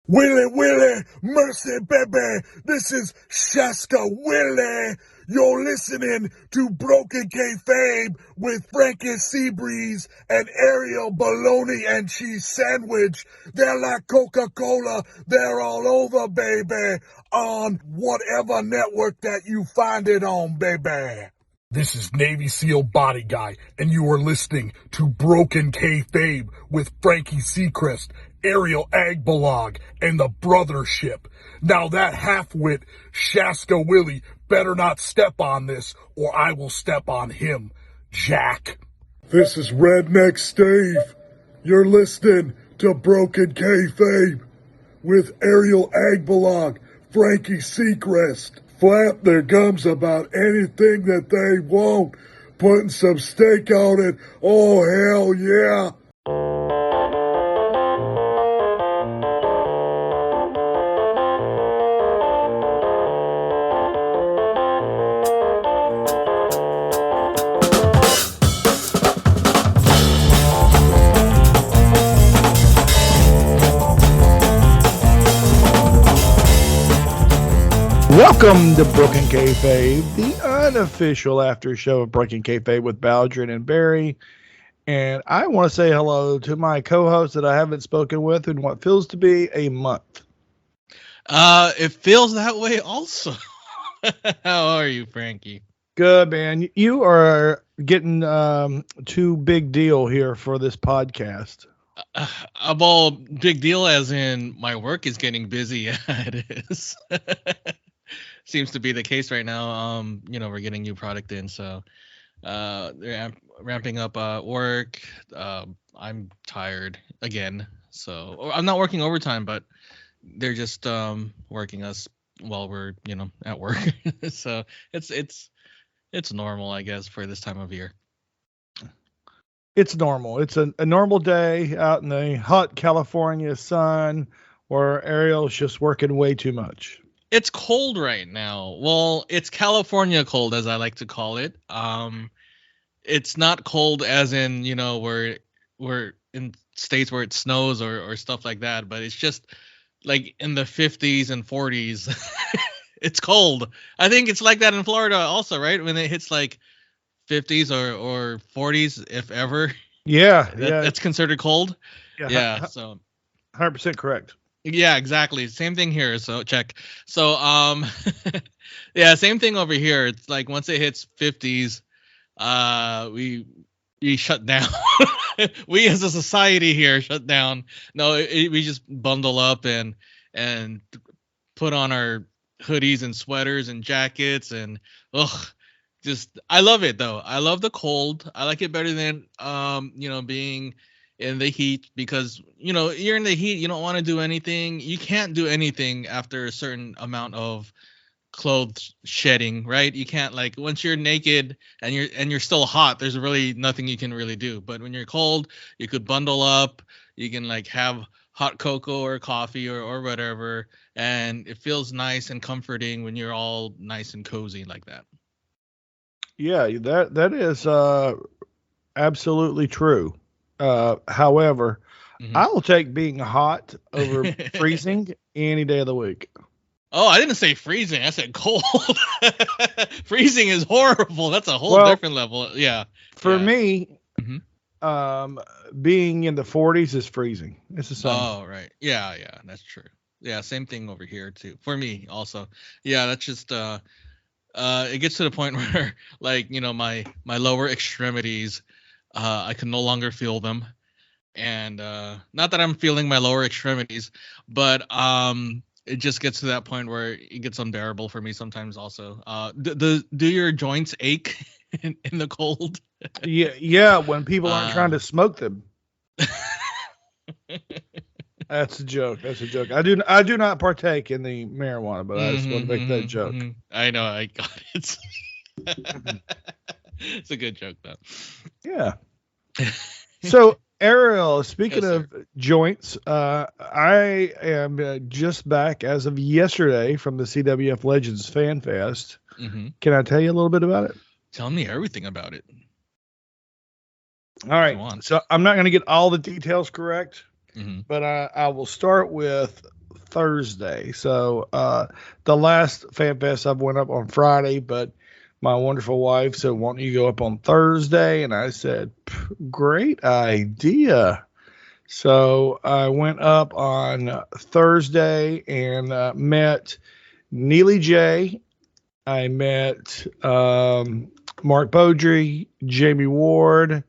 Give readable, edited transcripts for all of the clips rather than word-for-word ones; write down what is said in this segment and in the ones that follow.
Willie, mercy, baby. This is Shaska Willie. You're listening to Broken Kayfabe with Frankie Seabreeze and Ariel Bologna and Cheese Sandwich. They're like Coca-Cola. They're all over, baby, on whatever network that you find it on, baby. This is Navy SEAL Body Guy, and you are listening to Broken Kayfabe with Frankie Seacrest, Ariel Agbalog, and the Brothership. Now that half-wit, Shaska Willie, better not step on this, or I will step on him, Jack. This is Redneck Steve. You're listening to Broken Kayfabe with Ariel Agbalog, Frankie Seacrest. Flap their gums about anything that they want, putting some steak on it. Oh, hell yeah. Welcome to Breaking Kayfabe, the unofficial after show of Breaking Kayfabe with Bowdren and Barry. And I want to say hello to my co-host that I haven't spoken with in what feels to be a month. It feels that way also. How are you, Frankie? Good, man. You are getting too big deal here for this podcast. I'm all big deal as in my work is getting busy. Yeah, it is. Seems to be the case right now. We're getting new product in, so they're ramping up work. I'm tired again, so I'm not working overtime, but they're just working us while we're at work. So it's normal, I guess, for this time of year. It's normal. It's a normal day out in the hot California sun where Ariel's just working way too much. It's cold right now. Well, it's California cold, as I like to call it. It's not cold as in, we're in states where it snows or stuff like that, but it's just like in the 50s and 40s. It's cold. I think it's like that in Florida also, right? When it hits like 50s or 40s, if ever. Yeah, that's considered cold. Yeah, so 100% correct. Yeah, exactly. Same thing here. So check. So yeah, same thing over here. It's like once it hits 50s, we shut down. We as a society here shut down. No, we just bundle up and put on our hoodies and sweaters and jackets and just I love it though. I love the cold. I like it better than being in the heat, because you're in the heat, you don't want to do anything. You can't do anything after a certain amount of clothes shedding, right? You can't, like, once you're naked and you're still hot, there's really nothing you can really do. But when you're cold, you could bundle up, you can like have hot cocoa or coffee or whatever, and it feels nice and comforting when you're all nice and cozy like that. Yeah, that is absolutely true. However, I will take being hot over freezing any day of the week. Oh, I didn't say freezing. I said cold. Freezing is horrible. That's a whole different level. Yeah. For me, being in the 40s is freezing. It's the same. Oh, right. Yeah, that's true. Yeah, same thing over here too. For me also. Yeah, that's just it gets to the point where, like, my lower extremities, I can no longer feel them. And not that I'm feeling my lower extremities, but it just gets to that point where it gets unbearable for me sometimes also. Do your joints ache in the cold? Yeah, when people aren't trying to smoke them. That's a joke. I do not partake in the marijuana, but I just want to make that joke. I know, I got it. It's a good joke though. Yeah. So, Ariel, speaking of joints, I am just back as of yesterday from the CWF Legends Fanfest. Can I tell you a little bit about it? Tell me everything about it. All right. So I'm not going to get all the details correct, but I will start with Thursday. So the last Fan Fest I went up on Friday, but my wonderful wife said, "Why don't you go up on Thursday?" And I said, "Great idea." So I went up on Thursday and met Neely J. I met Mark Beaudry, Jamie Ward,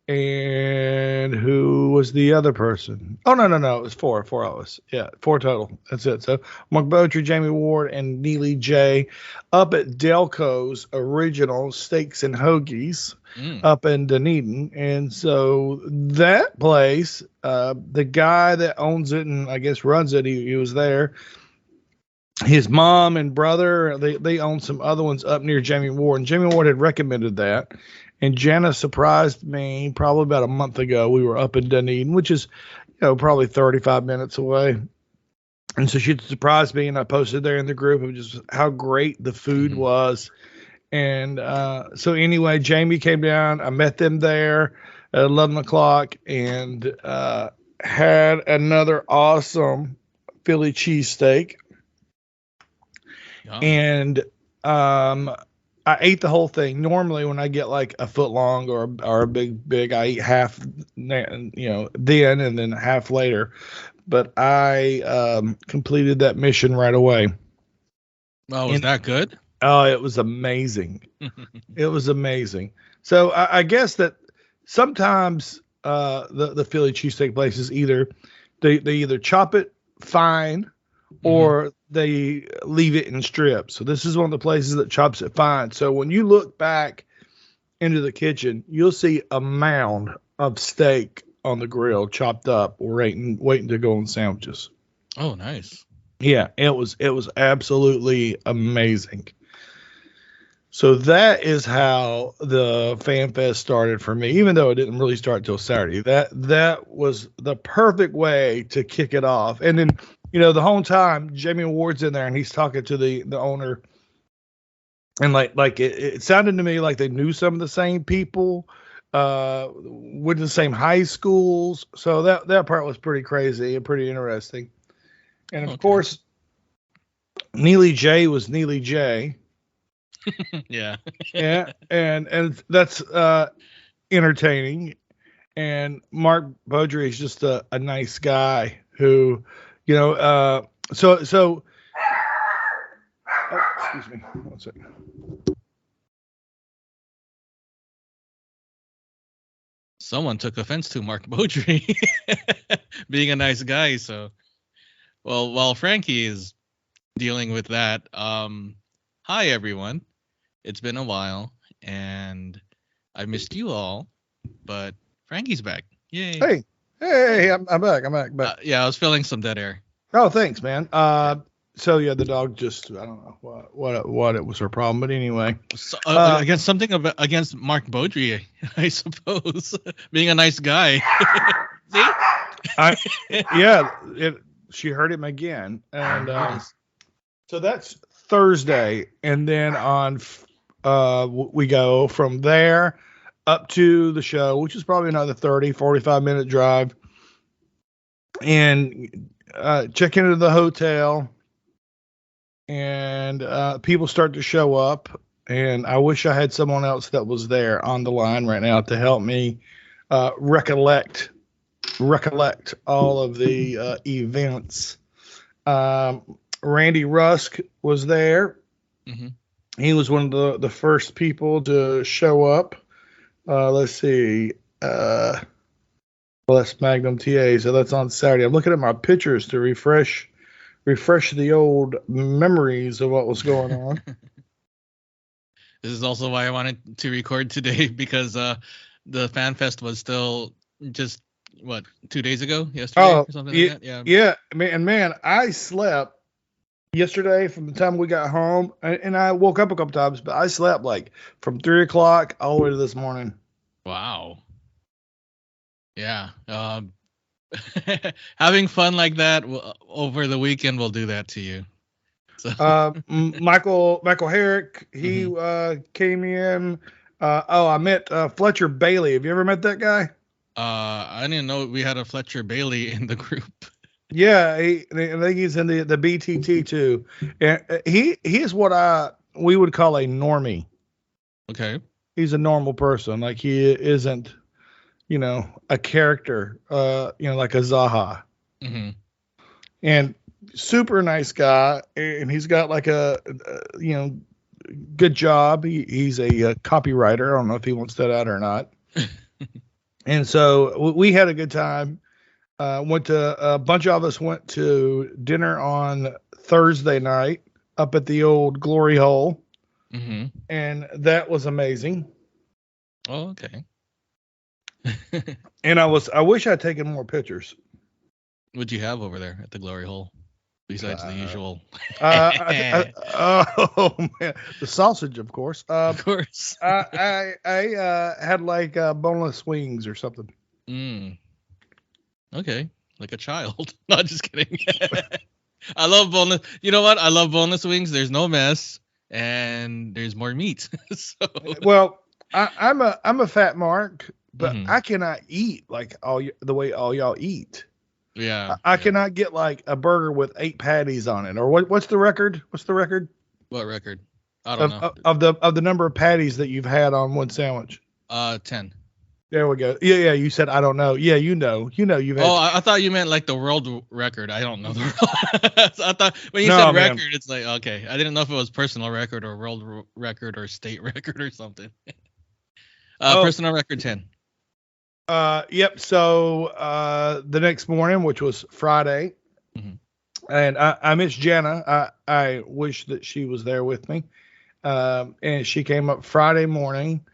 and who was the other person? Oh, no. It was four of us. Yeah, four total. That's it. So Mark Beaudry, Jamie Ward, and Neely J up at Delco's Original Steaks and Hoagies up in Dunedin. And so that place, the guy that owns it and I guess runs it, he was there. His mom and brother, they own some other ones up near Jamie Ward. And Jamie Ward had recommended that. And Jana surprised me probably about a month ago. We were up in Dunedin, which is, probably 35 minutes away. And so she surprised me, and I posted there in the group of just how great the food was. And so anyway, Jamie came down. I met them there at 11 o'clock and had another awesome Philly cheesesteak. And I ate the whole thing. Normally, when I get like a foot long or a big, I eat half, then and then half later. But I completed that mission right away. Oh, was that good? Oh, it was amazing. It was amazing. So I guess that sometimes the Philly cheesesteak places they either chop it fine or they leave it in strips. So this is one of the places that chops it fine. So when you look back into the kitchen, you'll see a mound of steak on the grill chopped up, waiting to go on sandwiches. Oh, nice. Yeah, it was absolutely amazing. So that is how the Fan Fest started for me, even though it didn't really start until Saturday. That was the perfect way to kick it off. And then, the whole time Jamie Ward's in there and he's talking to the owner, and like it sounded to me like they knew some of the same people, went to the same high schools. So that part was pretty crazy and pretty interesting. And of course, Neely J was Neely J. Yeah. Yeah, and that's entertaining. And Mark Beaudry is just a nice guy who, so oh, excuse me, one second. Someone took offense to Mark Beaudry being a nice guy. So, well, while Frankie is dealing with that, hi everyone. It's been a while, and I missed you all, but Frankie's back. Yay! Hey, I'm back. Yeah, I was feeling some dead air. Oh, thanks, man. So yeah, the dog just, I don't know what it was her problem, but anyway. So, against Mark Beaudry, I suppose, being a nice guy. See? She heard him again, and so that's Thursday, and then on we go from there up to the show, which is probably another 45 minute drive, and check into the hotel, and people start to show up, and I wish I had someone else that was there on the line right now to help me recollect all of the events. Randy Rusk was there. Mm-hmm. He was one of the first people to show up. Let's see. That's Magnum TA. So that's on Saturday. I'm looking at my pictures to refresh the old memories of what was going on. This is also why I wanted to record today, because the Fan Fest was still just 2 days ago, yesterday or something like that. Yeah. Man, I slept yesterday from the time we got home, and I woke up a couple times, but I slept like from 3 o'clock all the way to this morning. Wow. Yeah. Having fun like that over the weekend will do that to you. So. Michael Herrick, he came in. I met Fletcher Bailey. Have you ever met that guy? I didn't know we had a Fletcher Bailey in the group. Yeah, I think he's in the BTT too. And he is what we would call a normie. Okay. He's a normal person. Like he isn't, a character, like a Zaha. Mm-hmm. And super nice guy. And he's got like good job. He's a copywriter. I don't know if he wants that out or not. And so we had a good time. Went to a bunch of us went to dinner on Thursday night up at the old Glory Hole, Mm-hmm. and that was amazing. Oh, okay. And I wish I'd taken more pictures. What'd you have over there at the Glory Hole besides the usual? Oh man, the sausage, of course. Of course. I had like boneless wings or something. Mm. Okay, like a child. No, just kidding. I love boneless. You know what? I love boneless wings. There's no mess, and there's more meat. So. Well, I'm a fat mark, but Mhm. I cannot eat like the way all y'all eat. Yeah. I cannot get like a burger with 8 patties on it. Or what's the record? What's the record What record? I don't know. of the number of patties that you've had on one sandwich? 10. There we go. Yeah. You said I don't know. Yeah, you've had. Oh, I thought you meant like the world record. I don't know the world. So I thought when you No, said man. record, it's like okay. I didn't know if it was personal record or world record or state record or something. Personal record 10. Yep. So the next morning, which was Friday, Mhm. and I miss Jana. I wish that she was there with me. And she came up Friday morning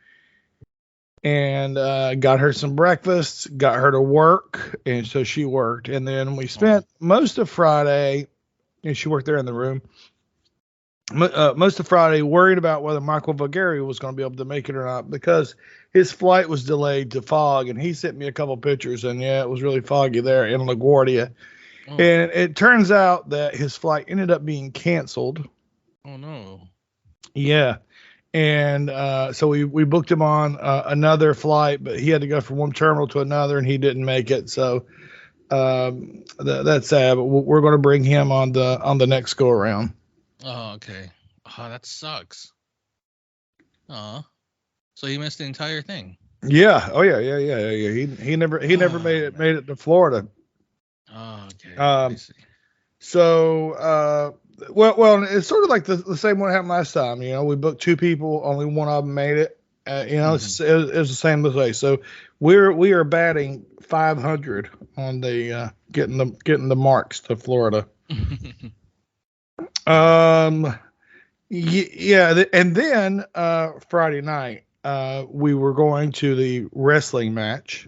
and got her some breakfast, got her to work, and so she worked. And then we spent most of Friday, and she worked there in the room. Most of Friday worried about whether Michael Vagari was going to be able to make it or not because his flight was delayed to fog, and he sent me a couple pictures, and yeah, it was really foggy there in LaGuardia. Oh. And it turns out that his flight ended up being canceled. Oh no. Yeah. And so we booked him on another flight, but he had to go from one terminal to another, and he didn't make it. So that's sad. But we're going to bring him on the next go around. Oh, okay. Oh, that sucks. Oh, so he missed the entire thing. Yeah. Oh yeah. He never made it to Florida. Oh, okay. I see. So well, it's sort of like the same one happened last time. We booked 2 people, only one of them made it. It's the same this way. So we are batting 500 on the getting the marks to Florida. Yeah, and then Friday night we were going to the wrestling match.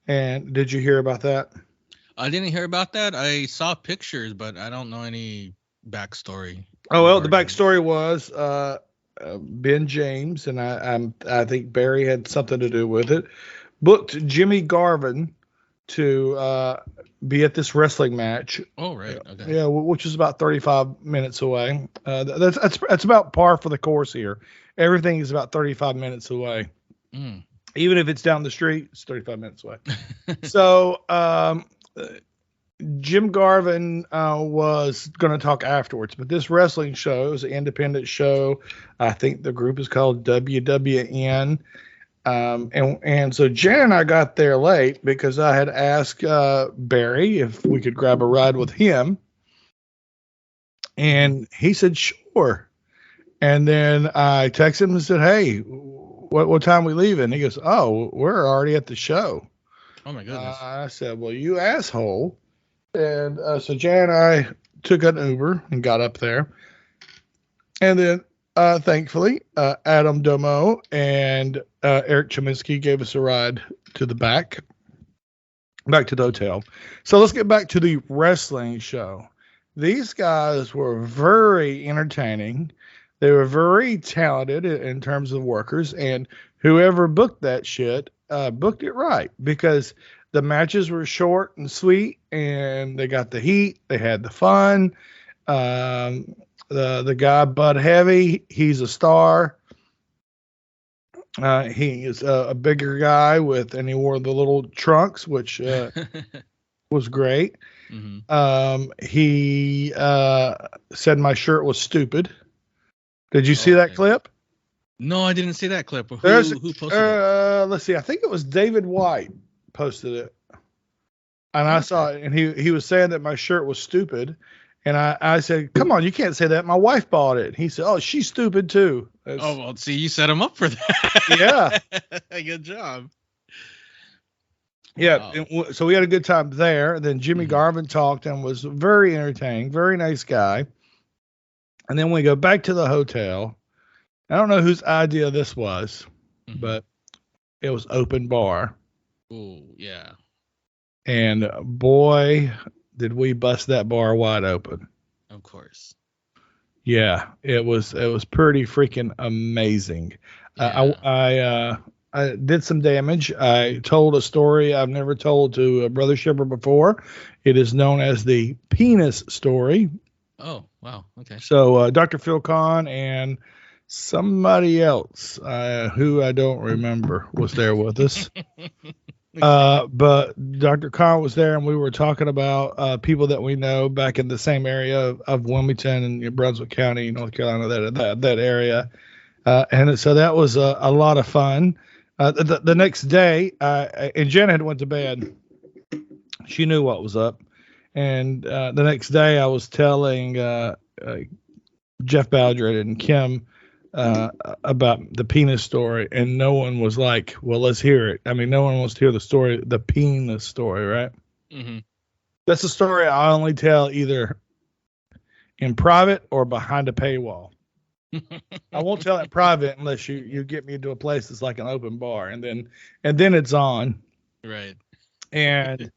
And did you hear about that? I didn't hear about that. I saw pictures, but I don't know any backstory. Oh well, the backstory was Ben James, and I think Barry had something to do with it. Booked Jimmy Garvin to be at this wrestling match. Oh right, okay. Yeah, which is about 35 minutes away. That's about par for the course here. Everything is about 35 minutes away. Mm. Even if it's down the street, it's 35 minutes away. So Jim Garvin was going to talk afterwards, but this wrestling show is an independent show. I think the group is called WWN. And so Jan and I got there late because I had asked Barry if we could grab a ride with him. And he said, sure. And then I texted him and said, hey, what time we leaving? He goes, oh, we're already at the show. Oh my goodness. I said, well, you asshole. And so Jan and I took an Uber and got up there. And then thankfully, Adam Domo and Eric Cheminsky gave us a ride to the back to the hotel. So let's get back to the wrestling show. These guys were very entertaining. They were very talented in terms of workers, and whoever booked that shit booked it right because the matches were short and sweet, and they got the heat. They had the fun. The guy Bud Heavy, he's a star. He is a bigger guy and he wore the little trunks, which was great. He said my shirt was stupid. Did you see that clip? No, I didn't see that clip. Who posted it? Let's see. I think it was David White posted it. And I saw it, and he was saying that my shirt was stupid. And I said, come on, you can't say that. My wife bought it. And he said, oh, she's stupid too. Well, see, you set him up for that. Yeah. Good job. Yeah. Wow. So we had a good time there. And then Jimmy Garvin talked and was very entertaining, very nice guy. And then we go back to the hotel. I don't know whose idea this was, but it was open bar. Oh, yeah. And boy, did we bust that bar wide open. Of course. Yeah, it was pretty freaking amazing. Yeah. I did some damage. I told a story I've never told to Brother Shipper before. It is known as the penis story. Oh, wow. Okay. So Dr. Phil Kahn and somebody else who I don't remember was there with us. But Dr. Kahn was there, and we were talking about people that we know back in the same area of Wilmington and Brunswick County, North Carolina, that area. And so that was a lot of fun. The next day, and Jen had went to bed. She knew what was up. And the next day, I was telling Jeff Bowdren and Kim about the penis story, and no one was like, well, let's hear it. I mean, no one wants to hear the story, the penis story, right? That's a story I only tell either in private or behind a paywall. I won't tell it private unless you get me to a place that's like an open bar, and then it's on. Right. And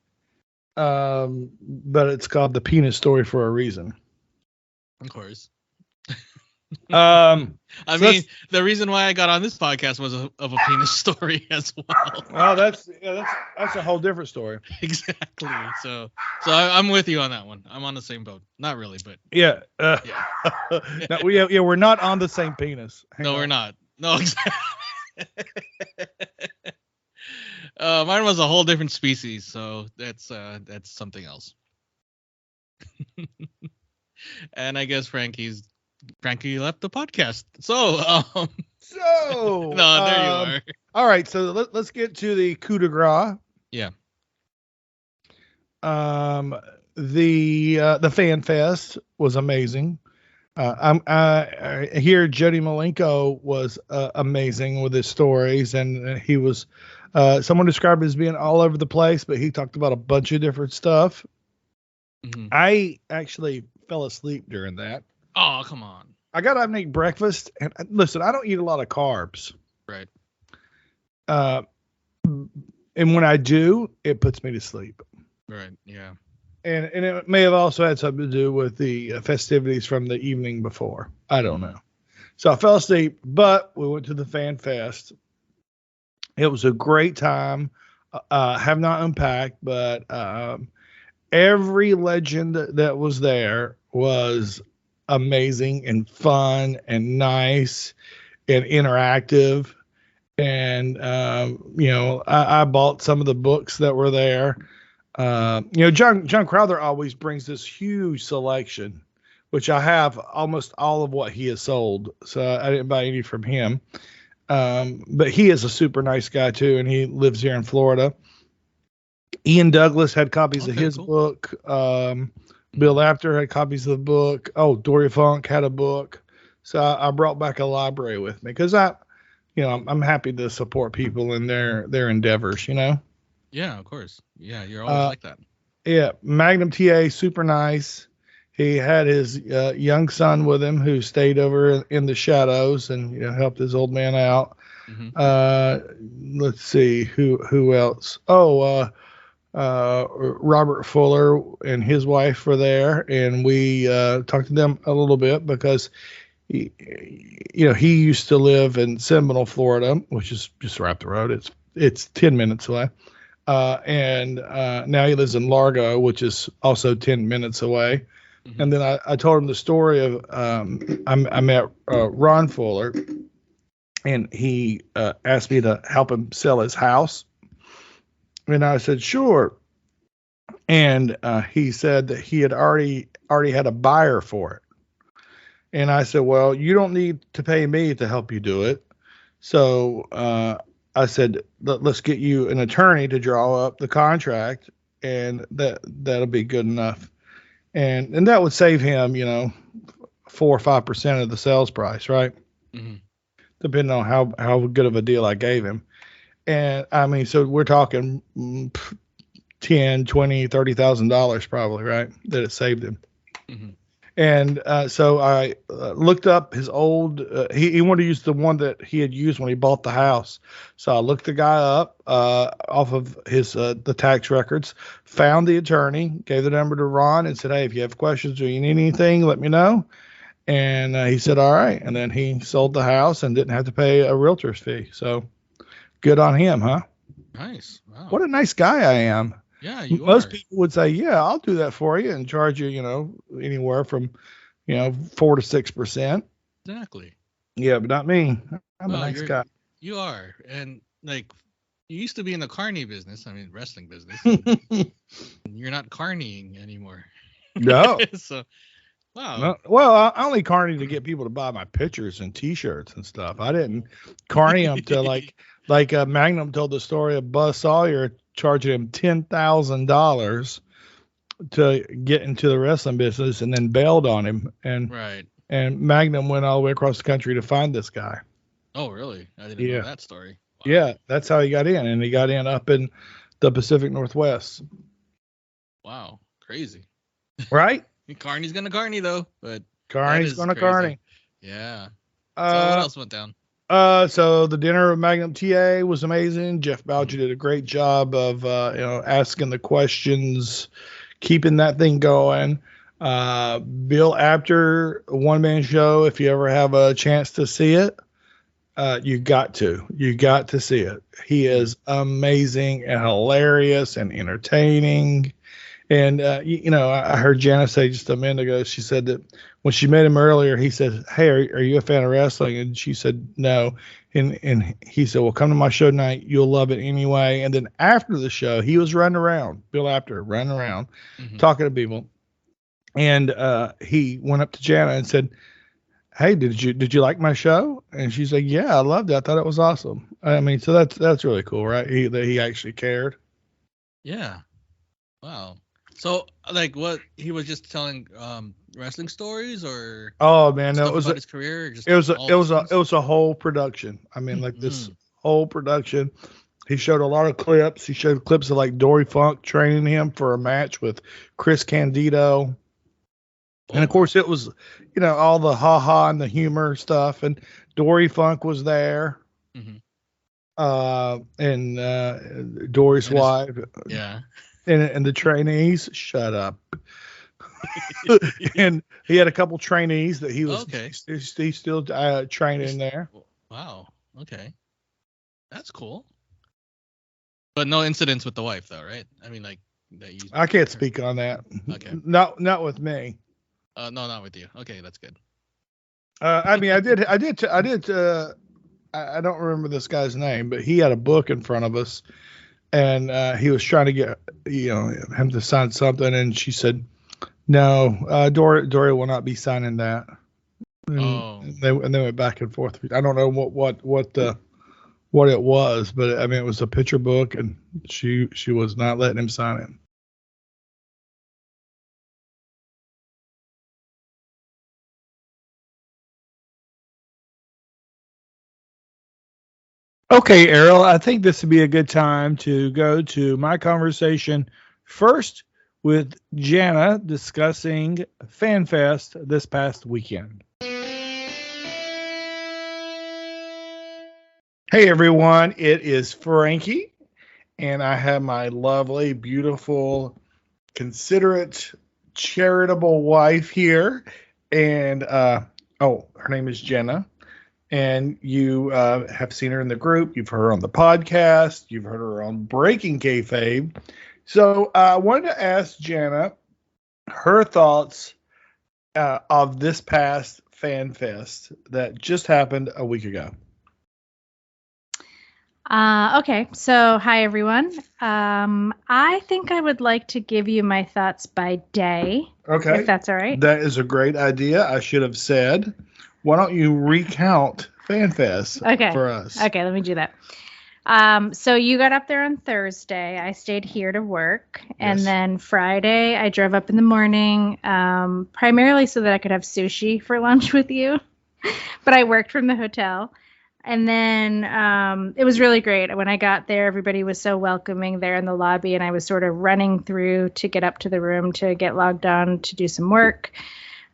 but it's called the penis story for a reason. Of course. I mean, the reason why I got on this podcast was of a penis story as well. Well, that's a whole different story. Exactly. So I'm with you on that one. I'm on the same boat. Not really, but yeah. No, we're not on the same penis. We're not. No, exactly. Mine was a whole different species, so that's something else. And I guess Frankie left the podcast. So no, there you are. All right, so let's get to the coup de grace. Yeah. The fan fest was amazing. I hear Jody Malenko was amazing with his stories, and he was someone described him as being all over the place, but he talked about a bunch of different stuff. I actually fell asleep during that. Oh, come on. I got up and eat breakfast, and listen, I don't eat a lot of carbs. Right. And when I do, it puts me to sleep. Right. Yeah. And it may have also had something to do with the festivities from the evening before. I don't know. So I fell asleep, but we went to the fan fest. It was a great time. Have not unpacked, but every legend that was there was amazing and fun and nice and interactive. And, I bought some of the books that were there. John Crowther always brings this huge selection, which I have almost all of what he has sold. So I didn't buy any from him. But he is a super nice guy too. And he lives here in Florida. Ian Douglas had copies of his book. Bill Apter had copies of the book. Oh, Dory Funk had a book. So I brought back a library with me because I'm happy to support people in their endeavors, Yeah, of course. Yeah, you're always like that. Yeah, Magnum TA, super nice. He had his young son with him who stayed over in the shadows and helped his old man out. Let's see who else. Robert Fuller and his wife were there, and we talked to them a little bit because he used to live in Seminole, Florida, which is just right up the road. It's 10 minutes away. And now he lives in Largo, which is also 10 minutes away. And then I told him the story of I met Ron Fuller, and he asked me to help him sell his house. And I said, sure. And he said that he had already had a buyer for it. And I said, well, you don't need to pay me to help you do it. So I said, let's get you an attorney to draw up the contract, and that'll be good enough. And that would save him, 4 or 5% of the sales price, right? Mm-hmm. Depending on how good of a deal I gave him. And I mean, so we're talking $10, $20, $30,000 probably, right? That it saved him. Mm-hmm. And so I looked up his old. He wanted to use the one that he had used when he bought the house. So I looked the guy up off of his the tax records, found the attorney, gave the number to Ron, and said, "Hey, if you have questions or you need anything, let me know." And he said, "All right." And then he sold the house and didn't have to pay a realtor's fee. So good on him, huh? Nice. Wow. What a nice guy I am. Yeah, Most people would say, "Yeah, I'll do that for you," and charge you, anywhere from, 4 to 6%. Exactly. Yeah, but not me. I'm a nice guy. You are, and like, you used to be in the carny business. I mean, wrestling business. You're not carnying anymore. No. So, wow. No, well, I only carny to get people to buy my pictures and T-shirts and stuff. I didn't carny them to like Magnum told the story of Buzz Sawyer charging him $10,000 to get into the wrestling business, and then bailed on him. And right. And Magnum went all the way across the country to find this guy. Oh, really? I didn't know that story. Wow. Yeah, that's how he got in, and he got in up in the Pacific Northwest. Wow, crazy. Right? Carney's gonna carny though, but Carney's gonna carny. Yeah. So what else went down? So the dinner of Magnum TA was amazing. Jeff Bowdren did a great job of asking the questions, keeping that thing going. Bill Apter, one-man show. If you ever have a chance to see it, you got to see it. He is amazing and hilarious and entertaining. And, I heard Jana say just a minute ago, she said that when she met him earlier, he said, "Hey, are you a fan of wrestling?" And she said, "No." And he said, "Well, come to my show tonight. You'll love it anyway." And then after the show, he was running around, Bill Apter, running around, talking to people. And he went up to Jana and said, "Hey, did you like my show?" And she said, "Yeah, I loved it. I thought it was awesome." I mean, so that's really cool, right? That he actually cared. Yeah. Wow. So, like, what he was just telling wrestling stories, or oh man, no, it was about his career. It was a whole production. I mean, like this whole production. He showed a lot of clips. He showed clips of like Dory Funk training him for a match with Chris Candido. And of course, it was, all the ha-ha and the humor stuff. And Dory Funk was there. And Dory's wife. Yeah. And the trainees, shut up. And he had a couple trainees that he was he's still training there. Wow. Okay. That's cool. But no incidents with the wife, though, right? I mean, like that you. I can't speak on that. Okay. Not with me. No, not with you. Okay, that's good. I mean, I did. I don't remember this guy's name, but he had a book in front of us, and he was trying to get him to sign something, and she said, "No, Dory will not be signing that." And they went back and forth. I don't know what it was, but I mean, it was a picture book, and she was not letting him sign it. Okay, Ariel, I think this would be a good time to go to my conversation first with Jana discussing FanFest this past weekend. Hey, everyone, it is Frankie, and I have my lovely, beautiful, considerate, charitable wife here, and her name is Jenna. And you have seen her in the group. You've heard her on the podcast. You've heard her on Breaking Kayfabe. So I wanted to ask Jana her thoughts of this past FanFest that just happened a week ago. Okay, so hi everyone. I think I would like to give you my thoughts by day. Okay. If that's all right. That is a great idea. I should have said, why don't you recount FanFest for us? Okay, let me do that. So you got up there on Thursday. I stayed here to work. And Yes. then Friday, I drove up in the morning, primarily so that I could have sushi for lunch with you. But I worked from the hotel. And then it was really great. When I got there, everybody was so welcoming there in the lobby. And I was sort of running through to get up to the room to get logged on to do some work.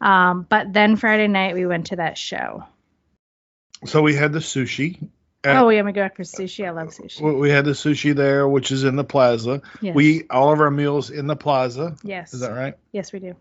But then Friday night, we went to that show. So we had the sushi. Oh, yeah, we go back for sushi. I love sushi. We had the sushi there, which is in the plaza. Yes. We eat all of our meals in the plaza. Yes. Is that right? Yes, we do.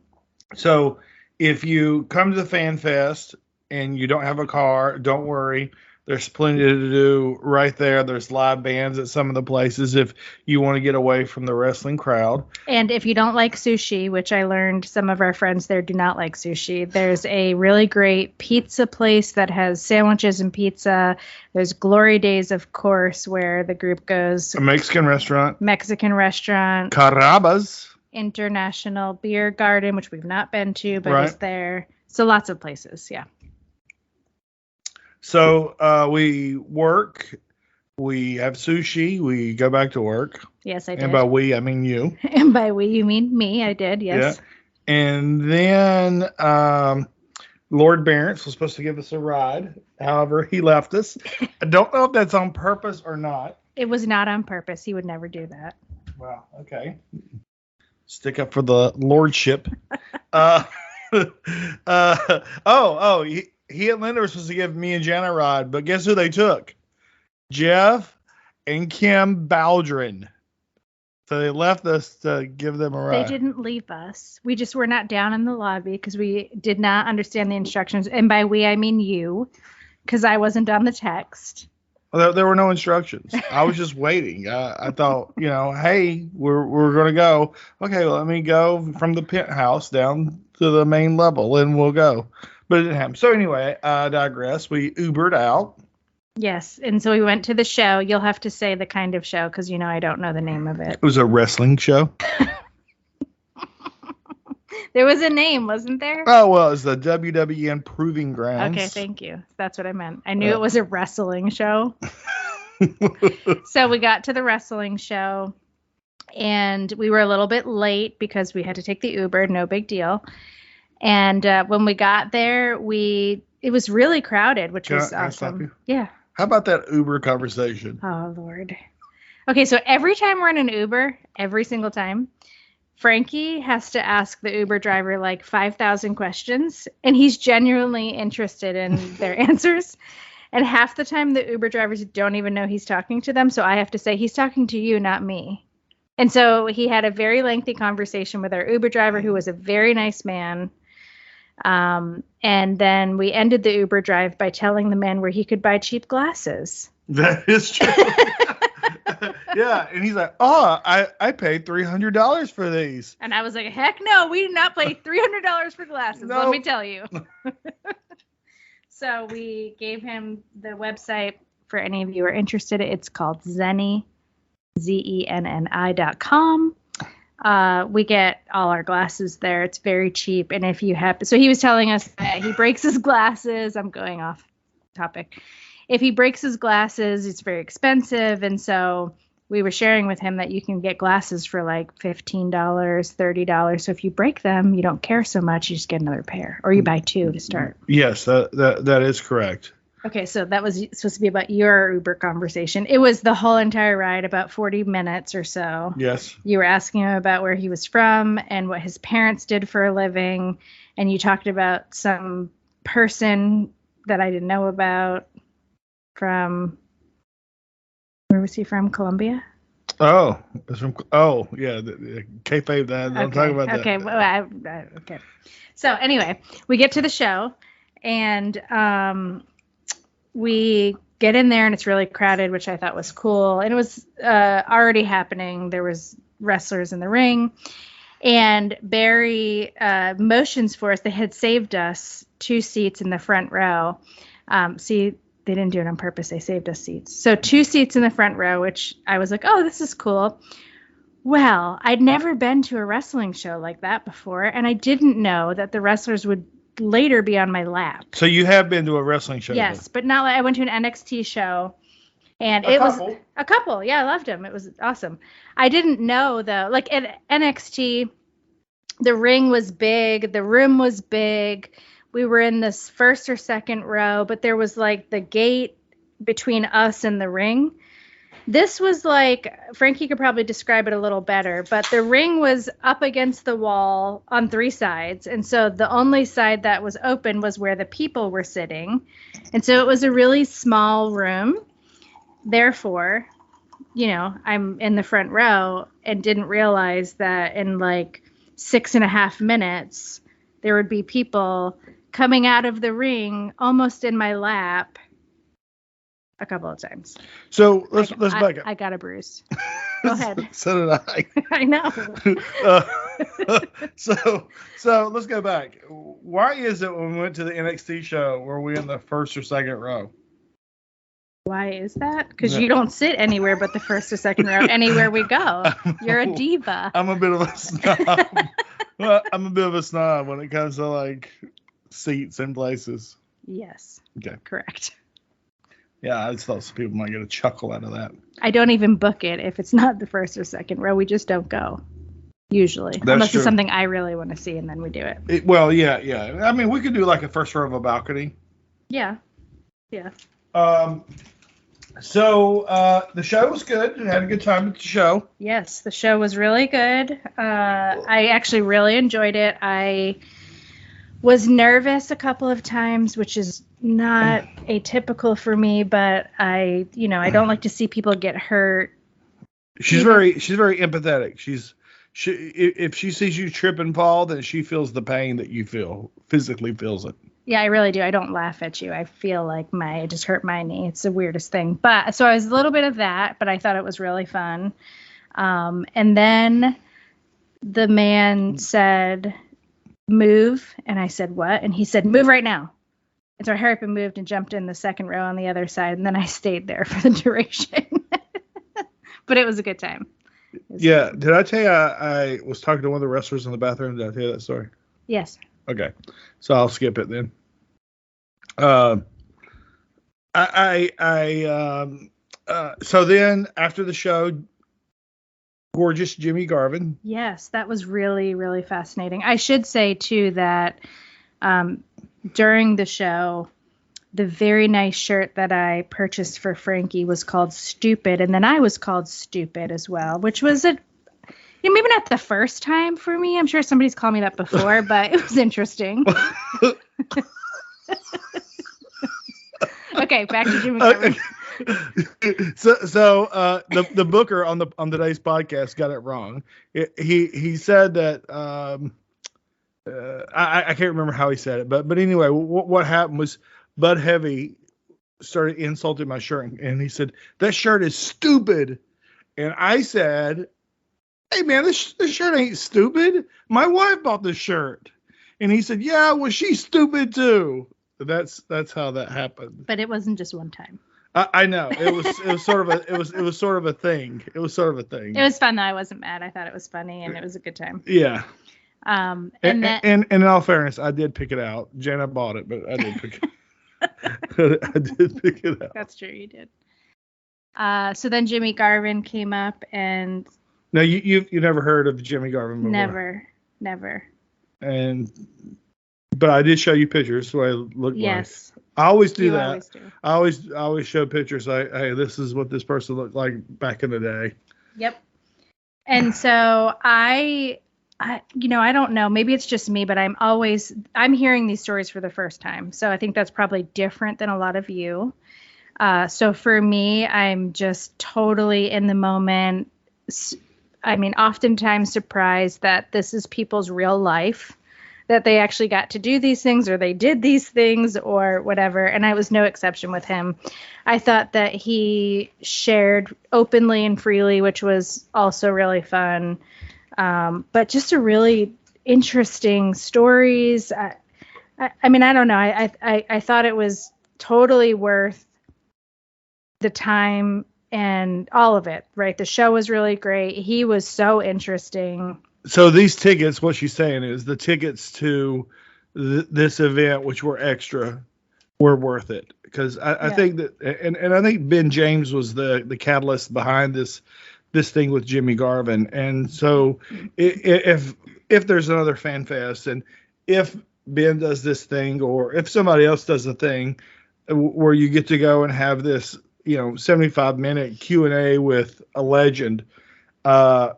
So if you come to the Fan Fest and you don't have a car, don't worry. There's plenty to do right there. There's live bands at some of the places if you want to get away from the wrestling crowd. And if you don't like sushi, which I learned some of our friends there do not like sushi, there's a really great pizza place that has sandwiches and pizza. There's Glory Days, of course, where the group goes. A Mexican restaurant. Carrabba's. International Beer Garden, which we've not been to, but Right. is there. So lots of places, yeah. So we work, we have sushi, we go back to work. Yes, I did. And by we, I mean you. And by we, you mean me. I did, yes. Yeah. And then Lord Barrett was supposed to give us a ride. However, he left us. I don't know if that's on purpose or not. It was not on purpose. He would never do that. Wow. Okay. Stick up for the lordship. He and Linda were supposed to give me and Jan a ride, but guess who they took? Jaff and Kim Bowdren. So they left us to give them a ride. They didn't leave us. We just were not down in the lobby because we did not understand the instructions. And by we, I mean you, because I wasn't on the text. Well, there were no instructions. I was just waiting. I thought, hey, we're going to go. Okay, let me go from the penthouse down to the main level and we'll go. But it didn't happen. So anyway, I digress. We Ubered out. Yes, and so we went to the show. You'll have to say the kind of show because I don't know the name of it. It was a wrestling show. There was a name, wasn't there? Oh, well, it was the WWN Proving Grounds. Okay, thank you. That's what I meant. I knew it was a wrestling show. So we got to the wrestling show, and we were a little bit late because we had to take the Uber. No big deal. And when we got there, it was really crowded, which was Can I stop awesome. you? Yeah. How about that Uber conversation? Oh, Lord. Okay, so every time we're in an Uber, every single time, Frankie has to ask the Uber driver like 5,000 questions, and he's genuinely interested in their answers. And half the time, the Uber drivers don't even know he's talking to them, so I have to say, he's talking to you, not me. And so he had a very lengthy conversation with our Uber driver, who was a very nice man. And then we ended the Uber drive by telling the man where he could buy cheap glasses. That is true. Yeah, and he's like, I paid $300 for these. And I was like, heck no, we did not pay $300 for glasses, No. let me tell you. So we gave him the website for any of you who are interested. It's called Zenni, ZENNI.com. We get all our glasses there. It's very cheap. And if you have, so he was telling us that he breaks his glasses. I'm going off topic. If he breaks his glasses, it's very expensive. And so we were sharing with him that you can get glasses for like $15, $30. So if you break them, you don't care so much. You just get another pair, or you buy two to start. Yes, that is correct. Okay, so that was supposed to be about your Uber conversation. It was the whole entire ride, about 40 minutes or so. Yes. You were asking him about where he was from and what his parents did for a living. And you talked about some person that I didn't know about from, where was he from? Colombia? Oh, it's from, yeah, the kayfabe. Don't talk about that. Okay, well, okay. So anyway, we get to the show, and we get in there, and it's really crowded, which I thought was cool. And it was already happening. There was wrestlers in the ring, and Barry motions for us. They had saved us 2 seats in the front row. See, They didn't do it on purpose. They saved us seats. So 2 seats in the front row, which I was like, oh, this is cool. Well, I'd never been to a wrestling show like that before, and I didn't know that the wrestlers would later be on my lap. So you have been to a wrestling show? Yes, then. but not like I went to an NXT show, and was a couple. Yeah, I loved them. It was awesome. I didn't know though, like at NXT, the ring was big, the room was big. We were in this first or second row, but there was like the gate between us and the ring. This was like, Frankie could probably describe it a little better, but the ring was up against the wall on 3 sides. And so the only side that was open was where the people were sitting. And so it was a really small room. Therefore, I'm in the front row and didn't realize that in like 6.5 minutes, there would be people coming out of the ring almost in my lap a couple of times. So let's back up. I got a bruise. Go ahead. So did I. I know. So let's go back. Why is it when we went to the NXT show were we in the first or second row? Why is that? Because you don't sit anywhere but the first or second row anywhere we go. You're a diva. I'm a bit of a snob. Well, I'm a bit of a snob when it comes to like seats and places. Yes. Okay. Correct. Yeah, I just thought some people might get a chuckle out of that. I don't even book it if it's not the first or second row. We just don't go. Usually. That's Unless true. it's something I really want to see, and then we do it. Well, yeah. I mean, we could do like a first row of a balcony. Yeah. So the show was good. I had a good time at the show. Yes, the show was really good. I actually really enjoyed it. I was nervous a couple of times, which is not atypical for me, but I don't like to see people get hurt. She's very empathetic. If she sees you trip and fall, then she feels the pain that you feel, physically feels it. Yeah, I really do. I don't laugh at you. I feel like I just hurt my knee. It's the weirdest thing. But so I was a little bit of that, but I thought it was really fun. And then the man said, move. And I said, what? And he said, move right now. And so I hurried up and moved and jumped in the second row on the other side. And then I stayed there for the duration. But it was a good time. Yeah. Did I tell you I was talking to one of the wrestlers in the bathroom? Did I tell you that story? Yes. Okay. So I'll skip it then. So then after the show, gorgeous Jimmy Garvin. Yes, that was really, really fascinating. I should say too that during the show, the very nice shirt that I purchased for Frankie was called Stupid, and then I was called Stupid as well, which was maybe not the first time for me. I'm sure somebody's called me that before, but it was interesting. Okay, back to Jimmy Garvin. So the booker on today's podcast got it wrong. He said that I can't remember how he said it, but anyway, what happened was Bud Heavy started insulting my shirt, and he said that shirt is stupid, and I said, hey man, this shirt ain't stupid. My wife bought this shirt, and he said, yeah, well she's stupid too. That's how that happened. But it wasn't just one time. I know it was sort of a thing. It was sort of a thing. It was fun though. I wasn't mad. I thought it was funny and it was a good time. Yeah. And in all fairness, I did pick it out. Jenna bought it, but I did pick it. I did pick it out. That's true, you did. So then Jimmy Garvin came up and. No, you never heard of Jimmy Garvin before. Never. But I did show you pictures, so I looked yes. like. I always do that. Always do. I always show pictures like, hey, this is what this person looked like back in the day. Yep. And so I don't know, maybe it's just me, but I'm hearing these stories for the first time. So I think that's probably different than a lot of you. So for me, I'm just totally in the moment. I mean, oftentimes surprised that this is people's real life, that they actually got to do these things or they did these things or whatever. And I was no exception with him. I thought that he shared openly and freely, which was also really fun. But just a really interesting stories. I mean, I don't know. I thought it was totally worth the time and all of it, right? The show was really great. He was so interesting. So these tickets, what she's saying is the tickets to this event, which were extra, were worth it. Because I think that, and I think Ben James was the catalyst behind this thing with Jimmy Garvin. And so if there's another fan fest, and if Ben does this thing, or if somebody else does a thing where you get to go and have this, 75-minute Q&A with a legend,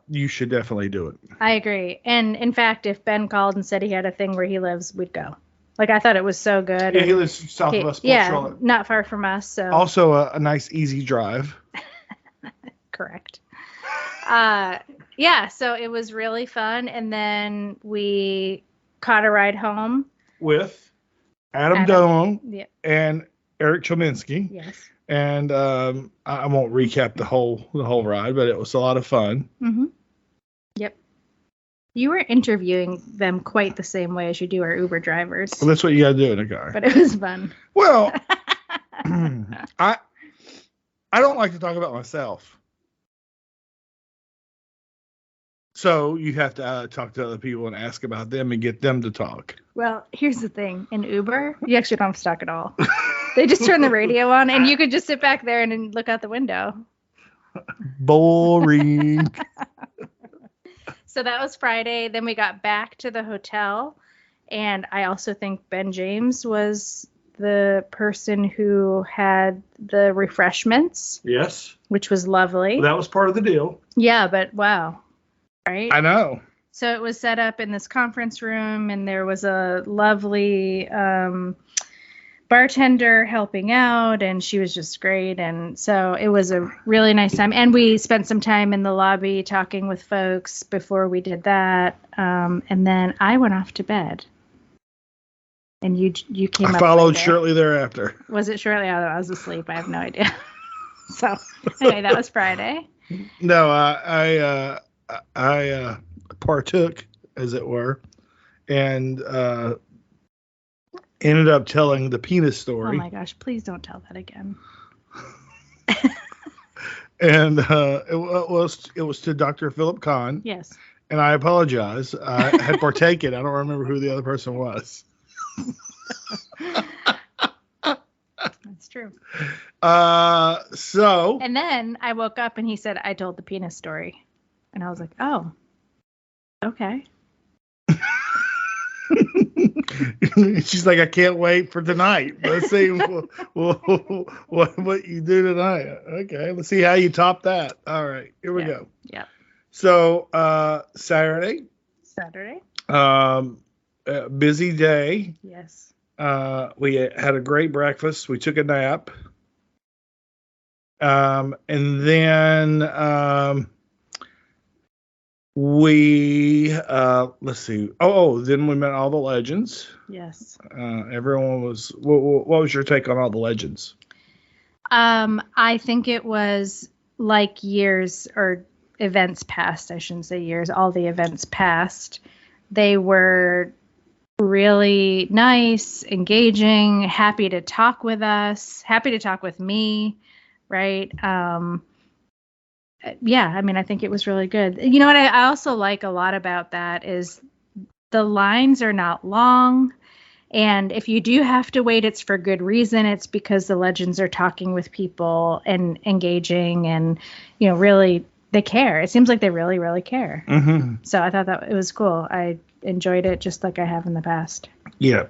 you should definitely do it. I agree. And in fact, if Ben called and said he had a thing where he lives, we'd go. Like, I thought it was so good. Yeah, he lives south of us, Charlotte. Not far from us. So also a nice, easy drive. Correct. So it was really fun. And then we caught a ride home with Adam Doan and Eric Chominski. Yes. And I won't recap the whole ride, but it was a lot of fun. Mm-hmm. Yep. You were interviewing them quite the same way as you do our Uber drivers. Well, that's what you got to do in a car. But it was fun. Well, I don't like to talk about myself. So you have to talk to other people and ask about them and get them to talk. Well, here's the thing. In Uber, you actually don't have to talk at all. They just turn the radio on, and you could just sit back there and look out the window. Boring. So that was Friday. Then we got back to the hotel, and I also think Ben James was the person who had the refreshments. Yes. Which was lovely. Well, that was part of the deal. Yeah, but wow. Right? I know. So it was set up in this conference room, and there was a lovely bartender helping out, and she was just great. And so it was a really nice time. And we spent some time in the lobby talking with folks before we did that. And then I went off to bed. And you came up. I followed later. shortly thereafter. Was it shortly? I was asleep. I have no idea. So anyway, that was Friday. No, I partook, as it were, and ended up telling the penis story. Oh my gosh, please don't tell that again. And it was to Dr. Philip Kahn. Yes. And I apologize. I had partaken. I don't remember who the other person was. That's true. So. And then I woke up and he said, I told the penis story. And I was like, oh, okay. She's like, I can't wait for tonight. Let's see what you do tonight. Okay, let's see how you top that. All right, here we go. Yeah. So Saturday. Busy day. Yes. We had a great breakfast. We took a nap. And then we let's see. Then we met all the legends. Yes. Everyone was. What was your take on all the legends? I think it was like years or events past. I shouldn't say years. All the events past. They were really nice, engaging, happy to talk with us, happy to talk with me. Right. Yeah, I mean, I think it was really good. You know what I also like a lot about that is the lines are not long. And if you do have to wait, it's for good reason. It's because the legends are talking with people and engaging and, really they care. It seems like they really, really care. Mm-hmm. So I thought that it was cool. I enjoyed it just like I have in the past. Yeah.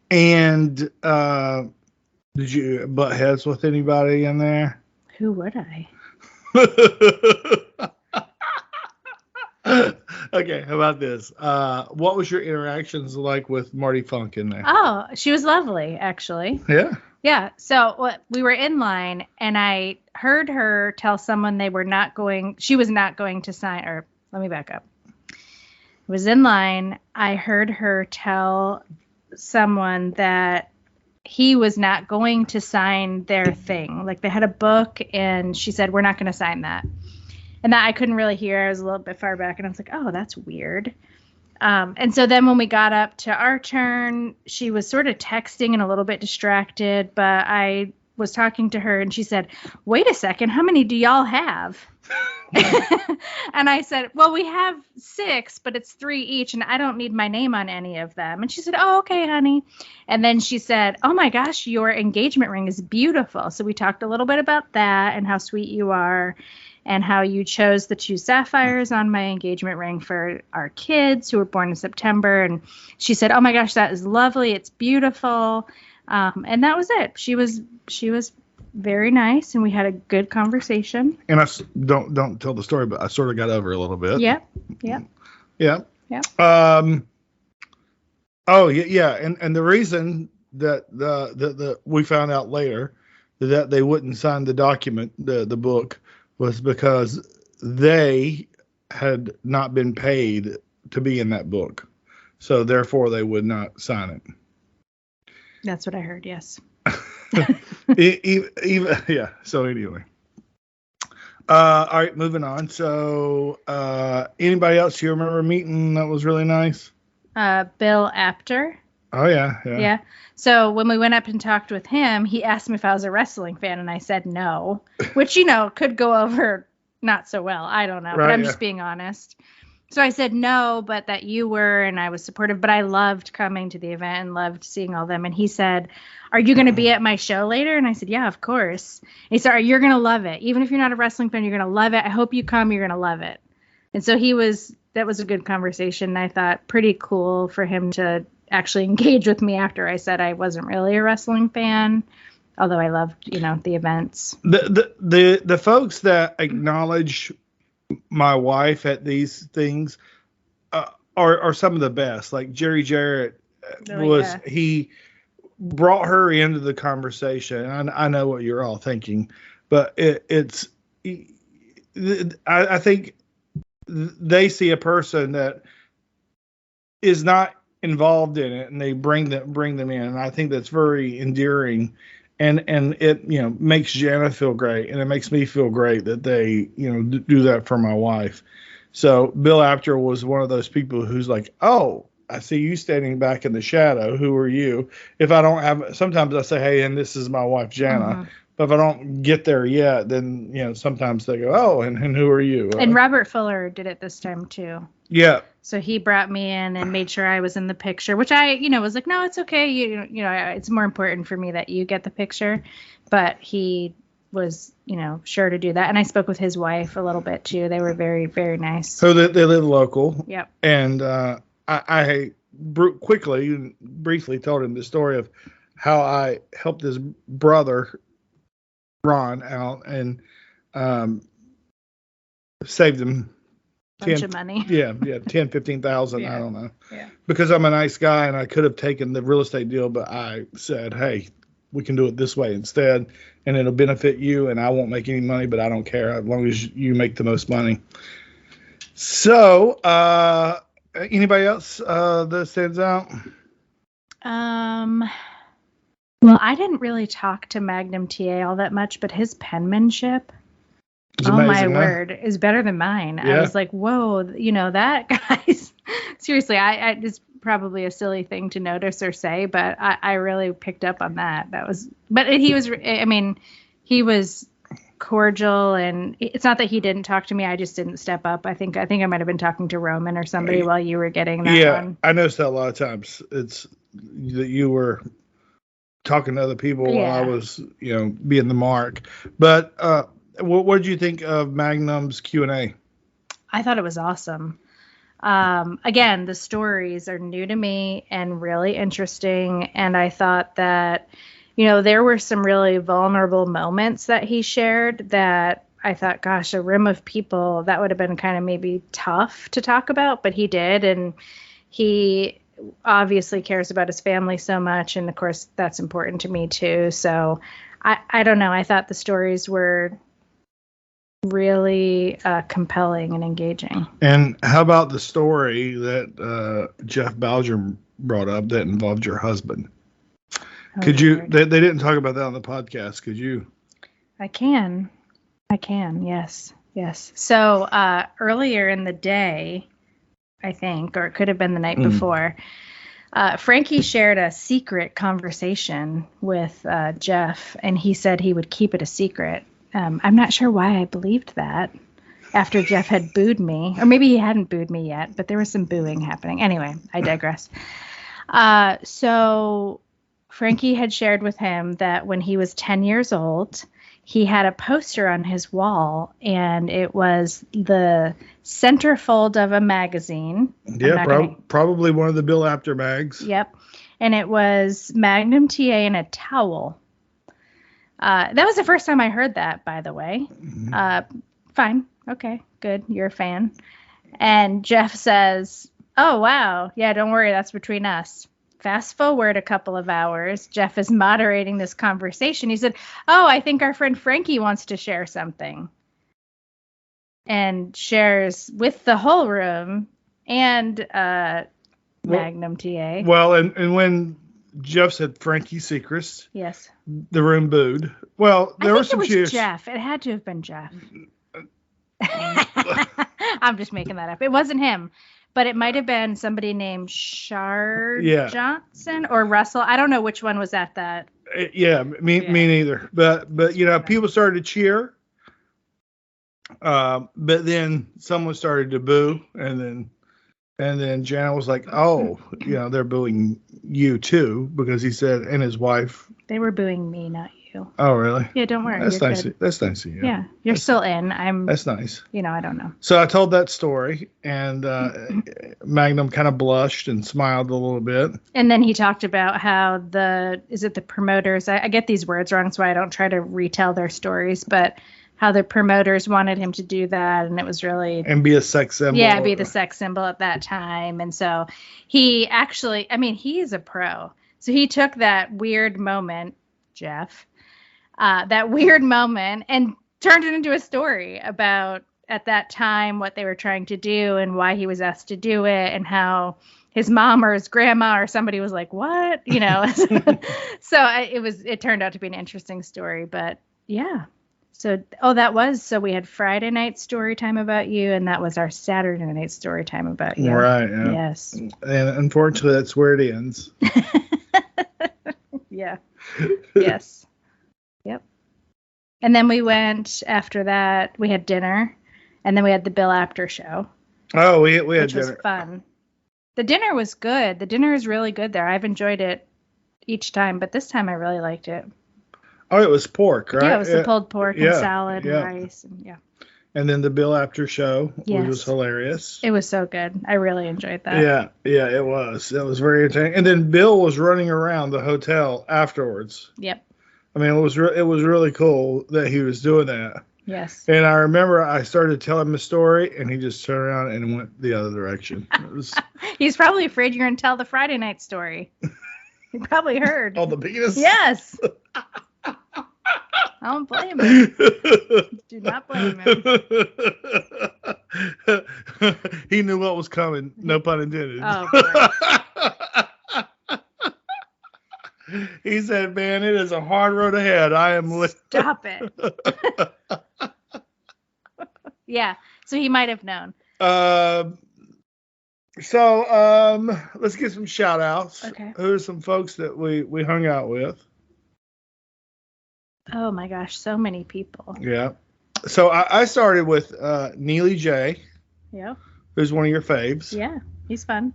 And did you butt heads with anybody in there? Who would I? Okay, how about this? What was your interactions like with Marty Funk in there? Oh, she was lovely, actually. Yeah. Yeah. So we were in line, and I heard her tell someone she was not going to sign, or let me back up. I was in line. I heard her tell someone that he was not going to sign their thing. Like they had a book and she said, we're not going to sign that. And that I couldn't really hear. I was a little bit far back and I was like, oh, that's weird. And so then when we got up to our turn, she was sort of texting and a little bit distracted, but I was talking to her and she said, "Wait a second, how many do y'all have?" And I said, "Well, we have 6, but it's 3 each, and I don't need my name on any of them." And she said, "Oh, okay, honey." And then she said, "Oh my gosh, your engagement ring is beautiful." So we talked a little bit about that and how sweet you are and how you chose the 2 sapphires on my engagement ring for our kids who were born in September. And she said, "Oh my gosh, that is lovely. It's beautiful." And that was it. She was very nice, and we had a good conversation. And I don't tell the story, but I sort of got over a little bit. Yeah. Yeah. Oh yeah. And the reason that the we found out later that they wouldn't sign the document, the book, was because they had not been paid to be in that book, so therefore they would not sign it. That's what I heard. Yes. Yeah. So anyway, all right, moving on. So, anybody else you remember meeting that was really nice? Bill Apter. Oh yeah. So when we went up and talked with him, he asked me if I was a wrestling fan, and I said no, which could go over not so well. I don't know, right, but I'm just being honest. So I said no, but that you were, and I was supportive, but I loved coming to the event and loved seeing all of them. And he said, "Are you going to be at my show later?" And I said, "Yeah, of course." And he said, "You're going to love it. Even if you're not a wrestling fan, you're going to love it. I hope you come. You're going to love it." And so that was a good conversation. I thought pretty cool for him to actually engage with me after I said I wasn't really a wrestling fan, although I loved, the events. The folks that acknowledge my wife at these things are some of the best. Like Jerry Jarrett he brought her into the conversation. I know what you're all thinking, but I think they see a person that is not involved in it, and they bring them in, and I think that's very endearing. And it makes Jana feel great, and it makes me feel great that they do that for my wife. So Bill Apter was one of those people who's like, "Oh, I see you standing back in the shadow. Who are you?" If I don't have, sometimes I say, "Hey, and this is my wife Jana." Mm-hmm. But if I don't get there yet, then sometimes they go, "Oh, and who are you?" And Robert Fuller did it this time too. Yeah. So he brought me in and made sure I was in the picture, which I, was like, "No, it's okay. It's more important for me that you get the picture." But he was, sure to do that. And I spoke with his wife a little bit too. They were very, very nice. So they live local. Yep. And I quickly and briefly told him the story of how I helped his brother Ron out and saved him bunch of money. Yeah, 10, 15,000. I don't know. Yeah. Because I'm a nice guy and I could have taken the real estate deal, but I said, "Hey, we can do it this way instead, and it'll benefit you, and I won't make any money, but I don't care as long as you make the most money." So, anybody else that stands out? Well, I didn't really talk to Magnum TA all that much, but his penmanship, It's amazing, my word, is better than mine. Yeah. I was like, whoa, that guy's seriously, I it's probably a silly thing to notice or say, but I really picked up on that. But he was cordial, and it's not that he didn't talk to me. I just didn't step up. I think I might have been talking to Roman or somebody while you were getting that one. I noticed that a lot of times. It's that you were talking to other people while I was, being the mark. But what did you think of Magnum's Q&A? I thought it was awesome. Again, the stories are new to me and really interesting. And I thought that, there were some really vulnerable moments that he shared that I thought, gosh, a room of people, that would have been kind of maybe tough to talk about, but he did. And he obviously cares about his family so much. And of course, that's important to me too. So I don't know. I thought the stories were really compelling and engaging. And how about the story that Jeff Bowdren brought up that involved your husband? Could you? They didn't talk about that on the podcast. Could you? I can. Yes. So earlier in the day, I think, or it could have been the night before, Frankie shared a secret conversation with Jaff, and he said he would keep it a secret. I'm not sure why I believed that after Jaff had booed me. Or maybe he hadn't booed me yet, but there was some booing happening. Anyway, I digress. So Frankie had shared with him that when he was 10 years old, he had a poster on his wall, and it was the centerfold of a magazine. Yeah, probably one of the Bill Apter mags. Yep. And it was Magnum TA in a towel. That was the first time I heard that, by the way. Mm-hmm. Fine. Okay, good. You're a fan. And Jaff says, "Oh, wow. Yeah, don't worry. That's between us." Fast forward a couple of hours, Jaff is moderating this conversation. He said, "Oh, I think our friend Frankie wants to share something." And shares with the whole room and Magnum TA. Well, and when Jeff said Frankie Secrets, yes, the room booed. Well, there were some cheers. Jeff. It had to have been Jeff. I'm just making that up. It wasn't him. But it might have been somebody named Shard Johnson or Russell. I don't know which one was at that. Me neither. But people started to cheer. But then someone started to boo, and then Janet was like, "Oh, they're booing you too," because he said, and his wife. They were booing me, not you. Oh, really? Yeah, don't worry. That's nice. That's nice of you. Yeah, you're still in. That's nice. I don't know. So I told that story, and Magnum kind of blushed and smiled a little bit. And then he talked about how the promoters, I get these words wrong, so I don't try to retell their stories, but how the promoters wanted him to do that, and it was really... And be a sex symbol. Yeah, be the sex symbol at that time. And so he actually, he is a pro. So he took that weird moment, Jeff, that weird moment, and turned it into a story about, at that time, what they were trying to do and why he was asked to do it, and how his mom or his grandma or somebody was like, "What?" So it turned out to be an interesting story, but yeah. So we had Friday night story time about you, and that was our Saturday night story time about you. Right. Yeah. Yes. And unfortunately, that's where it ends. Yeah. Yes. Yep. And then we went after that. We had dinner, and then we had the Bill Apter show. Oh, we had dinner. Which was fun. The dinner was good. The dinner is really good there. I've enjoyed it each time, but this time I really liked it. Oh, it was pork, right? Yeah, it was the pulled pork and salad and rice. And then the Bill Apter show, which was hilarious. It was so good. I really enjoyed that. Yeah, it was. It was very entertaining. And then Bill was running around the hotel afterwards. Yep. I mean, it was really cool that he was doing that. Yes. And I remember I started telling him the story, and he just turned around and went the other direction. He's probably afraid you're going to tell the Friday night story. He probably heard. Oh, the penis? Yes. I don't blame him. Do not blame him. He knew what was coming. No pun intended. Oh, boy. He said, "Man, it is a hard road ahead. I am..." Stop it. Yeah. So he might have known. Let's get some shout outs. Okay. Who are some folks that we hung out with? Oh my gosh, so many people. Yeah. So I started with Neely J. Yeah. Who's one of your faves. Yeah, he's fun.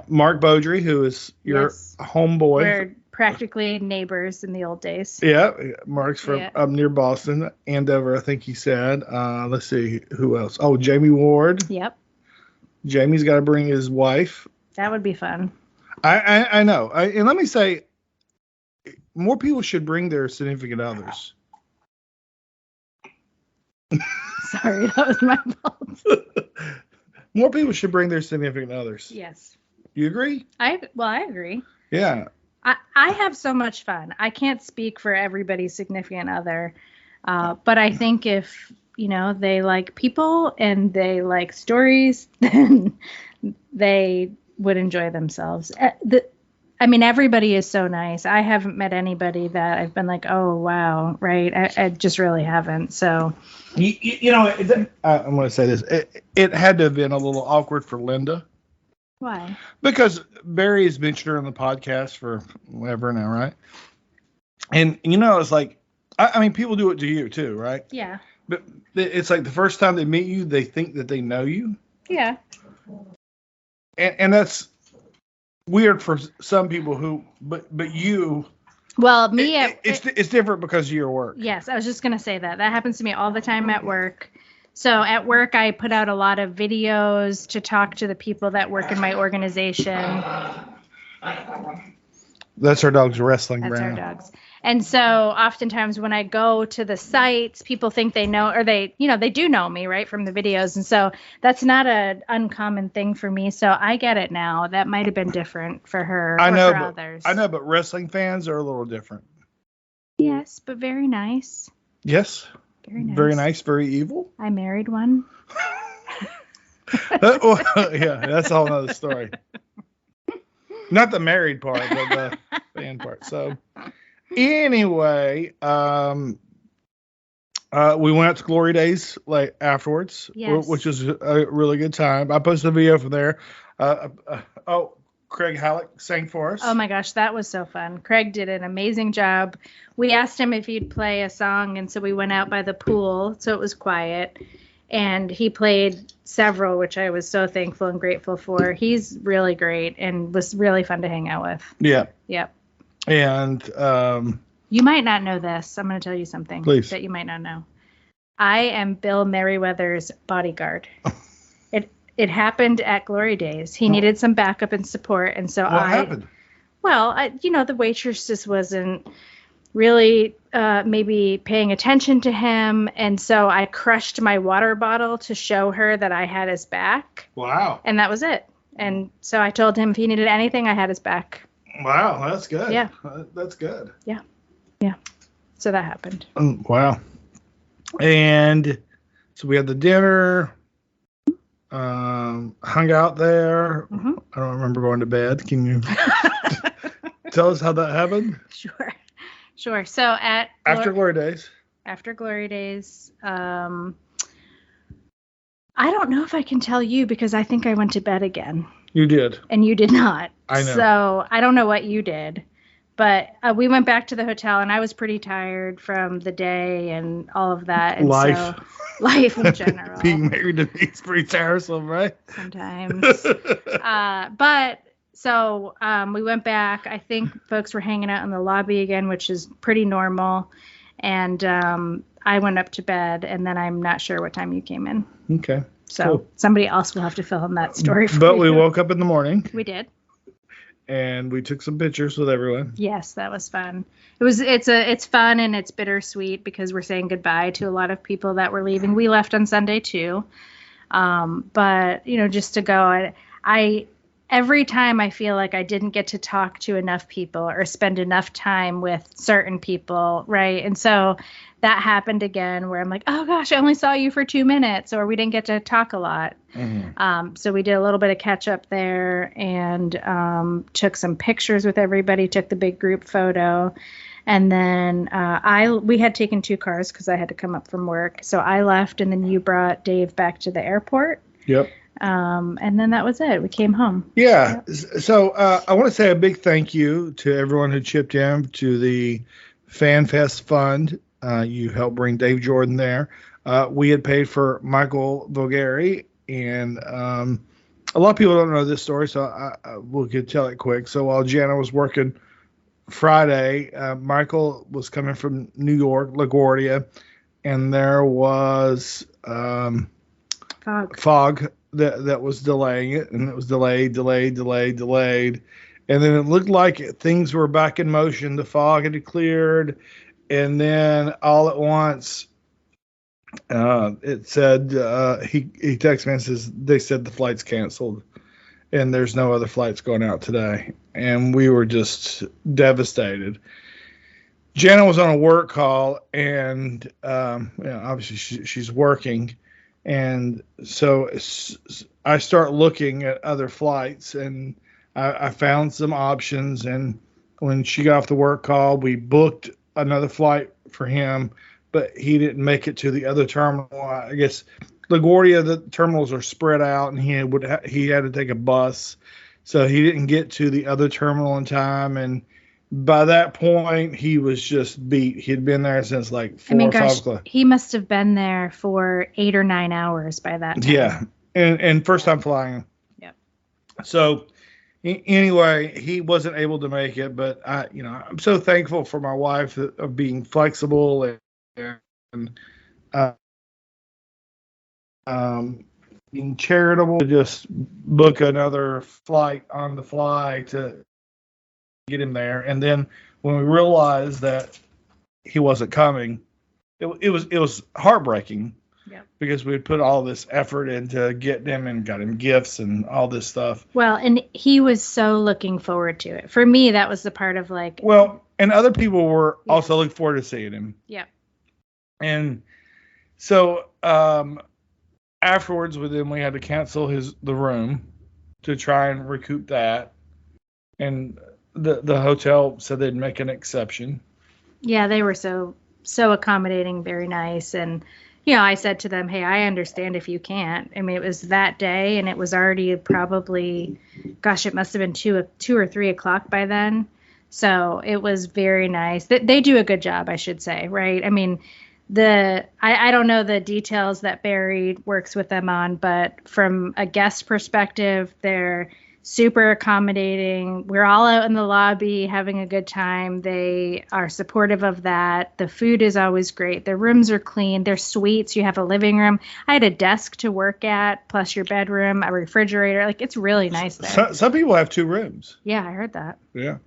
Mark Bowdry, who is your homeboy. We're practically neighbors in the old days. Yeah. Mark's from up near Boston, Andover, I think he said. Let's see, who else? Oh, Jamie Ward. Yep. Jamie's got to bring his wife. That would be fun. I know. And let me say, more people should bring their significant others. Sorry, that was my fault. More people should bring their significant others. Yes. You agree? I agree. Yeah. I have so much fun. I can't speak for everybody's significant other, but I think if they like people and they like stories, then they would enjoy themselves. Everybody is so nice. I haven't met anybody that I've been like, oh, wow, right? I just really haven't. So, I'm going to say this. It had to have been a little awkward for Linda Why? Because Barry has mentioned her on the podcast for whatever now, right? And it's like, I mean, people do it to you too, right? Yeah. But it's like the first time they meet you, they think that they know you. Yeah. And that's weird for some people but you. Well, it's different because of your work. Yes, I was just gonna say that happens to me all the time at work. So at work, I put out a lot of videos to talk to the people that work in my organization. That's our dog's wrestling. That's brand. our dogs. And so oftentimes when I go to the sites, people think they know, or they do know me, right, from the videos. And so that's not an uncommon thing for me. So I get it now. That might have been different for her or for others. I know, but wrestling fans are a little different. Yes, but very nice. Yes. Very nice. Very nice, very evil. I married one. Yeah, that's a whole other story. Not the married part, but the fan part. So anyway, we went out to Glory Days like afterwards, yes. Which was a really good time. I posted a video from there. Craig Halleck sang for us. Oh my gosh, that was so fun. Craig did an amazing job. We asked him if he'd play a song, and so we went out by the pool, so it was quiet. And he played several, which I was so thankful and grateful for. He's really great and was really fun to hang out with. Yeah. Yep. And you might not know this. I'm going to tell you something that you might not know. I am Bill Merriweather's bodyguard. It happened at Glory Days. He needed some backup and support, and so what happened? Well, the waitress just wasn't really maybe paying attention to him, and so I crushed my water bottle to show her that I had his back. Wow. And that was it. And so I told him if he needed anything, I had his back. Wow, that's good. Yeah. That's good. Yeah. Yeah. So that happened. Wow. And so we had the dinner, hung out there. Mm-hmm. I don't remember going to bed. Can you tell us how that happened? Sure. So after Glory Days. After Glory Days, I don't know if I can tell you because I think I went to bed again. You did. And you did not. I know. So I don't know what you did. But we went back to the hotel, and I was pretty tired from the day and all of that. And life. So, life in general. Being married to me is pretty tiresome, right? Sometimes. So we went back. I think folks were hanging out in the lobby again, which is pretty normal. And I went up to bed, and then I'm not sure what time you came in. Okay. So cool. Somebody else will have to fill in that story for But you. we woke up in the morning. We did. And we took some pictures with everyone. Yes, that was fun. It's fun and it's bittersweet because we're saying goodbye to a lot of people that were leaving. We left on Sunday too. But just to go, every time I feel like I didn't get to talk to enough people or spend enough time with certain people, right? And so that happened again where I'm like, oh gosh, I only saw you for 2 minutes, or we didn't get to talk a lot. Mm-hmm. So we did a little bit of catch up there and took some pictures with everybody, took the big group photo. And then we had taken 2 cars because I had to come up from work. So I left, and then you brought Dave back to the airport. Yep. And then that was it. We came home. Yeah. Yep. So I want to say a big thank you to everyone who chipped in to the FanFest Fund. You helped bring Dave Jordan there. We had paid for Michael Vogari, and a lot of people don't know this story, so we could tell it quick. So while Jana was working Friday, Michael was coming from New York, LaGuardia, and there was fog that was delaying it, and it was delayed. And then it looked like things were back in motion. The fog had cleared, and then all at once, it said, he texted me and says, they said the flight's canceled, and there's no other flights going out today. And we were just devastated. Jana was on a work call, and obviously she's working. And so I start looking at other flights, and I found some options. And when she got off the work call, we booked another flight for him, but he didn't make it to the other terminal. I guess LaGuardia, the terminals are spread out, and he had to take a bus, so he didn't get to the other terminal in time. And by that point, he was just beat. He'd been there since like 4 or 5 o'clock. He must have been there for 8 or 9 hours by that time. Yeah, and first time flying. Yep. So anyway, he wasn't able to make it, but I'm so thankful for my wife of being flexible and being charitable to just book another flight on the fly to get him there. And then when we realized that he wasn't coming, it was heartbreaking. Yep. Because we had put all this effort into getting him and got him gifts and all this stuff. Well, and he was so looking forward to it. For me, that was the part of like. Well, and other people were also looking forward to seeing him. Yeah. And so afterwards, we had to cancel the room to try and recoup that. And the hotel said they'd make an exception. Yeah, they were so accommodating, very nice. And I said to them, hey, I understand if you can't. I mean, it was that day, and it was already probably, it must have been 2 or 3 o'clock by then. So it was very nice. They do a good job, I should say, right? I mean, I don't know the details that Barry works with them on, but from a guest perspective, they're super accommodating. We're all out in the lobby having a good time. They are supportive of that. The food is always great. The rooms are clean. They're suites. You have a living room. I had a desk to work at, plus your bedroom, a refrigerator. Like, it's really nice there. Some people have 2 rooms. Yeah, I heard that. Yeah.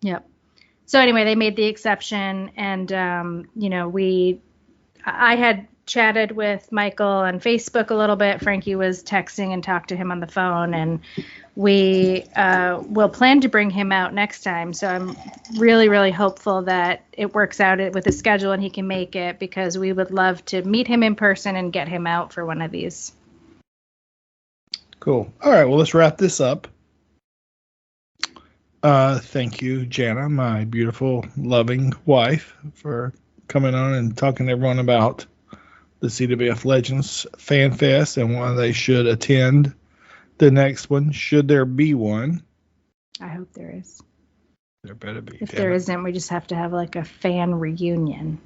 Yep. So anyway, they made the exception, and I had chatted with Michael on Facebook a little bit. Frankie was texting and talked to him on the phone, and we will plan to bring him out next time. So I'm really, really hopeful that it works out with his schedule and he can make it, because we would love to meet him in person and get him out for one of these. Cool. All right. Well, let's wrap this up. Thank you, Jana, my beautiful, loving wife, for coming on and talking to everyone about the CWF Legends Fanfest and why they should attend the next one, should there be one. I hope there is. There better be. If there isn't, we just have to have like a fan reunion.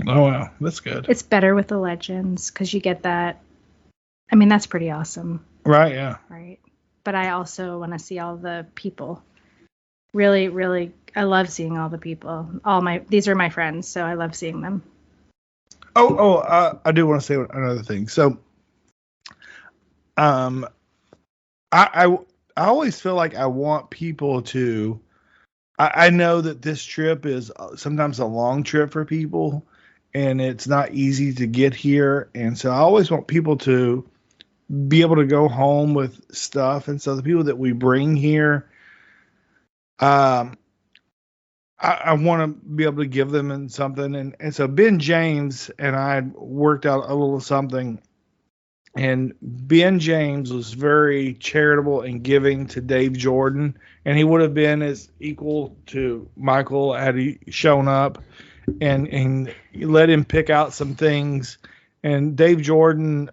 Oh, wow. That's good. It's better with the Legends because you get that. I mean, that's pretty awesome. Right, yeah. Right. But I also want to see all the people. Really, really, I love seeing all the people. These are my friends, so I love seeing them. I do want to say another thing. So, I always feel like I want people to. I know that this trip is sometimes a long trip for people, and it's not easy to get here, and so I always want people to be able to go home with stuff, and so the people that we bring here. I want to be able to give them something. And so Ben James and I worked out a little something. And Ben James was very charitable and giving to Dave Jordan. And he would have been as equal to Michael had he shown up. And let him pick out some things. And Dave Jordan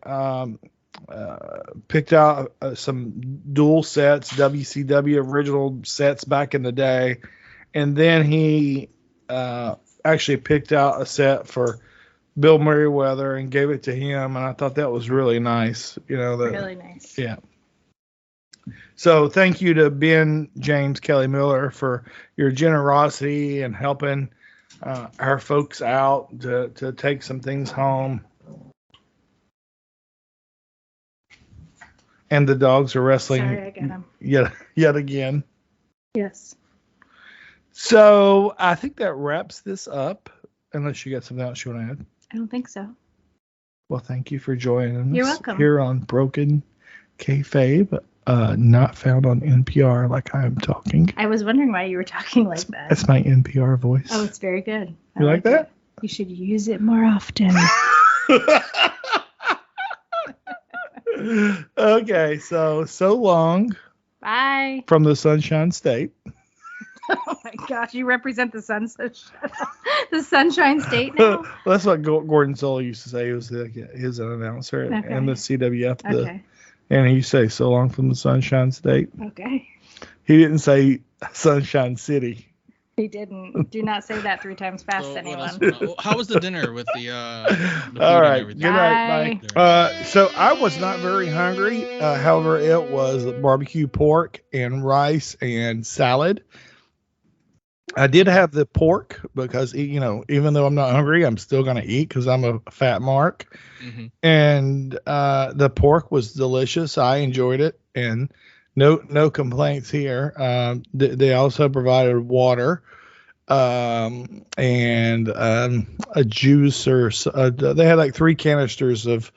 picked out some dual sets, WCW original sets back in the day. And then he actually picked out a set for Bill Merriweather and gave it to him. And I thought that was really nice. Really nice. Yeah. So thank you to Ben, James, Kelly Miller for your generosity and helping our folks out to take some things home. And the dogs are wrestling. Sorry, I got them. Yet again. Yes. So I think that wraps this up. Unless you got something else you want to add. I don't think so. Well, thank you for joining You're us welcome. here on Broken Kayfabe, not found on NPR like I am talking. I was wondering why you were talking like that. That's my NPR voice. Oh, it's very good. You like that? It. You should use it more often. Okay, so long. Bye. From the Sunshine State. Oh my gosh, you represent the the Sunshine State now. Well, that's what Gordon Soul used to say. He was his announcer and the CWF. Okay. And he say so long from the Sunshine State. Okay. He didn't say Sunshine City. He didn't. Do not say that 3 times fast, So anyone. how was the dinner with the food All right. and everything? Good night. Bye. So I was not very hungry. However, it was barbecue pork and rice and salad. I did have the pork because, even though I'm not hungry, I'm still going to eat because I'm a fat mark. Mm-hmm. And the pork was delicious. I enjoyed it. And no complaints here. They also provided water and a juice, or they had like 3 canisters of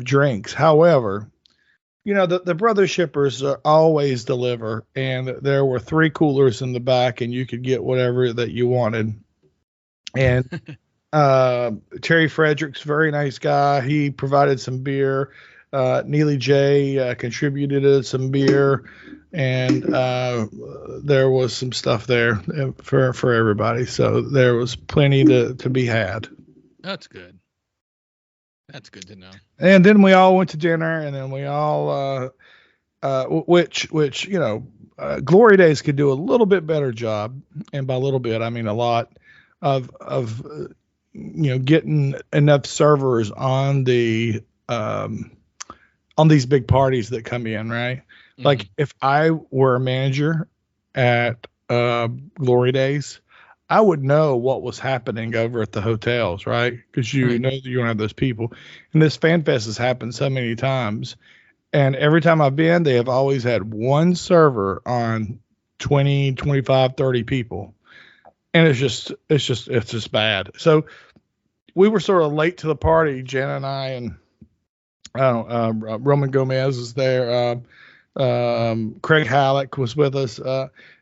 drinks. However, the brother shippers always deliver, and there were 3 coolers in the back, and you could get whatever that you wanted. And Terry Frederick's very nice guy. He provided some beer. Neely J contributed some beer, and there was some stuff there for everybody. So there was plenty to be had. That's good. That's good to know. And then we all went to dinner, and then we all, which Glory Days could do a little bit better job, and by a little bit I mean a lot of getting enough servers on the on these big parties that come in, right? Mm-hmm. Like if I were a manager at Glory Days, I would know what was happening over at the hotels, right? Because you know that you don't have those people. And this fan fest has happened so many times. And every time I've been, they have always had one server on 20, 25, 30 people. And it's just bad. So we were sort of late to the party, Jen and I, and Roman Gomez was there. Craig Halleck was with us.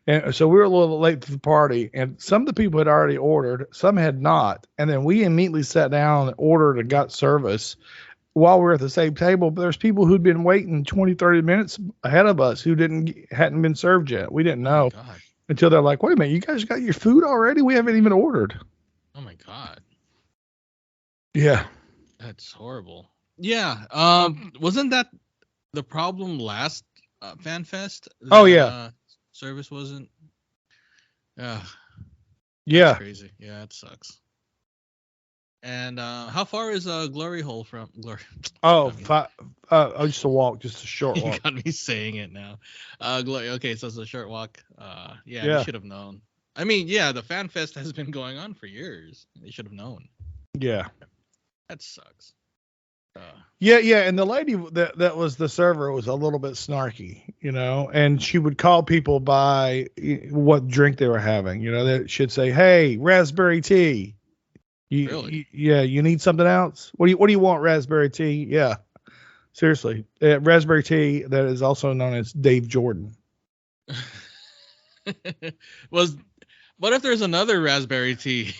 And so we were a little late to the party, and some of the people had already ordered, some had not. And then we immediately sat down and ordered and got service while we were at the same table. But there's people who'd been waiting 20, 30 minutes ahead of us who hadn't been served yet. We didn't know until they're like, wait a minute, you guys got your food already? We haven't even ordered. Oh my God. Yeah. That's horrible. Yeah. Wasn't that the problem last Fan Fest? Service wasn't. Yeah. Crazy. Yeah, it sucks. And how far is Glory Hole from Glory? Just a walk, just a short walk. You got me saying it now. Glory. Okay, so it's a short walk. Yeah, they should have known. I mean, yeah, the Fan Fest has been going on for years. They should have known. Yeah. That sucks. Yeah, and the lady that was the server was a little bit snarky, and she would call people by what drink they were having. That she'd say, "Hey, raspberry tea." Really? You need something else? What do you want? Raspberry tea? Yeah, seriously, raspberry tea that is also known as Dave Jordan. What if there's another raspberry tea?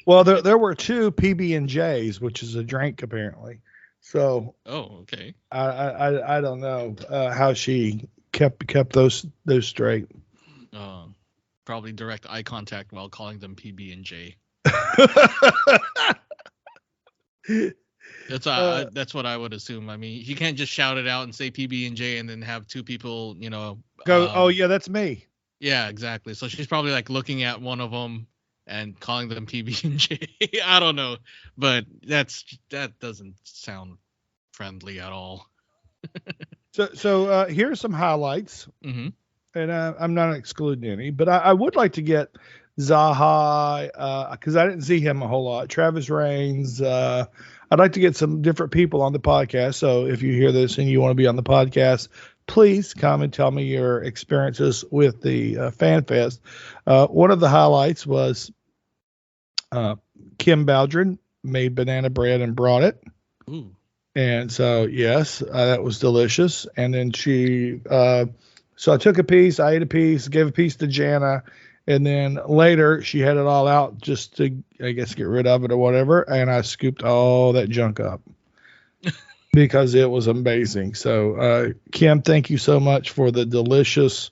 Well, there were 2 PB&Js, which is a drink apparently. So. Oh, okay. I don't know how she kept those straight. Probably direct eye contact while calling them PB&J. That's what I would assume. I mean, you can't just shout it out and say PB&J and then have 2 people, go. Oh yeah, that's me. Yeah, exactly. So she's probably like looking at one of them and calling them PB&J. I don't know, but that doesn't sound friendly at all. So here's some highlights, and I'm not excluding any, but I would like to get Zaha because I didn't see him a whole lot. Travis Raines. I'd like to get some different people on the podcast. So if you hear this and you want to be on the podcast, please come and tell me your experiences with the Fan Fest. One of the highlights was Kim Bowdren made banana bread and brought it. Ooh. And so, yes, that was delicious. And then so I took a piece, I ate a piece, gave a piece to Jana. And then later she had it all out just to, I guess, get rid of it or whatever. And I scooped all that junk up because it was amazing. So, Kim, thank you so much for the delicious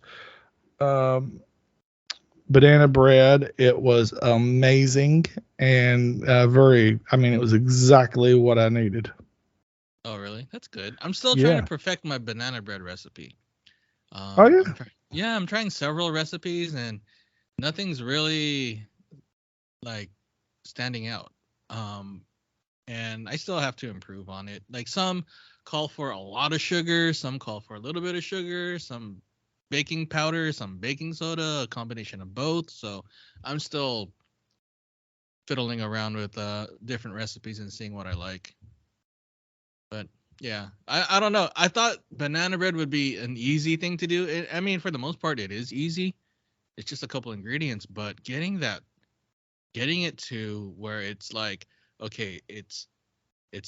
banana bread. It was amazing and it was exactly what I needed. Oh, really? That's good. I'm still trying Yeah. to perfect my banana bread recipe. Oh, yeah? I'm trying several recipes and nothing's really like standing out. And I still have to improve on it. Like some call for a lot of sugar, some call for a little bit of sugar, some baking powder, some baking soda, a combination of both. So I'm still fiddling around with different recipes and seeing what I like. But yeah, I don't know. I thought banana bread would be an easy thing to do. I mean, for the most part, it is easy. It's just a couple ingredients, but getting it to where it's like, okay, it's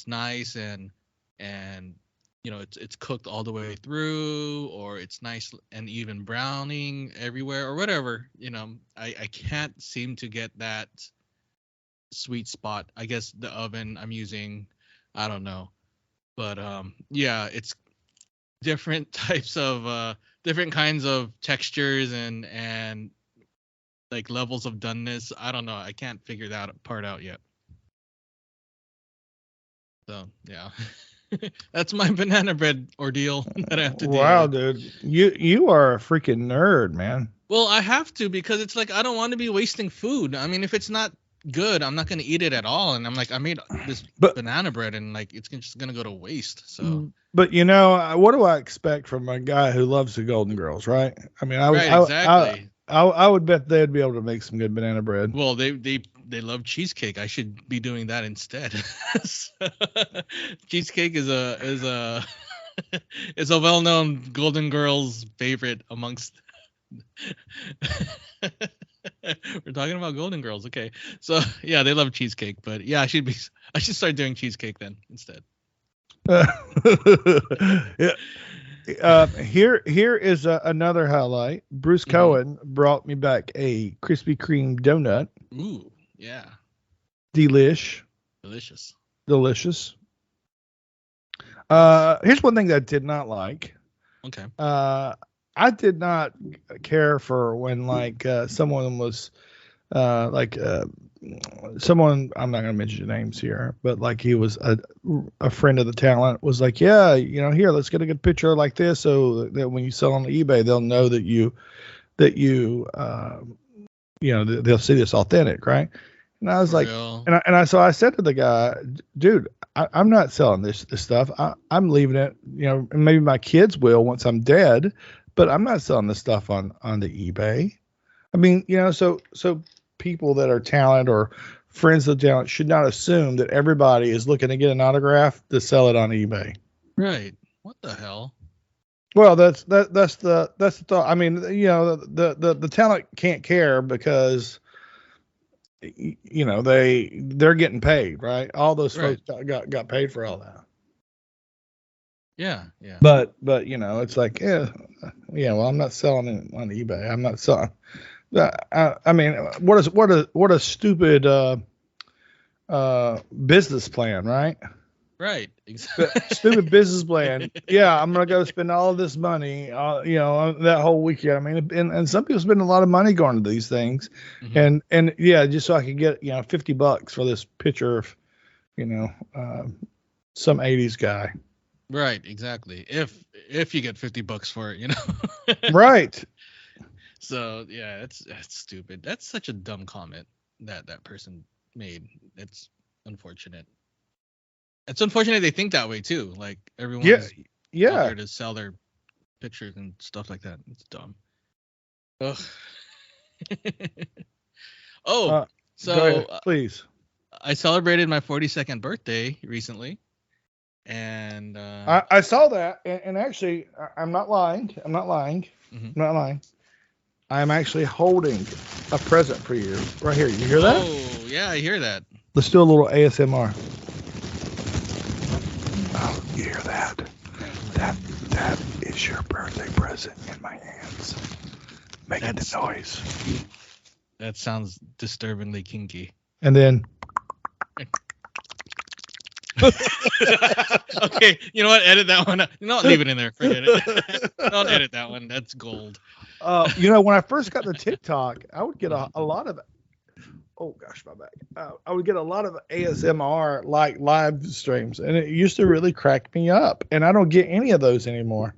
nice and it's cooked all the way through, or it's nice and even browning everywhere or whatever. I can't seem to get that sweet spot. I guess the oven I'm using, I don't know. But yeah, it's different types of different kinds of textures and like levels of doneness. I don't know. I can't figure that part out yet. So yeah, that's my banana bread ordeal that I have to deal Wow, with. dude, you are a freaking nerd, man. Well, I have to because it's like I don't want to be wasting food. I mean, if it's not good, I'm not going to eat it at all. And I'm like, I made this banana bread and like it's just going to go to waste. So, but what do I expect from a guy who loves the Golden Girls, right? I mean, exactly. I would bet they'd be able to make some good banana bread. Well, they love cheesecake. I should be doing that instead. Cheesecake is a is a well-known Golden Girls favorite amongst. We're talking about Golden Girls, okay? So yeah, they love cheesecake, but yeah, I should start doing cheesecake then instead. Yeah. Here is another highlight. Bruce Cohen brought me back a Krispy Kreme donut. Ooh, yeah. Delicious. Here's one thing that I did not like. Okay. I did not care for when someone was someone, I'm not going to mention names here, but like he was a friend of the talent, was like, yeah, here, let's get a good picture like this so that when you sell on eBay, they'll know that they'll see this authentic, right? And I was like, so I said to the guy, dude, I'm not selling this stuff. I'm leaving it, and maybe my kids will once I'm dead, but I'm not selling this stuff on the eBay. I mean, so people that are talent or friends of talent should not assume that everybody is looking to get an autograph to sell it on eBay. Right. What the hell? Well, that's the thought. I mean, the talent can't care because they're getting paid, right? All those folks got paid for all that. Yeah. But it's like, well, I'm not selling it on eBay. I'm not selling. I mean, what a stupid business plan, right? Right. Exactly. Stupid business plan. Yeah, I'm gonna go spend all of this money, that whole weekend. I mean, and some people spend a lot of money going to these things, and yeah, just so I could get $50 for this picture of, some '80s guy. Right. Exactly. If you get $50 for it, Right. So yeah, that's stupid. That's such a dumb comment that person made. It's unfortunate. It's unfortunate they think that way too. Like everyone's out there to sell their pictures and stuff like that. It's dumb. Ugh. So go ahead, please. I celebrated my 42nd birthday recently, and I saw that, and actually, I'm not lying. I'm not lying. I am actually holding a present for you right here. You hear that? Oh, yeah, I hear that. Let's do a little ASMR. Oh, you hear that? That is your birthday present in my hands. Making the noise. That sounds disturbingly kinky. And then Okay, you know what? Edit that one. You know what? Leave it in there. Forget it. Don't edit that one. That's gold. When I first got the TikTok, I would get a lot of. Oh gosh, my back. I would get a lot of ASMR like live streams, and it used to really crack me up. And I don't get any of those anymore.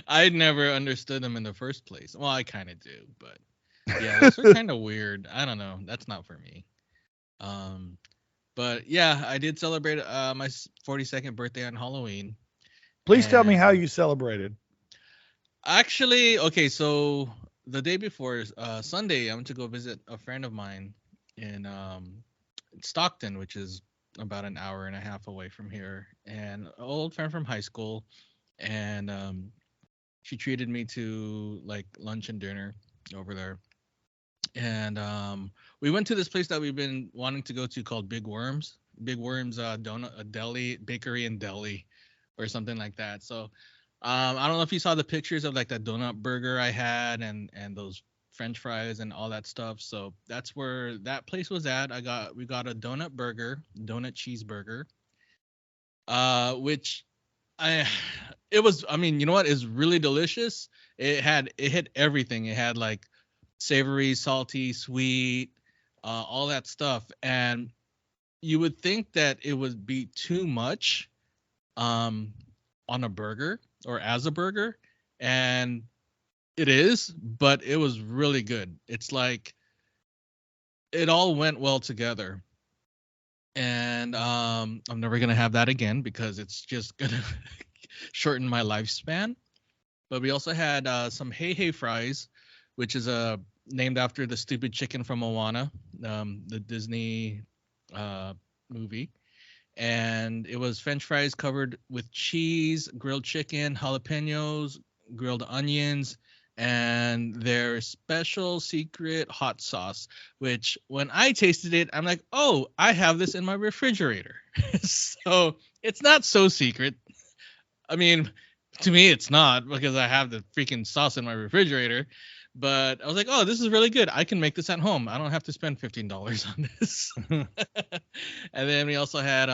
I never understood them in the first place. Well, I kind of do, but yeah, those are kind of weird. I don't know. That's not for me. But yeah, I did celebrate my 42nd birthday on Halloween. Please tell me how you celebrated. Actually, okay, so the day before Sunday, I went to go visit a friend of mine in Stockton, which is about an hour and a half away from here, and an old friend from high school, and she treated me to like lunch and dinner over there, and we went to this place that we've been wanting to go to called Big Worms donut, a deli, bakery and deli, or something like that. So I don't know if you saw the pictures of like that donut burger I had and those French fries and all that stuff. So that's where that place was at. We got a donut cheeseburger, which I mean, you know what is really delicious? It hit everything. It had like savory, salty, sweet, all that stuff. And you would think that it would be too much on a burger or as a burger, and it is, but it was really good. It's like it all went well together, and I'm never gonna have that again because it's just gonna shorten my lifespan. But we also had some hey fries, which is named after the stupid chicken from Moana, the Disney movie. And it was French fries covered with cheese, grilled chicken, jalapenos, grilled onions, and their special secret hot sauce, which when I tasted it, I'm like, oh, I have this in my refrigerator. So it's not so secret. I mean, to me, it's not because I have the freaking sauce in my refrigerator. But I was like, oh, this is really good. I can make this at home. I don't have to spend $15 on this. And then we also had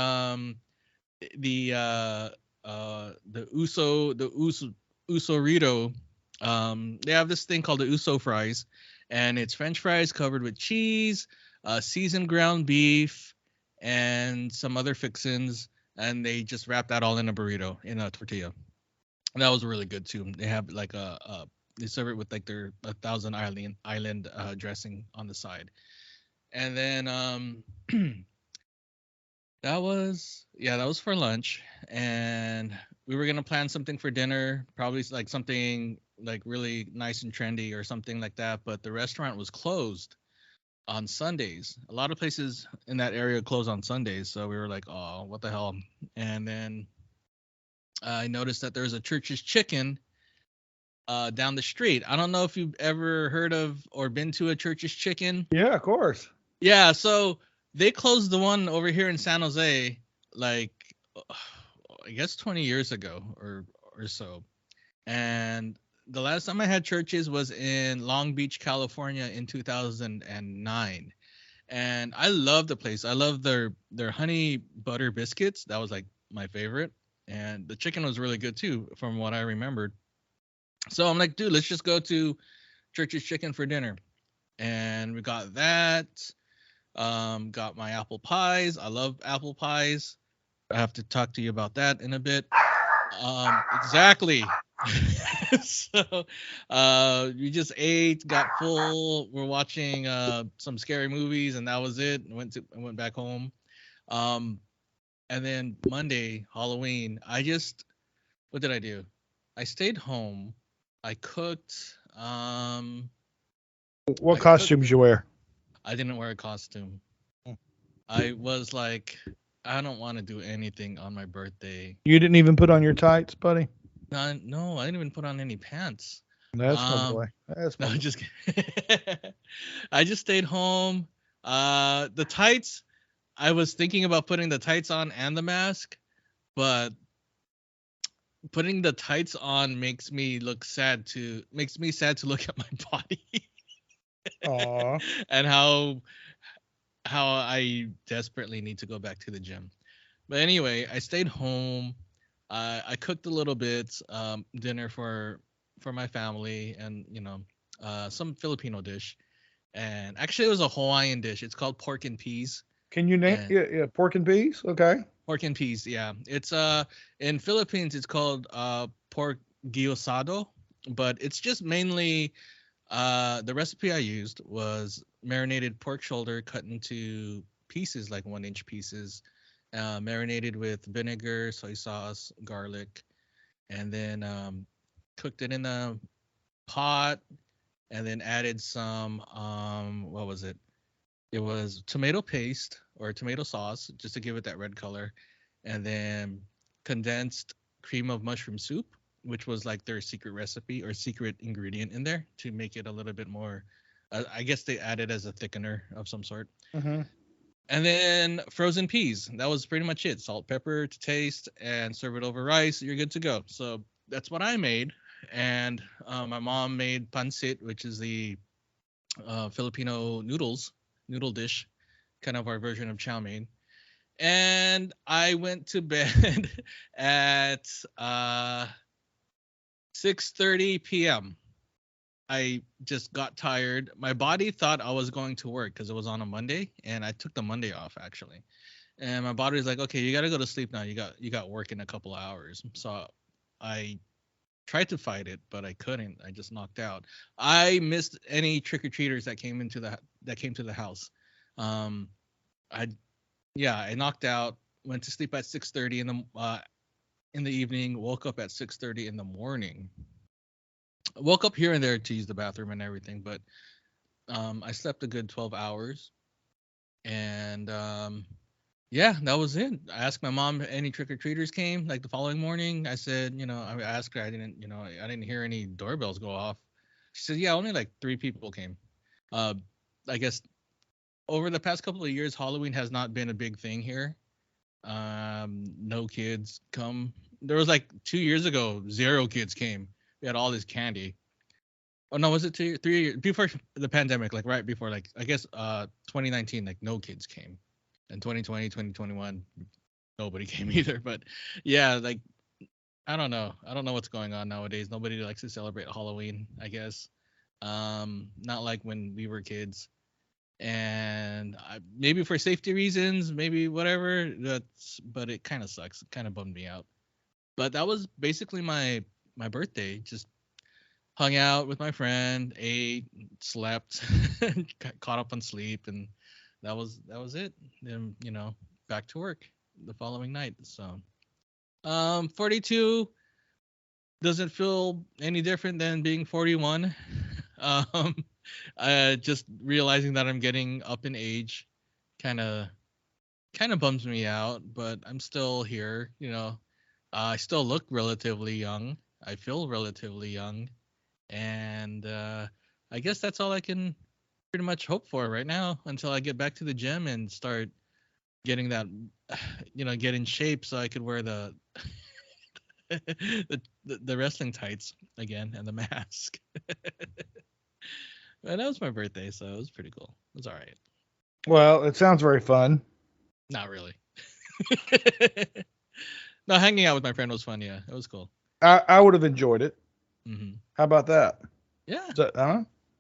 the Usorito. They have this thing called the Uso fries, and it's French fries covered with cheese, seasoned ground beef, and some other fixins, and they just wrap that all in a burrito in a tortilla. And that was really good too. They have like they serve it with like their 1,000 island dressing on the side, and then that was for lunch, and we were gonna plan something for dinner, probably like something like really nice and trendy or something like that. But the restaurant was closed on Sundays. A lot of places in that area close on Sundays, so we were like, oh, what the hell? And then I noticed that there was a Church's Chicken down the street. I don't know if you've ever heard of or been to a Church's Chicken. Yeah, of course. Yeah, so they closed the one over here in San Jose, like I guess 20 years ago or so. And the last time I had Church's was in Long Beach, California in 2009. And I love the place. I love their honey butter biscuits. That was like my favorite. And the chicken was really good too, from what I remembered. So I'm like, dude, let's just go to Church's Chicken for dinner. And we got that. Got my apple pies. I love apple pies. I have to talk to you about that in a bit. Exactly. So we just ate, got full. We're watching some scary movies, and that was it. I went back home. And then Monday, Halloween, what did I do? I stayed home. I cooked. What costumes you wear? I didn't wear a costume. I was like, I don't want to do anything on my birthday. You didn't even put on your tights, buddy? No, I didn't even put on any pants. That's my boy. That's my boy. Just I just stayed home. The tights, I was thinking about putting the tights on and the mask, but putting the tights on makes me sad to look at my body. Aww. And how how I desperately need to go back to the gym. But anyway, I stayed home. I cooked a little bit, dinner for my family, and some Filipino dish. And actually, it was a Hawaiian dish. It's called pork and peas. Can you name? And Yeah, pork and peas. Okay. pork and peas, yeah. It's in Philippines it's called pork guisado, but it's just mainly the recipe I used was marinated pork shoulder cut into pieces like 1 inch pieces, marinated with vinegar, soy sauce, garlic, and then cooked it in a pot, and then added some what was it? It was tomato paste or tomato sauce just to give it that red color, and then condensed cream of mushroom soup, which was like their secret recipe or secret ingredient in there to make it a little bit more. I guess they added as a thickener of some sort. Mm-hmm. And then frozen peas. That was pretty much it. Salt, pepper to taste, and serve it over rice. You're good to go. So that's what I made. And my mom made pancit, which is the Filipino noodle dish, kind of our version of chow mein. And I went to bed at 6:30 p.m. I just got tired. My body thought I was going to work because it was on a Monday, and I took the Monday off actually. And my body was like, "Okay, you got to go to sleep now. You got work in a couple of hours." So I tried to fight it, but I couldn't. I just knocked out. I missed any trick or treaters that came to the house. Um, I I knocked out. Went to sleep at 6:30 in the evening. Woke up at 6:30 in the morning. Woke up here and there to use the bathroom and everything, but I slept a good 12 hours, and that was it. I asked my mom if any trick or treaters came like the following morning. I said, I asked her. I didn't hear any doorbells go off. She said, yeah, only like 3 people came. I guess over the past couple of years, Halloween has not been a big thing here. No kids come. There was like 2 years ago, 0 kids came. We had all this candy. Oh no, was it 3 years before the pandemic? Like right before, like I guess 2019, like no kids came. And 2020, 2021, nobody came either. But yeah, like I don't know. I don't know what's going on nowadays. Nobody likes to celebrate Halloween, I guess. Not like when we were kids. And maybe for safety reasons, maybe whatever. But it kind of sucks. It kind of bummed me out. But that was basically my birthday. Just hung out with my friend, ate, slept, caught up on sleep, and that was it. Then back to work the following night. So 42 doesn't feel any different than being 41. Just realizing that I'm getting up in age kind of bums me out, but I'm still here. I still look relatively young. I feel relatively young, and I guess that's all I can pretty much hope for right now until I get back to the gym and start getting that, get in shape so I could wear the the wrestling tights again and the mask. And that was my birthday, so it was pretty cool. It was all right. Well, it sounds very fun. Not really. No, hanging out with my friend was fun. Yeah, it was cool. I would have enjoyed it. Mm-hmm. How about that? Yeah.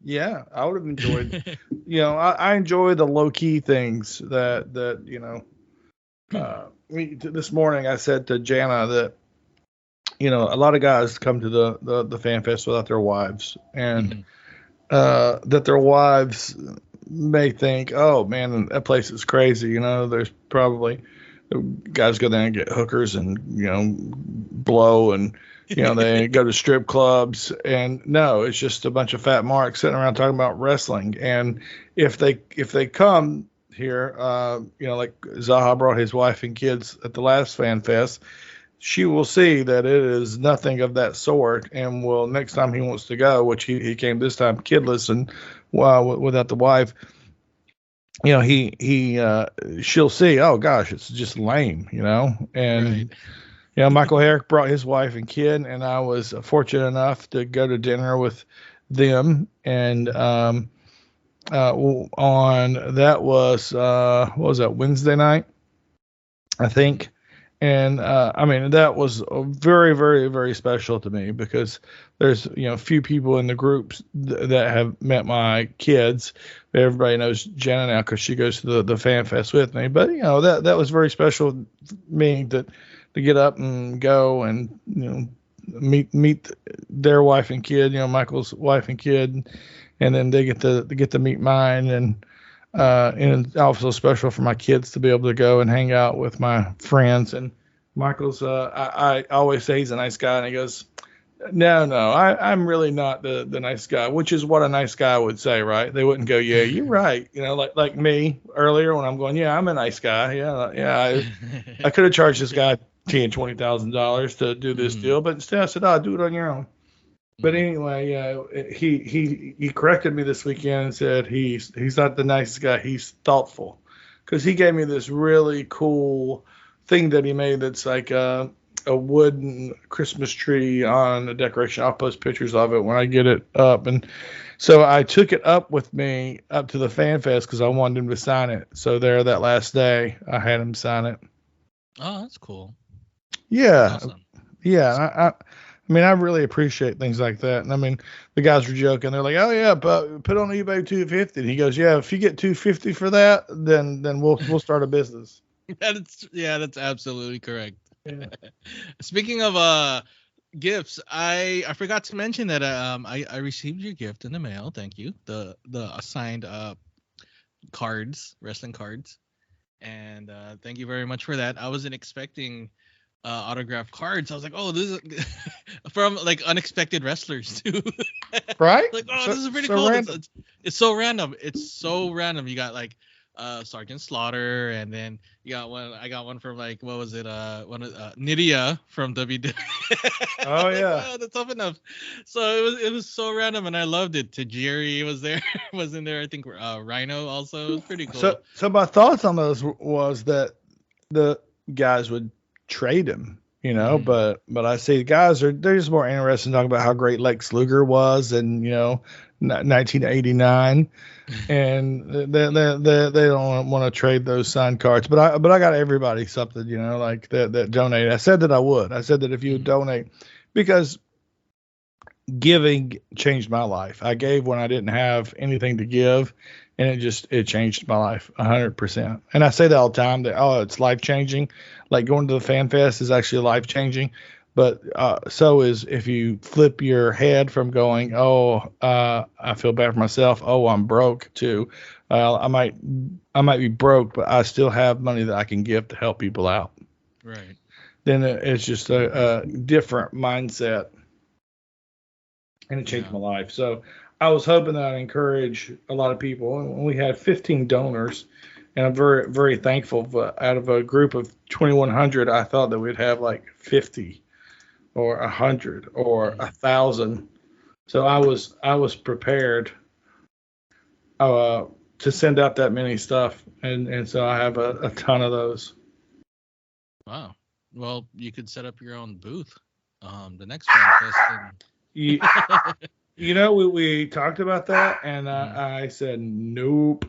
Yeah, I would have enjoyed. I enjoy the low key things that this morning I said to Jana that a lot of guys come to the fan fest without their wives, and that their wives may think, oh man, that place is crazy. There's probably guys go there and get hookers and blow, and they go to strip clubs, and no, it's just a bunch of fat marks sitting around talking about wrestling. And if they come here, like Zaha brought his wife and kids at the last fan fest, she will see that it is nothing of that sort, and will next time he wants to go, which he came this time kidless and without the wife, she'll see, oh gosh, it's just lame, and right. Michael Herrick brought his wife and kid, and I was fortunate enough to go to dinner with them, and on that was what was that, Wednesday night, I think. And I mean, that was very, very, very special to me because there's a few people in the groups that have met my kids. Everybody knows Jenna now because she goes to the fan fest with me. But that was very special to me to get up and go and meet their wife and kid. Michael's wife and kid, and then they get to meet mine. And it's also special for my kids to be able to go and hang out with my friends. And Michael's, I always say he's a nice guy, and he goes, no, I'm really not the nice guy, which is what a nice guy would say, right? They wouldn't go, yeah, you're right. Like me earlier when I'm going, yeah, I'm a nice guy. Yeah. I could have charged this guy $20,000 to do this deal, but instead I said, oh, do it on your own. But anyway, he corrected me this weekend and said he's not the nicest guy. He's thoughtful, because he gave me this really cool thing that he made that's like a wooden Christmas tree on a decoration. I'll post pictures of it when I get it up. And so I took it up with me up to the fan fest because I wanted him to sign it. So there, that last day, I had him sign it. Oh, that's cool. Yeah. That's awesome. Yeah. I mean, I really appreciate things like that. And I mean, the guys were joking. They're like, "Oh yeah, but put on eBay 250." And he goes, "Yeah, if you get 250 for that, then we'll start a business." That's absolutely correct. Yeah. Speaking of gifts, I forgot to mention that I received your gift in the mail. Thank you. The assigned cards, wrestling cards, and thank you very much for that. I wasn't expecting autographed cards. I was like, oh, this is from like unexpected wrestlers too. Right? Like, oh, this is pretty cool. It's so random. It's so random. You got like Sergeant Slaughter, and then you got one. I got one from like, what was it? Nydia from WWE. Oh yeah. Like, oh, that's tough enough. So it was so random, and I loved it. Tajiri was there, was in there. I think Rhino also. It was pretty cool. So my thoughts on those was that the guys would trade him, but I see guys they're just more interested in talking about how great Lex Luger was and 1989, and they don't want to trade those signed cards. But I got everybody something, like that donate. I said that I would. I said that if you would donate, because giving changed my life. I gave when I didn't have anything to give, and it changed my life 100%. And I say that all the time that, it's life changing. Like going to the fan fest is actually life changing. But so is if you flip your head from going, I feel bad for myself. Oh, I'm broke too. I might be broke, but I still have money that I can give to help people out. Right. Then it's just a different mindset, and it changed my life. So I was hoping that I'd encourage a lot of people. And we had 15 donors, and I'm very, very thankful. But out of a group of 2,100, I thought that we'd have like 50 or 100 or 1,000. So I was prepared to send out that many stuff, and so I have a ton of those. Wow. Well, you could set up your own booth. The next fan fest. We talked about that, and I said nope.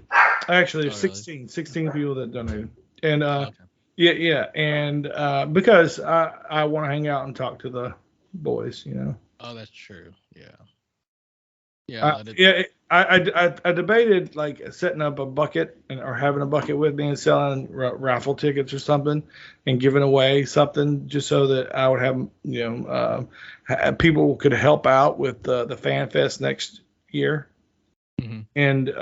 Actually, 16 people that donated, and yeah, and because I want to hang out and talk to the boys, Oh, that's true. Yeah. I debated like setting up a bucket or having a bucket with me and selling raffle tickets or something and giving away something just so that I would have, people could help out with the fan fest next year. Mm-hmm. And,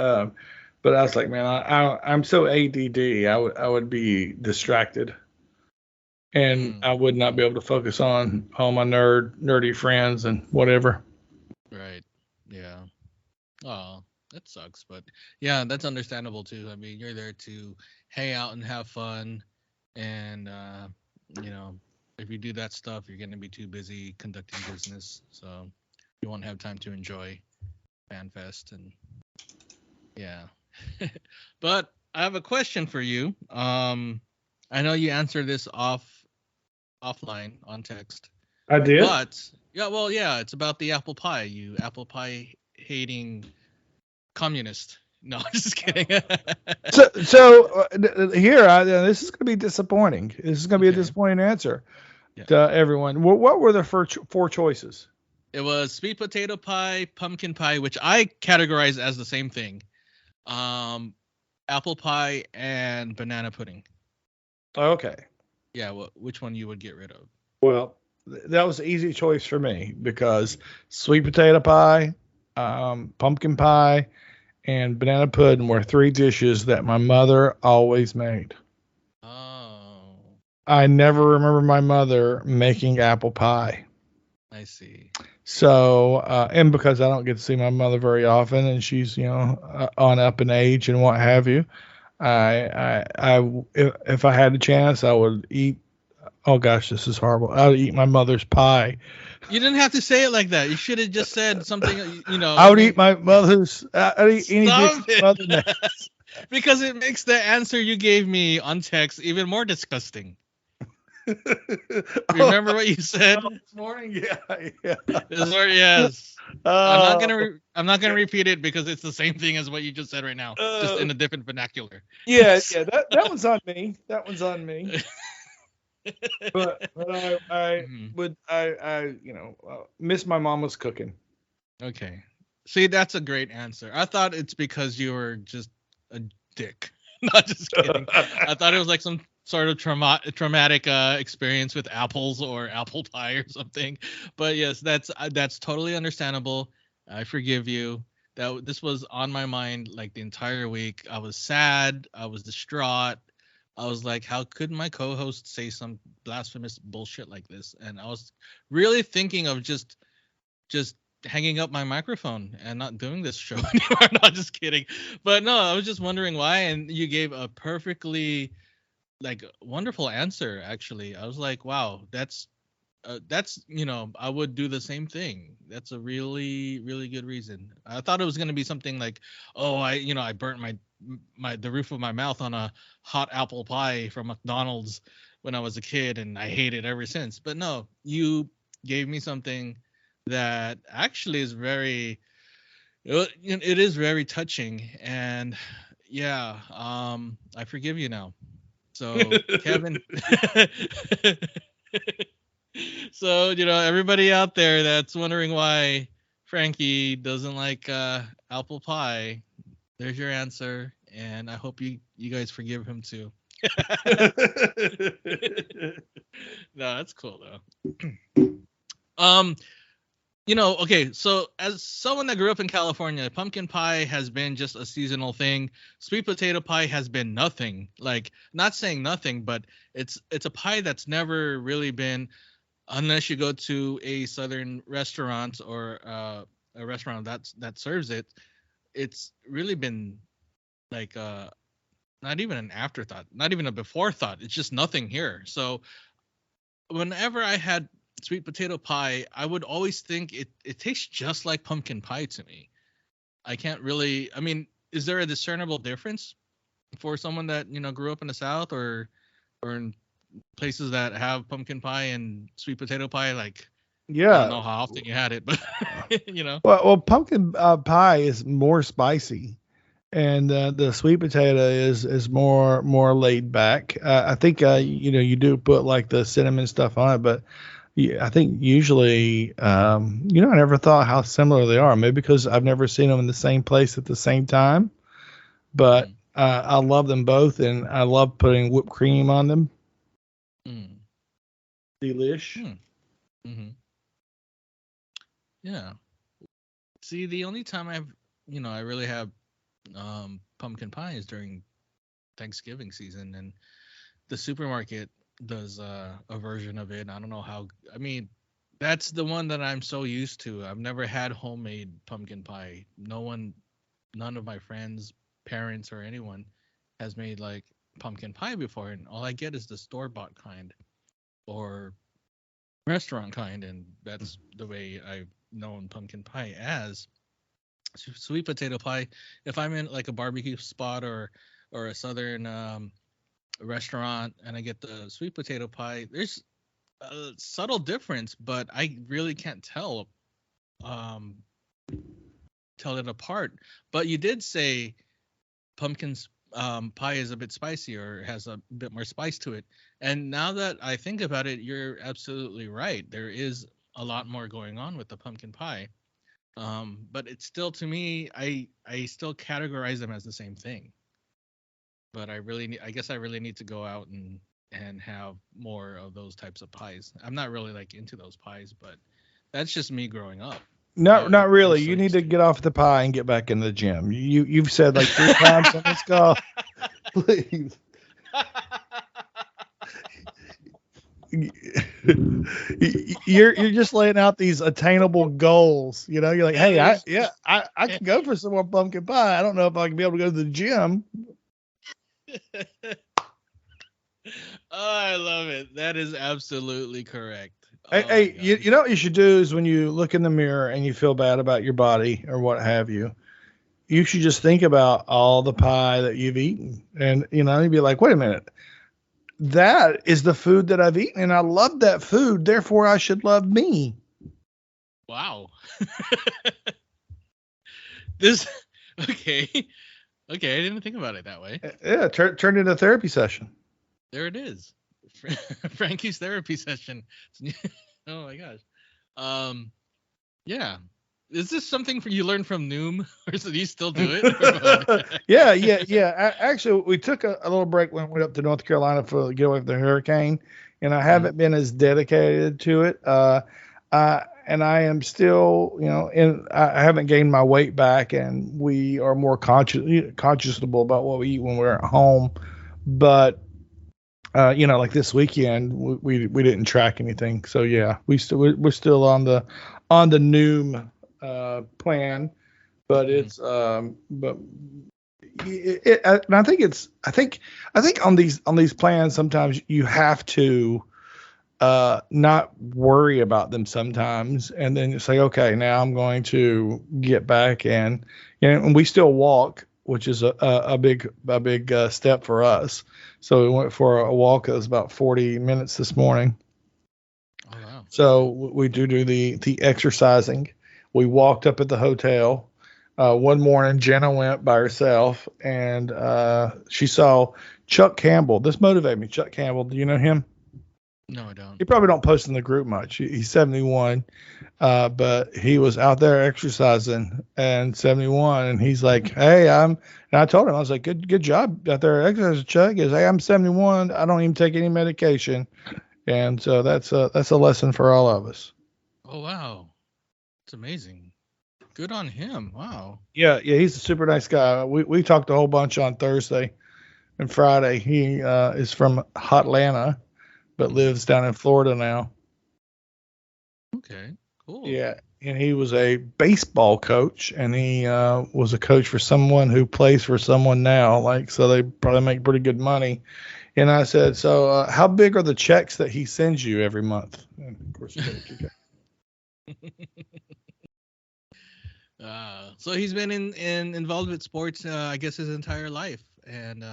but I was like, man, I'm so ADD. I would be distracted, and I would not be able to focus on all my nerdy friends and whatever. Right. Yeah. Oh, that sucks, but yeah, that's understandable too. I mean, you're there to hang out and have fun, and if you do that stuff, you're going to be too busy conducting business, so you won't have time to enjoy FanFest. And yeah. But I have a question for you. I know you answered this offline on text. I did. But it's about the apple pie. You apple pie hating communist. No, just kidding. This is going to be disappointing. This is going to be a Okay. disappointing answer Yeah. to everyone. What were the four choices? It was sweet potato pie, pumpkin pie, which I categorize as the same thing. Apple pie and banana pudding. Okay. Yeah, which one you would get rid of? Well, that was an easy choice for me because sweet potato pie, pumpkin pie, and banana pudding were three dishes that my mother always made. Oh, I never remember my mother making apple pie. I see. So, and because I don't get to see my mother very often, and she's on up in age and what have you, if I had a chance, I would eat. Oh gosh, this is horrible. I would eat my mother's pie. You didn't have to say it like that. You should have just said something. I would eat my mother's. I'd eat any dish Stop my mother made. Because it makes the answer you gave me on text even more disgusting. Remember what you said this morning? Yeah. Yes. I'm not gonna repeat it because it's the same thing as what you just said right now, just in a different vernacular. Yeah. That one's on me. That one's on me. but I would miss my mama's cooking. Okay. See, that's a great answer. I thought it's because you were just a dick. Not just kidding. I thought it was like some sort of traumatic experience with apples or apple pie or something. But yes, that's totally understandable. I forgive you. This was on my mind like the entire week. I was sad. I was distraught. I was like, how could my co-host say some blasphemous bullshit like this? And I was really thinking of just hanging up my microphone and not doing this show anymore. Not just kidding. But no, I was just wondering why. And you gave a perfectly like wonderful answer. Actually, I was like, wow, that's I would do the same thing. That's a really, really good reason. I thought it was going to be something like, oh, I burnt the roof of my mouth on a hot apple pie from McDonald's when I was a kid and I hate it ever since. But no, you gave me something that actually is it is very touching. And yeah, I forgive you now. So Kevin. So, everybody out there that's wondering why Frankie doesn't like apple pie, there's your answer, and I hope you guys forgive him too. No, that's cool though. Okay, so as someone that grew up in California, pumpkin pie has been just a seasonal thing. Sweet potato pie has been nothing. Like, not saying nothing, but it's a pie that's never really been, unless you go to a southern restaurant or a restaurant that serves it. It's really been like not even an afterthought, not even a before thought. It's just nothing here. So whenever I had sweet potato pie, I would always think it tastes just like pumpkin pie to me. I can't really. I mean, is there a discernible difference for someone that grew up in the South or in places that have pumpkin pie and sweet potato pie? Like, yeah, I don't know how often you had it, but Well, pumpkin pie is more spicy, and the sweet potato is more laid back. I think you do put like the cinnamon stuff on it, but yeah, I think usually I never thought how similar they are. Maybe because I've never seen them in the same place at the same time, but I love them both, and I love putting whipped cream on them. Delish. Mm-hmm. Yeah. See, the only time I really have pumpkin pie is during Thanksgiving season, and the supermarket does a version of it. I don't know how. I mean, that's the one that I'm so used to. I've never had homemade pumpkin pie. None of my friends, parents, or anyone has made like pumpkin pie before, and all I get is the store-bought kind or restaurant kind, and that's the way I've known pumpkin pie as. Sweet potato pie. If I'm in like a barbecue spot or a southern restaurant and I get the sweet potato pie, there's a subtle difference, but I really can't tell it apart. But you did say pumpkin pie is a bit spicy or has a bit more spice to it. And now that I think about it, you're absolutely right. There is a lot more going on with the pumpkin pie. But it's still, to me, I still categorize them as the same thing. But I guess I really need to go out and have more of those types of pies. I'm not really like into those pies, but that's just me growing up. No, not really. so You need used to to get off the pie and get back in the gym. You've said like 3 times on this call. Please. You're just laying out these attainable goals. You know, you're like, hey, I can go for some more pumpkin pie. I don't know if I can be able to go to the gym. Oh, I love it. That is absolutely correct. Hey, you know what you should do is when you look in the mirror and you feel bad about your body or what have you, you should just think about all the pie that you've eaten. And, you know, you'd be like, wait a minute. That is the food that I've eaten, and I love that food. Therefore, I should love me. Wow. Okay. I didn't think about it that way. Yeah, turn into a therapy session. There it is. Frankie's therapy session. Oh my gosh. Yeah. Is this something you learned from Noom, or do you still do it? Yeah. Actually, we took a little break when we went up to North Carolina to get away from the hurricane, and I haven't been as dedicated to it. And I am still, you know, I haven't gained my weight back, and we are more conscionable about what we eat when we're at home. But you know, like this weekend, we didn't track anything. So yeah, we're still on the Noom plan, but it's but and I think on these plans sometimes you have to not worry about them sometimes, and then you say, okay, now I'm going to get back, and you know, and we still walk, which is a big step for us. So we went for a walk that was about 40 minutes this morning. Oh wow! So we do the exercising. We walked up at the hotel. One morning, Jenna went by herself, and she saw Chuck Campbell. This motivated me. Chuck Campbell, do you know him? No, I don't. He probably don't post in the group much. He's 71, but he was out there exercising and 71, and he's like, "Hey, and I told him, I was like, good job out there exercising, Chuck." He goes, "Hey, I'm 71. I don't even take any medication," and so that's a lesson for all of us. Oh wow, it's amazing. Good on him. Wow. Yeah, he's a super nice guy. We talked a whole bunch on Thursday and Friday. He is from Hotlanta, but lives down in Florida now. Okay, cool. Yeah, and he was a baseball coach, and he was a coach for someone who plays for someone now. Like, so they probably make pretty good money. And I said, so how big are the checks that he sends you every month? And of course, so he's been involved with sports, I guess, his entire life, and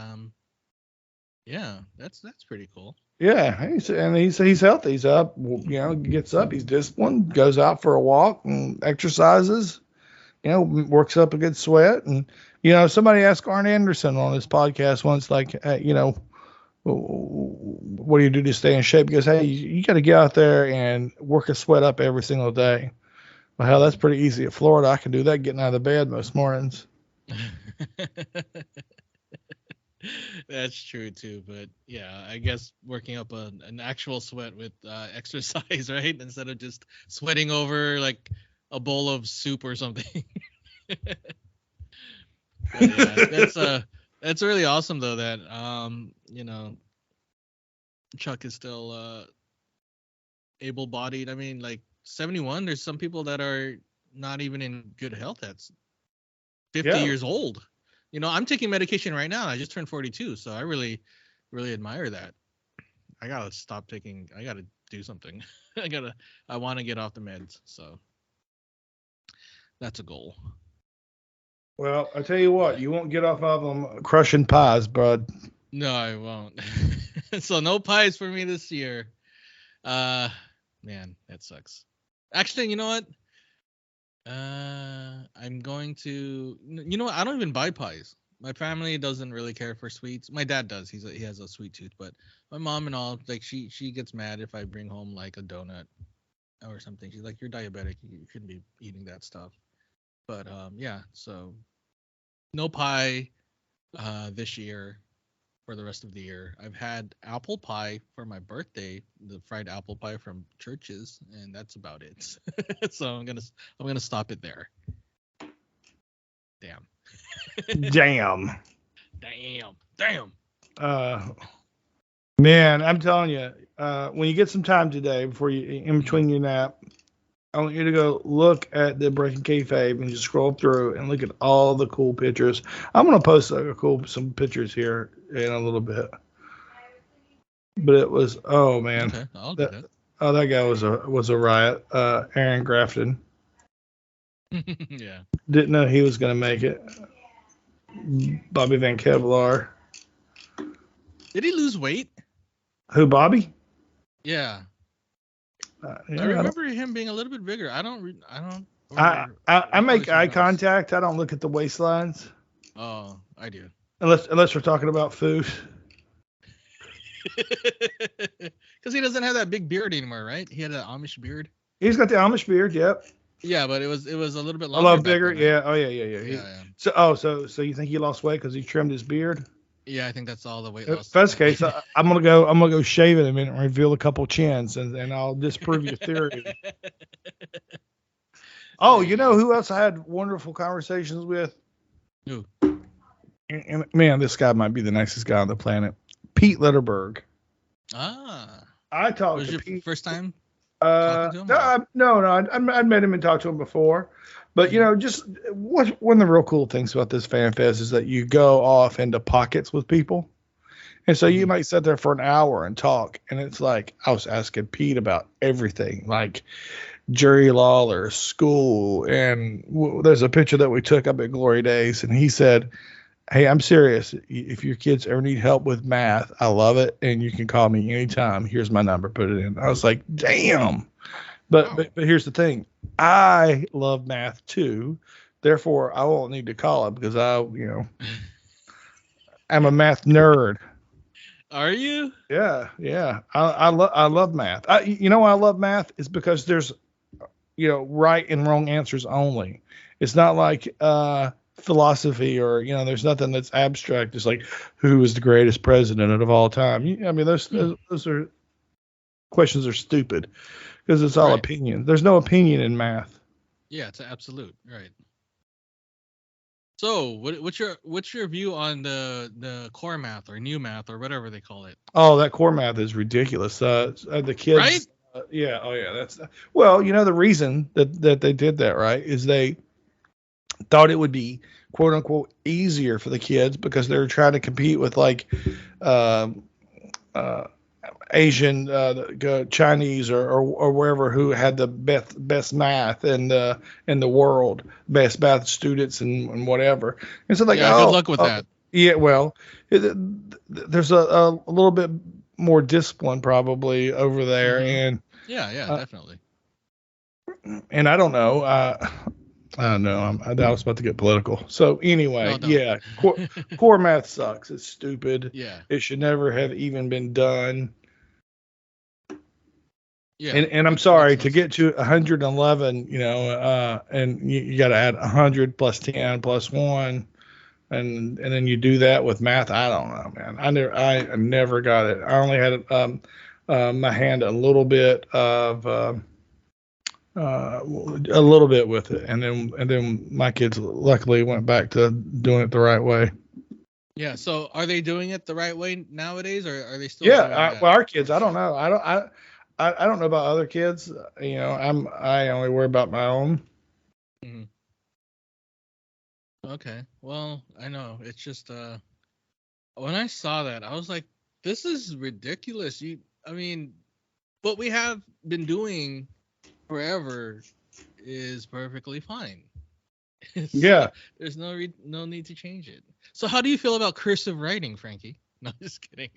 yeah, that's pretty cool. Yeah, he's healthy. He's up, you know, gets up, he's disciplined, goes out for a walk and exercises, you know, works up a good sweat. And, you know, somebody asked Arn Anderson on his podcast once, like, hey, you know, what do you do to stay in shape? He goes, hey, you got to get out there and work a sweat up every single day. Well, hell, that's pretty easy at Florida. I can do that getting out of the bed most mornings. That's true too, but yeah, I guess working up an actual sweat with exercise, right? Instead of just sweating over like a bowl of soup or something. But yeah, that's really awesome though that you know, Chuck is still able-bodied. I mean, like 71, there's some people that are not even in good health that's 50 years old. You know, I'm taking medication right now. I just turned 42, so I really, really admire that. I gotta stop taking. I gotta do something. I want to get off the meds. So that's a goal. Well, I tell you what, you won't get off of them crushing pies, bud. No, I won't. So no pies for me this year. Man, that sucks. Actually, you know what? I'm going to. You know what? I don't even buy pies. My family doesn't really care for sweets. My dad does. He has a sweet tooth, but my mom and all, like she gets mad if I bring home like a donut or something. She's like, "You're diabetic. You shouldn't be eating that stuff." But yeah. So no pie this year for the rest of the year. I've had apple pie for my birthday, the fried apple pie from Churches, and that's about it. So I'm gonna stop it there. Damn. Damn. Damn. Man, I'm telling you, when you get some time today, before you in between your nap, I want you to go look at the Breaking Kayfabe and just scroll through and look at all the cool pictures. I'm gonna post some pictures here in a little bit. But it was, oh man, Okay, I'll do that. Oh, that guy was a riot. Aaron Grafton. Yeah. Didn't know he was gonna make it. Bobby Van Kevlar. Did he lose weight? Who, Bobby? Yeah. Yeah, I remember him being a little bit bigger. I make eye contact. I don't look at the waistlines. Oh, I do. Unless we're talking about food. Because he doesn't have that big beard anymore, right? He had an Amish beard. He's got the Amish beard. Yep. Yeah, but it was a little bit A longer. lot bigger. Then, right? Yeah. Oh yeah. Yeah. So you think he lost weight because he trimmed his beard? Yeah, I think that's all the weight If loss. that's the case, I'm gonna go shave it in a minute and reveal a couple chins, and I'll disprove your theory. Oh, you know who else I had wonderful conversations with? Who? And man, this guy might be the nicest guy on the planet. Pete Litterberg. Ah. I talked Was to your Pete. First time talking to him? No. I'd met him and talked to him before. But, you know, just one of the real cool things about this fan fest is that you go off into pockets with people. And so you might sit there for an hour and talk. And it's like, I was asking Pete about everything, like Jerry Lawler, school. And there's a picture that we took up at Glory Days. And he said, "Hey, I'm serious. If your kids ever need help with math, I love it. And you can call me anytime. Here's my number. Put it in." I was like, damn. But here's the thing. I love math too. Therefore, I won't need to call it because I'm a math nerd. Are you? Yeah. I love math. Why I love math is because there's, right and wrong answers only. It's not like philosophy or there's nothing that's abstract. It's like, who is the greatest president of all time? I mean, those are questions are stupid because it's all opinion. There's no opinion in math. Yeah, it's an absolute, right? So, what's your view on the core math or new math or whatever they call it? Oh, that core math is ridiculous. The kids, right? Yeah. Oh, yeah. That's the reason that they did that, right, is they thought it would be quote unquote easier for the kids because they were trying to compete with like Asian, Chinese or wherever who had the best math in the world, best math students and whatever. And so good luck with that. Yeah, well, there's a little bit more discipline probably over there, and yeah, definitely. And I don't know. I don't know. I was about to get political. So anyway, No. Yeah, core math sucks. It's stupid. Yeah. It should never have even been done. Yeah. And I'm sorry to get to 111, and you got to add 100 plus 10 plus 1, and then you do that with math. I don't know, man. I never got it. I only had my hand a little bit of a little bit with it, and then my kids luckily went back to doing it the right way. Yeah. So are they doing it the right way nowadays, or are they still? Yeah. Well, our kids, I don't know. I don't know about other kids. I only worry about my own. Mm-hmm. Okay. Well, I know it's just when I saw that, I was like, this is ridiculous. What we have been doing forever is perfectly fine. Yeah. There's no need to change it. So how do you feel about cursive writing, Frankie? No, just kidding.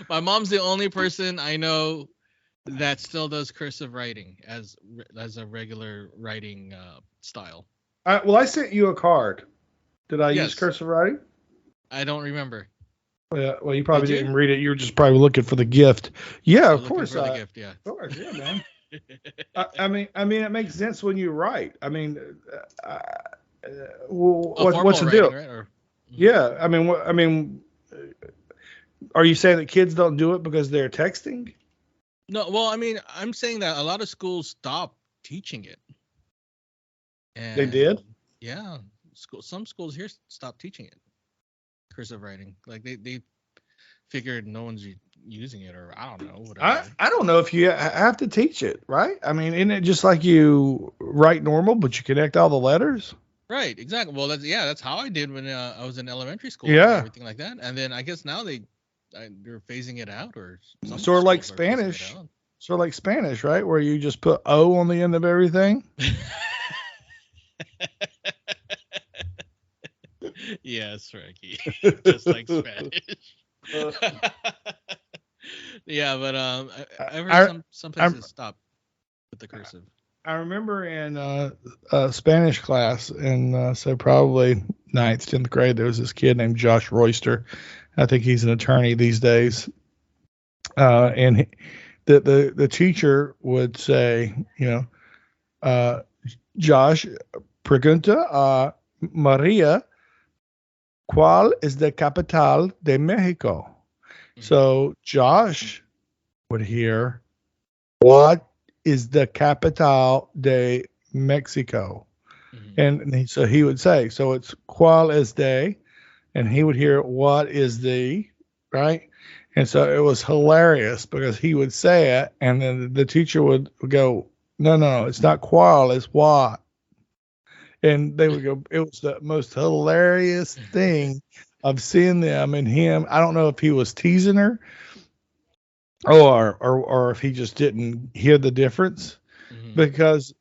My mom's the only person I know that still does cursive writing as a regular writing style. Well, I sent you a card. Did I use Yes. cursive writing? I don't remember. Well, you probably Did you? didn't read it. You were just probably looking for the gift. Yeah, I of was looking course. for the gift. Yeah. Of course, yeah, man. I mean, it makes sense when you write. I mean, what's the deal? Right? Or Yeah, I mean, are you saying that kids don't do it because they're texting? no. Well, I mean, I'm saying that a lot of schools stopped teaching it. And They did? Yeah, some schools here stopped teaching it, cursive writing. Like they figured no one's using it, or I don't know. Whatever. I don't know if you have to teach it, right? I mean, isn't it just like you write normal, but you connect all the letters? Right, exactly. Well, that's how I did when I was in elementary school. Yeah. And everything like that. And then I guess now they're phasing it out, or some Sort of like schools are phasing it Spanish. out. Sort of like Spanish, right? Where you just put O on the end of everything. Yes, Frankie. Just like Spanish. Yeah, but I've heard some places stop with the cursive. I remember in Spanish class in so probably 9th, 10th grade, there was this kid named Josh Royster. I think he's an attorney these days. And the teacher would say, Josh, pregunta a Maria, ¿cuál es la capital de Mexico? Mm-hmm. So Josh would hear, what is the capital de Mexico? Mm-hmm. And so he would say, so it's ¿cuál es de? And he would hear, what is the, right? And so it was hilarious because he would say it, and then the teacher would go, no, it's not ¿cuál, it's what. And they would go, it was the most hilarious thing of seeing them and him. I don't know if he was teasing her or if he just didn't hear the difference, because,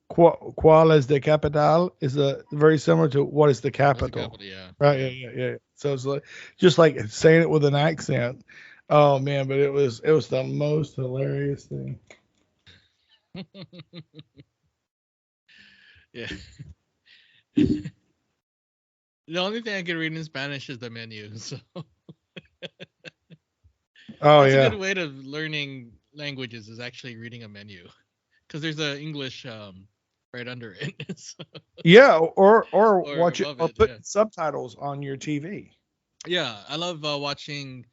¿cuál es de capital is very similar to what is the capital. Yeah. Right. Yeah. So it's like, just like saying it with an accent. Oh man, but it was the most hilarious thing. Yeah. The only thing I can read in Spanish is the menu. So that's a good way of learning languages, is actually reading a menu, because there's an English right under it. So. Yeah, or watch it, or put subtitles on your TV. Yeah, I love watching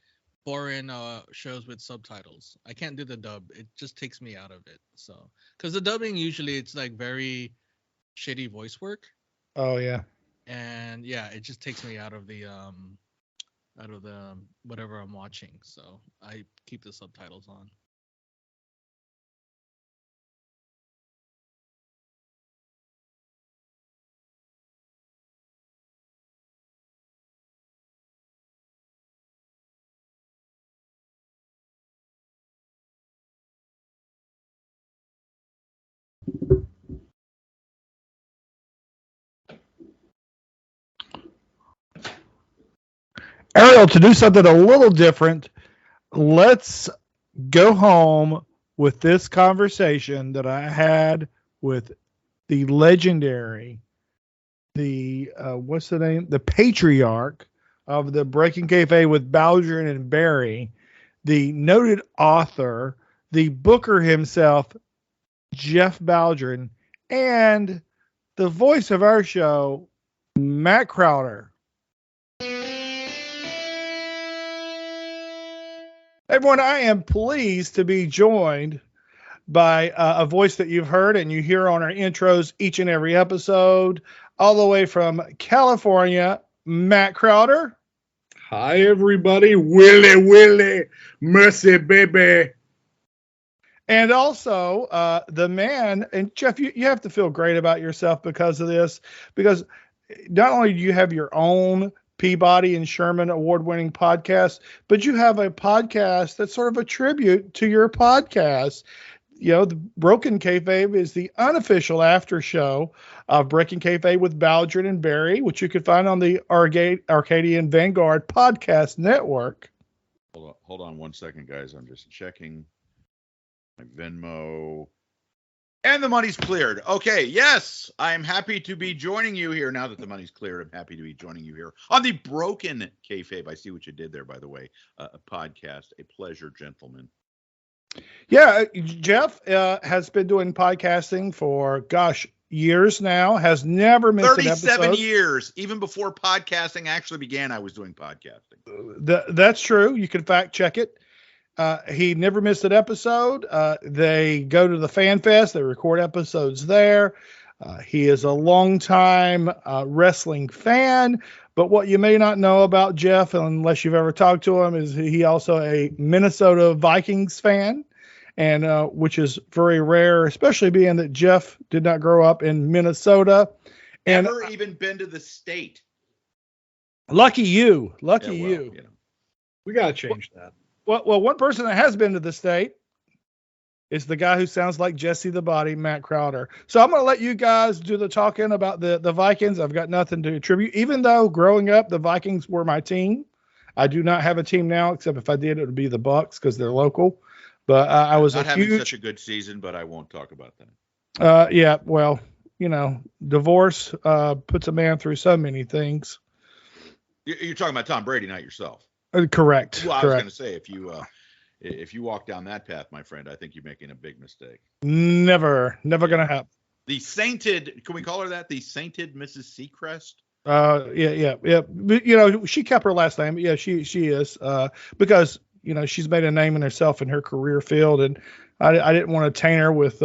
foreign shows with subtitles. I can't do the dub; it just takes me out of it. So, because the dubbing usually it's like very shitty voice work. Oh yeah. And yeah, it just takes me out of the whatever I'm watching. So I keep the subtitles on. Ariel, to do something a little different, let's go home with this conversation that I had with the legendary, what's the name? The patriarch of the Breaking Kayfabe with Bowdren and Barry, the noted author, the booker himself, Jaff Bowdren, and the voice of our show, Matt Crowder. Everyone, I am pleased to be joined by a voice that you've heard and you hear on our intros each and every episode, all the way from California, Matt Crowder. Hi, everybody. Willie, mercy, baby. And also the man, and Jeff, you have to feel great about yourself because of this, because not only do you have your own Peabody and Sherman award-winning podcast, but you have a podcast that's sort of a tribute to your podcast. The Broken Kayfabe is the unofficial after show of Breaking Kayfabe with Bowdren and Barry, which you can find on the Arcadian Vanguard podcast network. Hold on 1 second, guys. I'm just checking my Venmo. And the money's cleared. Okay, yes, I'm happy to be joining you here. Now that the money's cleared, I'm happy to be joining you here on the Broken Kayfabe. I see what you did there, by the way. A podcast. A pleasure, gentlemen. Yeah, Jeff has been doing podcasting for, years now. Has never missed an episode. 37 years. Even before podcasting actually began, I was doing podcasting. That's true. You can fact check it. He never missed an episode. They go to the Fan Fest. They record episodes there. He is a longtime wrestling fan. But what you may not know about Jeff, unless you've ever talked to him, is he also a Minnesota Vikings fan, and which is very rare, especially being that Jeff did not grow up in Minnesota. And never even been to the state. Lucky you. We got to change that. Well, one person that has been to the state is the guy who sounds like Jesse the Body, Matt Crowder. So I'm going to let you guys do the talking about the Vikings. I've got nothing to attribute. Even though growing up, the Vikings were my team. I do not have a team now, except if I did, it would be the Bucks because they're local. But I was not having such a good season, but I won't talk about that. Yeah, well, divorce puts a man through so many things. You're talking about Tom Brady, not yourself. Correct. Well, I was going to say, if you walk down that path, my friend, I think you're making a big mistake. Never going to happen. The sainted, can we call her that? The sainted Mrs. Seacrest? Yeah. But, she kept her last name. Yeah, she is. Because, she's made a name in herself in her career field, and I didn't want to taint her with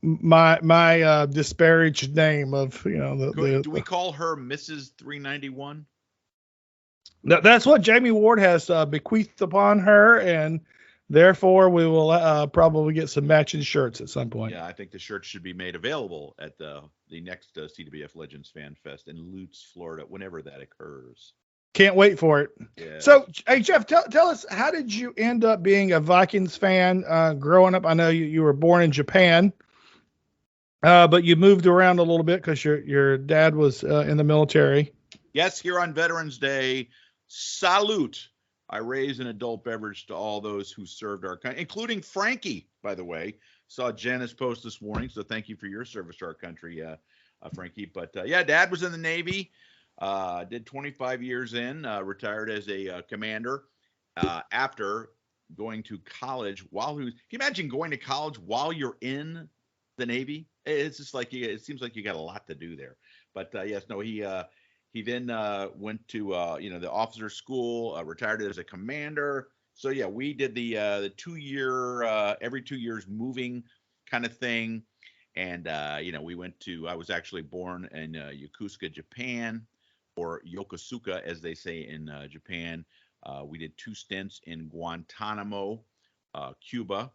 my disparaged name of, do we call her Mrs. 391? That's what Jamie Ward has bequeathed upon her, and therefore we will probably get some matching shirts at some point. Yeah, I think the shirts should be made available at the next CWF Legends Fan Fest in Lutz, Florida, whenever that occurs. Can't wait for it. Yeah. So, hey, Jeff, tell us, how did you end up being a Vikings fan growing up? I know you were born in Japan, but you moved around a little bit because your dad was in the military. Yes, here on Veterans Day. Salute. I raise an adult beverage to all those who served our country, including Frankie, by the way. Saw Janice post this morning, so thank you for your service to our country, Frankie. But, Dad was in the Navy, did 25 years retired as a commander after going to college can you imagine going to college while you're in the Navy? It's just like, it seems like you got a lot to do there. But, he then went to the officer school, retired as a commander. So yeah, we did the 2-year every 2 years moving kind of thing, and we went to. I was actually born in Yokosuka, Japan, or Yokosuka as they say in Japan. We did 2 stints in Guantanamo, Cuba,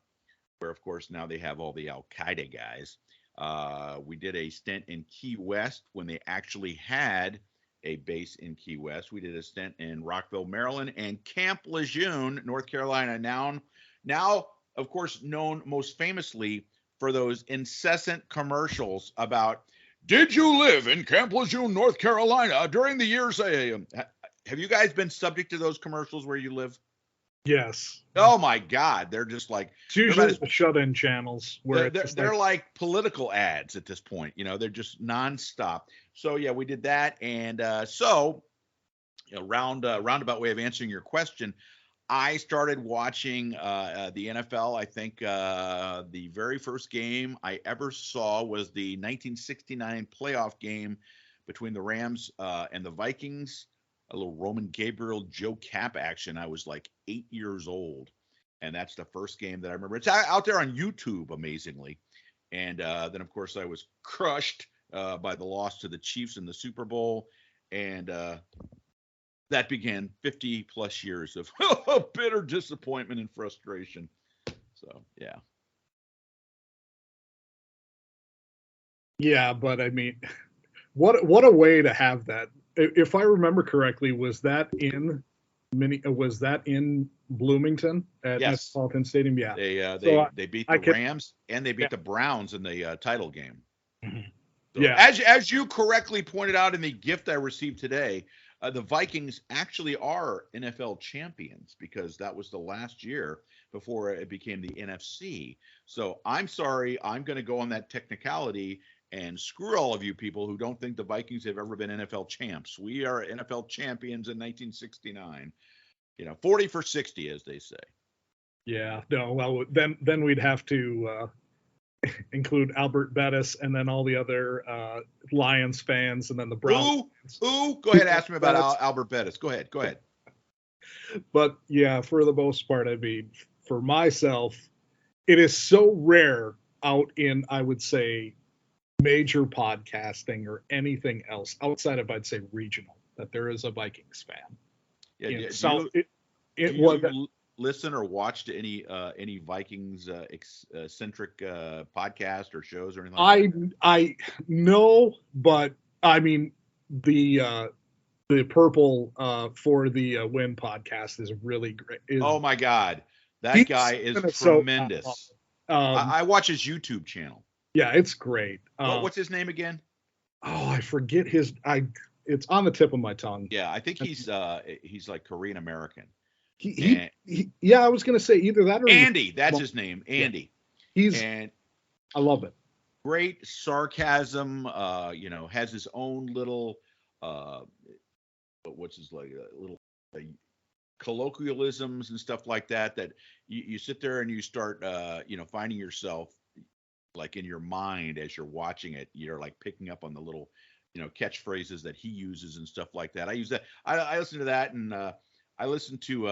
where of course now they have all the Al Qaeda guys. We did a stint in Key West when they actually had a base in Key West. We did a stint in Rockville, Maryland, and Camp Lejeune, North Carolina. Now, of course, known most famously for those incessant commercials about, did you live in Camp Lejeune, North Carolina during the years? Have you guys been subject to those commercials where you live? Yes. Oh my God, they're just like, it's usually the shut-in channels where they're like political ads at this point. They're just nonstop. So yeah, we did that, and roundabout way of answering your question, I started watching the NFL. I think the very first game I ever saw was the 1969 playoff game between the Rams and the Vikings. A little Roman Gabriel, Joe Cap action. I was like 8 years old, and that's the first game that I remember. It's out there on YouTube, amazingly. And then, of course, I was crushed by the loss to the Chiefs in the Super Bowl, and that began 50-plus years of bitter disappointment and frustration. So, yeah. Yeah, but I mean, what a way to have that. If I remember correctly, was that in Bloomington at Metropolitan Stadium? Yeah. They beat the Rams and they beat the Browns in the title game. Mm-hmm. So, as you correctly pointed out in the gift I received today, the Vikings actually are NFL champions because that was the last year before it became the NFC. So I'm sorry, I'm going to go on that technicality and screw all of you people who don't think the Vikings have ever been NFL champs. We are NFL champions in 1969. 40 for 60, as they say. Yeah, no, well, then we'd have to include Albert Bettis and then all the other Lions fans and then the Browns. Who? Go ahead, ask me about Albert Bettis. Go ahead. But yeah, for the most part, I mean, for myself, it is so rare out in, I would say, major podcasting or anything else outside of, I'd say, regional, that there is a Vikings fan. Yeah, do you listen or watch to any Vikings centric podcast or shows or anything like that? I know, but I mean the Purple for the Win podcast is really great. Oh my God, that guy is tremendous. I watch his YouTube channel. Yeah, it's great. What's his name again? Oh, I forget his. It's on the tip of my tongue. Yeah, I think he's like Korean American. Yeah, I was gonna say either that or Andy. That's his name, Andy. Yeah. I love it. Great sarcasm. Has his own little little colloquialisms and stuff like that. That you sit there and you start finding yourself like in your mind as you're watching it. You're like picking up on the little catchphrases that he uses and stuff like that. I use that. I listen to that, and I listen to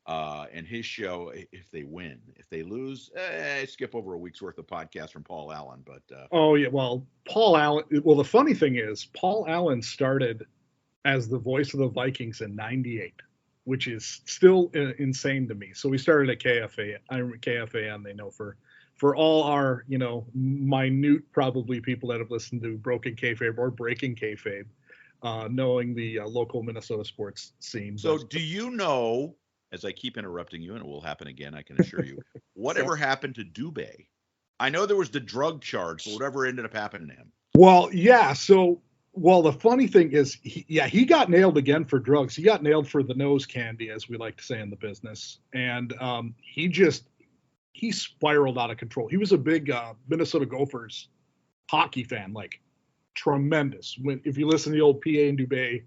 PA and his show if they win. If they lose, I skip over a week's worth of podcast from Paul Allen. But oh yeah, well, Paul Allen. Well, the funny thing is, Paul Allen started as the voice of the Vikings in '98, which is still insane to me. So we started at KFA. I'm KFAN. They know for all our minute probably people that have listened to Broken Kayfabe or Breaking Kayfabe, knowing the local Minnesota sports scene. So do you know, as I keep interrupting you, and it will happen again, I can assure you, whatever happened to Dubé? I know there was the drug charge, but whatever ended up happening to him. Well, yeah. So, the funny thing is, he got nailed again for drugs. He got nailed for the nose candy, as we like to say in the business. And he spiraled out of control. He was a big Minnesota Gophers hockey fan, like tremendous. If you listen to the old PA and Dubé,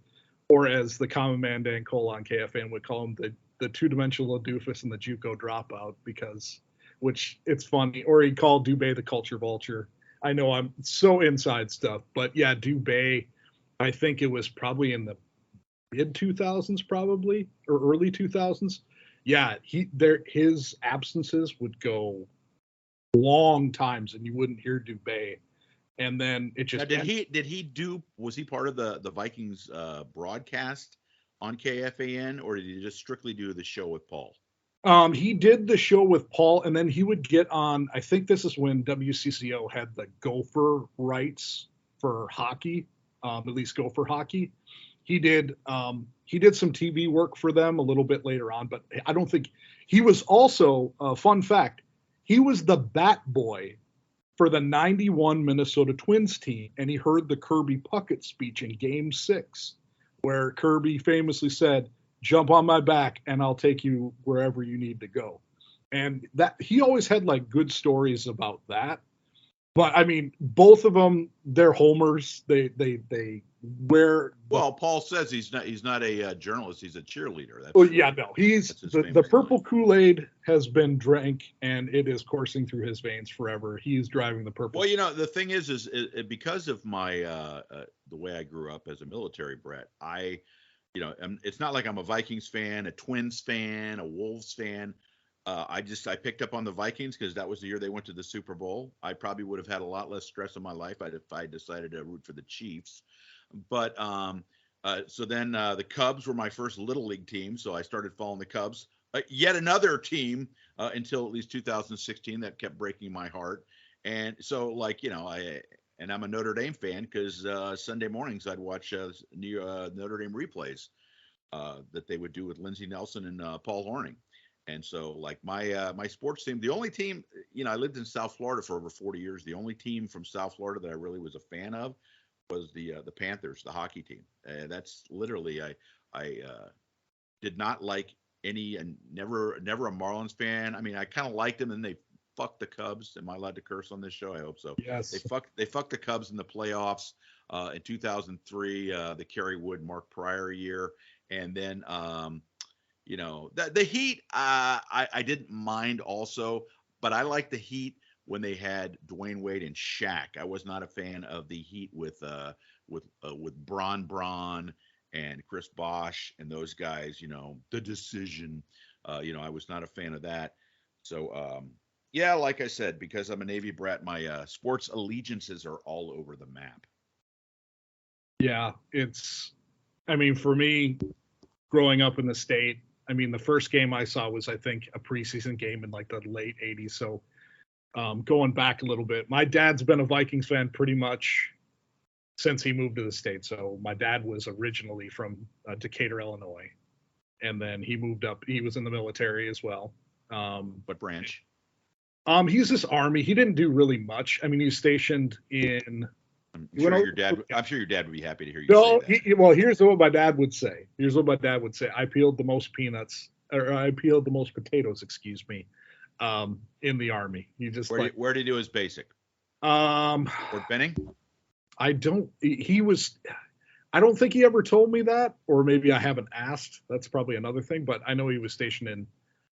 or as the common man Dan Cole on KFN would call him, the two-dimensional doofus and the JUCO dropout, which it's funny. Or he called Dubé the culture vulture. I know I'm so inside stuff, but yeah, Dubé, I think it was probably in the mid 2000s, probably, or early 2000s. Yeah, his absences would go long times, and you wouldn't hear Dubé. And then it just was he part of the Vikings broadcast on KFAN, or did he just strictly do the show with Paul? He did the show with Paul, and then he would get on. I think this is when WCCO had the Gopher rights for hockey, at least Gopher hockey. He did some TV work for them a little bit later on, but I don't think he was also, fun fact, he was the bat boy for the 91 Minnesota Twins team, and he heard the Kirby Puckett speech in Game 6, where Kirby famously said, "Jump on my back and I'll take you wherever you need to go." And that he always had like good stories about that. But I mean, both of them, they're homers. They wear. Well, Paul says he's not a journalist. He's a cheerleader. He's the purple Kool-Aid has been drank, and it is coursing through his veins forever. He's driving the purple. Well, the thing is because of my the way I grew up as a military brat, it's not like I'm a Vikings fan, a Twins fan, a Wolves fan. I picked up on the Vikings because that was the year they went to the Super Bowl. I probably would have had a lot less stress in my life if I decided to root for the Chiefs. But so then the Cubs were my first Little League team, so I started following the Cubs. Yet another team until at least 2016 that kept breaking my heart. And so, I'm a Notre Dame fan because Sunday mornings I'd watch Notre Dame replays that they would do with Lindsey Nelson and Paul Hornung. And so, my sports team, the only team, I lived in South Florida for over 40 years. The only team from South Florida that I really was a fan of was the Panthers, the hockey team. That's literally I did not like and never a Marlins fan. I mean, I kind of liked them, and they fucked the Cubs. Am I allowed to curse on this show? I hope so. Yes. They fucked the Cubs in the playoffs in 2003, the Kerry Wood, Mark Pryor year, and then the Heat. I didn't mind also, but I like the Heat when they had Dwayne Wade and Shaq. I was not a fan of the Heat with Braun and Chris Bosh and those guys. The Decision. I was not a fan of that. So yeah, like I said, because I'm a Navy brat, my sports allegiances are all over the map. Yeah, for me, growing up in the state, the first game I saw was, I think, a preseason game in like the late 80s. So going back a little bit, my dad's been a Vikings fan pretty much since he moved to the state. So my dad was originally from Decatur, Illinois, and then he moved up. He was in the military as well. What branch? He's this Army. He didn't do really much. He was stationed in. I'm sure your dad would be happy to hear you say that. Well, here's what my dad would say. I peeled the most potatoes, excuse me, in the Army. Where did he do his basic? Fort Benning? I don't think he ever told me that, or maybe I haven't asked. That's probably another thing, but I know he was stationed in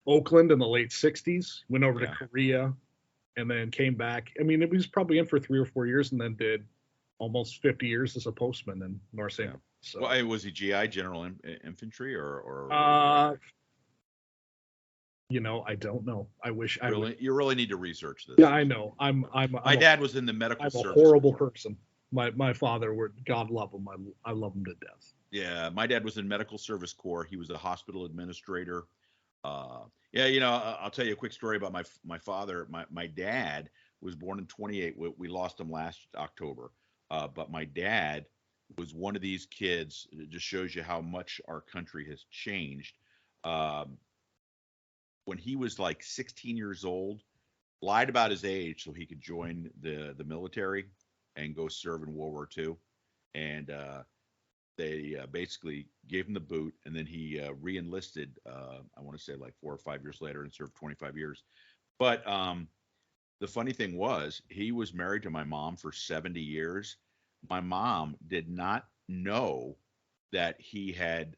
Oakland in the late 60s, went over to Korea, and then came back. It was probably in for 3 or 4 years, and then did almost 50 years as a postman in North St. Louis. So. Well, was he GI, General Infantry, or? I don't know. I wish I would. You really need to research this. Yeah, I know. My dad was in the medical service. I'm a horrible person. My father, God love him. I love him to death. Yeah, my dad was in medical service corps. He was a hospital administrator. I'll tell you a quick story about my father. My dad was born in 28. We lost him last October. But my dad was one of these kids. It just shows you how much our country has changed. When he was like 16 years old, lied about his age so he could join the military and go serve in World War II. And they basically gave him the boot, and then he re-enlisted, I want to say like 4 or 5 years later, and served 25 years. But the funny thing was, he was married to my mom for 70 years. My mom did not know that he had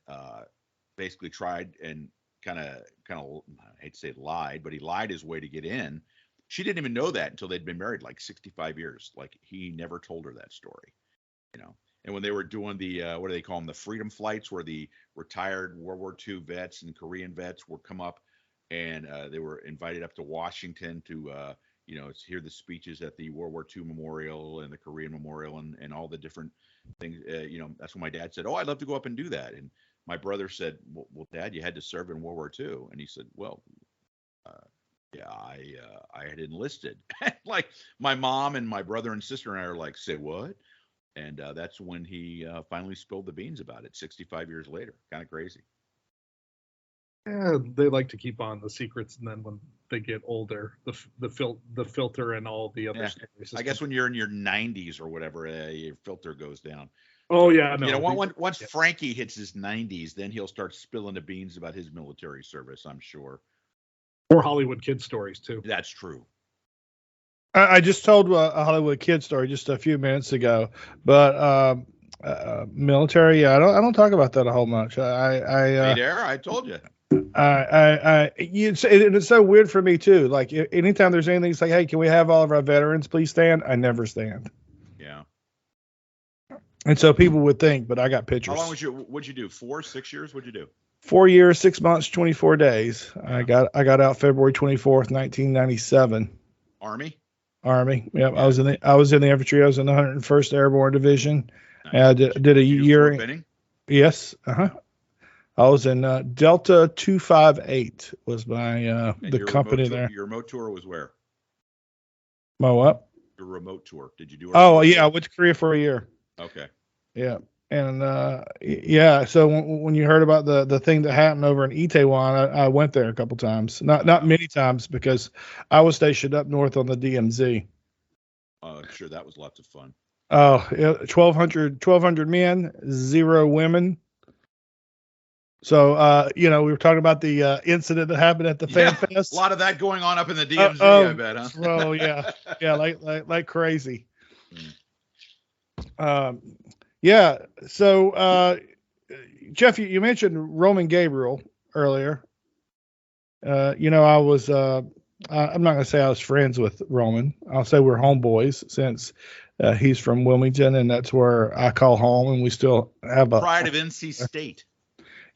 basically tried and kind of, I hate to say lied, but he lied his way to get in. She didn't even know that until they'd been married like 65 years. Like, he never told her that story, And when they were doing the, what do they call them? The freedom flights, where the retired World War II vets and Korean vets would come up, and they were invited up to Washington to, hear the speeches at the World War II Memorial and the Korean Memorial and all the different things. That's when my dad said, "Oh, I'd love to go up and do that." And my brother said, "Well, Dad, you had to serve in World War II." And he said, "Well, yeah, I had enlisted." Like, my mom and my brother and sister and I are like, "Say what?" And that's when he finally spilled the beans about it 65 years later. Kind of crazy. Yeah, they like to keep on the secrets, and then when they get older, the filter and all the other stories. I guess when you're in your 90s or whatever, your filter goes down. Oh yeah, no. Once Frankie hits his 90s, then he'll start spilling the beans about his military service, I'm sure. Or Hollywood kid stories too. That's true. I just told a Hollywood kid story just a few minutes ago, but military, I don't talk about that a whole much. I told you. It's so weird for me too. Like, anytime there's anything, it's like, hey, can we have all of our veterans please stand? I never stand. Yeah. And so people would think, but I got pictures. How long what'd you do? 4, 6 years? What'd you do? 4 years, 6 months, 24 days. Yeah. I got out February 24th, 1997. Army. Yep. Yeah. I was in the infantry. I was in the 101st Airborne Division. Nice. I did a year. Yes. I was in Delta 258 was my the company there. Your remote tour was where? My what? Your remote tour. Did you do? Oh yeah, I went to Korea for a year. Okay. Yeah, and So when you heard about the thing that happened over in Itaewon, I went there a couple times. Not many times, because I was stationed up north on the DMZ. I'm sure that was lots of fun. Oh, 1,200 men, 0 women. So, we were talking about the incident that happened at the fan fest. A lot of that going on up in the DMZ, I bet, huh? Oh yeah, like crazy. Yeah. So, Jeff, you mentioned Roman Gabriel earlier. I was. I'm not going to say I was friends with Roman. I'll say we're homeboys since he's from Wilmington, and that's where I call home. And we still have a pride of NC State.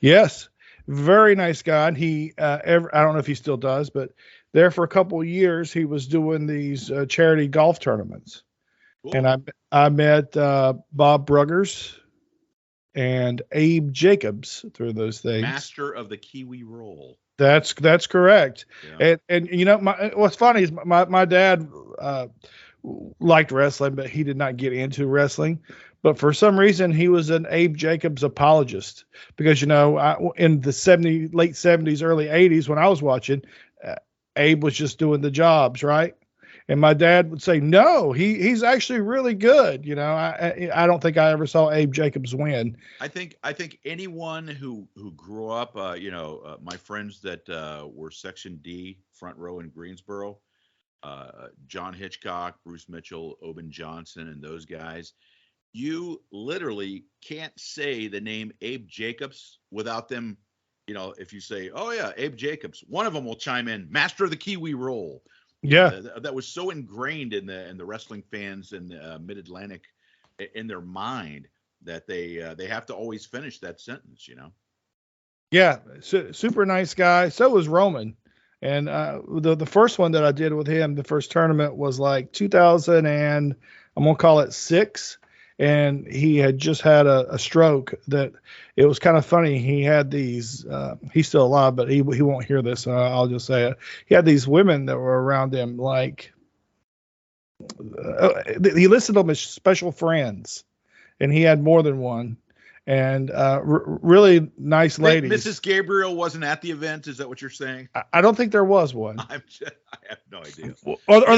Yes, very nice guy. And he, I don't know if he still does, but there for a couple of years, he was doing these charity golf tournaments. Cool. And I met Bob Bruggers and Abe Jacobs through those things. Master of the Kiwi roll. That's correct. Yeah. And what's funny is my dad liked wrestling, but he did not get into wrestling. But for some reason, he was an Abe Jacobs apologist because, in the late 70s, early 80s, when I was watching, Abe was just doing the jobs, right? And my dad would say, no, he's actually really good. I don't think I ever saw Abe Jacobs win. I think anyone who grew up, my friends that were Section D, front row in Greensboro, John Hitchcock, Bruce Mitchell, Obin Johnson, and those guys, you literally can't say the name Abe Jacobs without them. If you say, oh yeah, Abe Jacobs, one of them will chime in, master of the Kiwi roll. Yeah. That was so ingrained in the wrestling fans in the Mid-Atlantic in their mind that they have to always finish that sentence, Yeah. Super nice guy. So was Roman. And the first one that I did with him, the first tournament was like 2000 and I'm going to call it 6. And he had just had a stroke that it was kind of funny. He had these, he's still alive, but he won't hear this. So I'll just say it. He had these women that were around him. Like he listed them as special friends and he had more than one and really nice ladies. Mrs. Gabriel wasn't at the event. Is that what you're saying? I don't think there was one. I have no idea. Or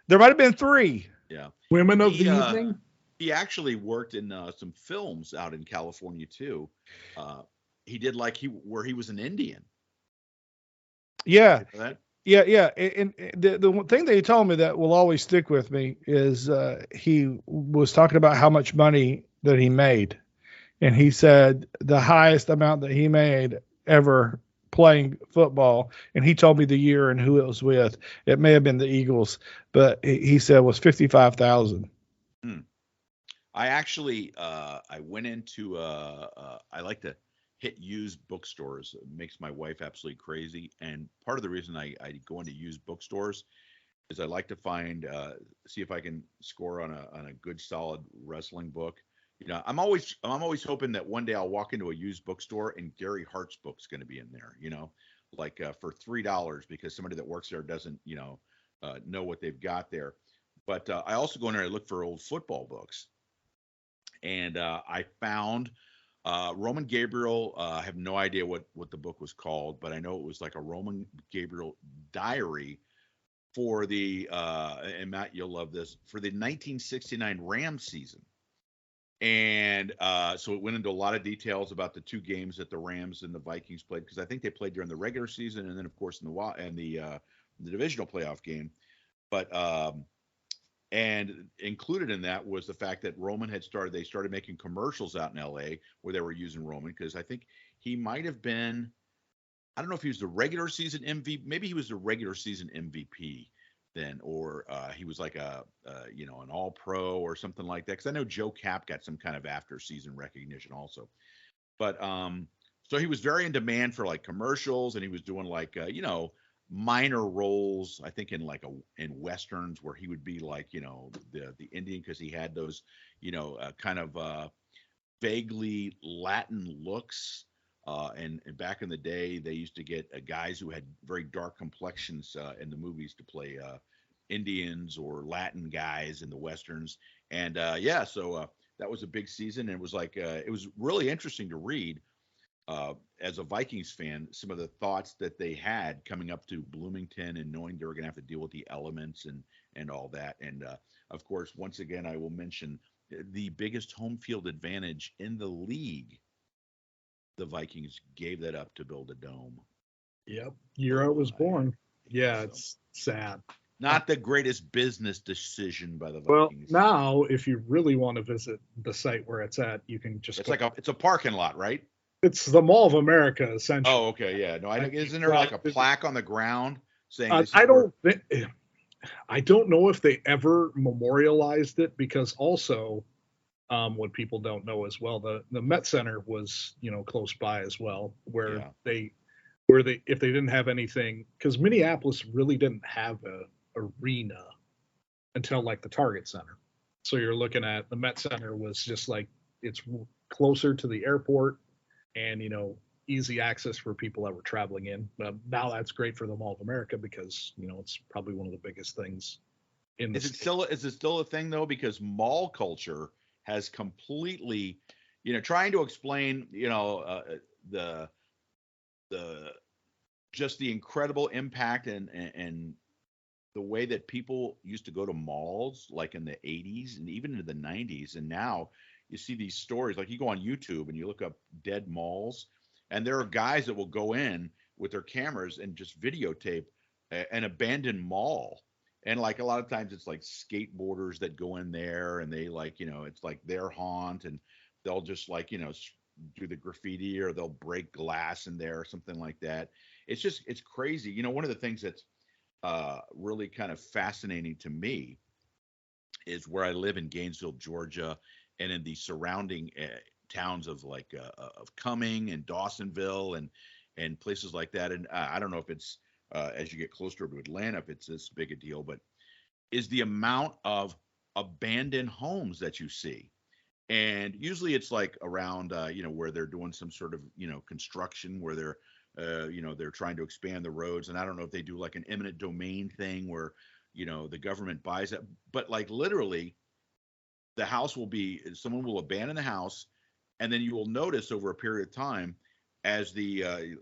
there might've been 3. Yeah. Women of the evening. He actually worked in some films out in California too. He did where he was an Indian. Yeah. Yeah. And the thing that he told me that will always stick with me is he was talking about how much money that he made. And he said the highest amount that he made ever playing football. And he told me the year and who it was with. It may have been the Eagles, but he said it was $55,000. I actually, I went into, I like to hit used bookstores. It makes my wife absolutely crazy. And part of the reason I go into used bookstores is I like to find, see if I can score on a good, solid wrestling book. I'm always hoping that one day I'll walk into a used bookstore and Gary Hart's book's going to be in there, for $3 because somebody that works there doesn't, know what they've got there. But I also go in there and look for old football books. And I found Roman Gabriel. I have no idea what the book was called, but I know it was like a Roman Gabriel diary for the, and Matt, you'll love this, for the 1969 Rams season. And so it went into a lot of details about the 2 games that the Rams and the Vikings played, because I think they played during the regular season and then, of course, in the divisional playoff game. But and included in that was the fact that Roman they started making commercials out in LA where they were using Roman, because I think he might have been, I don't know if he was the regular season MVP, maybe he was the regular season MVP then, or he was like an all pro or something like that. Because I know Joe Cap got some kind of after season recognition also. But so he was very in demand for like commercials, and he was doing like minor roles, I think in westerns where he would be like the Indian, because he had those kind of vaguely Latin looks, and back in the day they used to get guys who had very dark complexions in the movies to play Indians or Latin guys in the westerns. And so that was a big season, and it was it was really interesting to read as a Vikings fan, some of the thoughts that they had coming up to Bloomington and knowing they were going to have to deal with the elements and all that. And of course, once again, I will mention the biggest home field advantage in the league the Vikings gave that up to build a dome. Yep. Year I was born. Yeah, So, it's sad. not the greatest business decision by the Well, Vikings. now if you really want to visit the site where it's at, you can just. It's like it's a parking lot, right? It's the Mall of America, essentially. Oh, okay, yeah. No, isn't there like a plaque on the ground saying? This is I don't know if they ever memorialized it, because also, what people don't know as well, the Met Center was close by as well, where if they didn't have anything, because Minneapolis really didn't have a arena until like the Target Center. So you're looking at the Met Center was just like, it's closer to the airport and easy access for people that were traveling in. Now that's great for the Mall of America, because it's probably one of the biggest things in the state. Is it still a thing though? Because mall culture has completely, trying to explain, the just the incredible impact and the way that people used to go to malls like in the 80s and even into the 90s. And now you see these stories, like you go on YouTube and you look up dead malls, and there are guys that will go in with their cameras and just videotape an abandoned mall. And like a lot of times it's like skateboarders that go in there and they like, it's like their haunt, and they'll just like, do the graffiti, or they'll break glass in there or something like that. It's crazy. One of the things that's really kind of fascinating to me is where I live in Gainesville, Georgia, and in the surrounding towns of like of Cumming and Dawsonville and places like that. And I don't know if it's as you get closer to Atlanta, if it's this big a deal, but is the amount of abandoned homes that you see. And usually it's like around, where they're doing some sort of, construction where they're, they're trying to expand the roads. And I don't know if they do like an eminent domain thing where, the government buys it, but like literally someone will abandon the house. And then you will notice over a period of time as the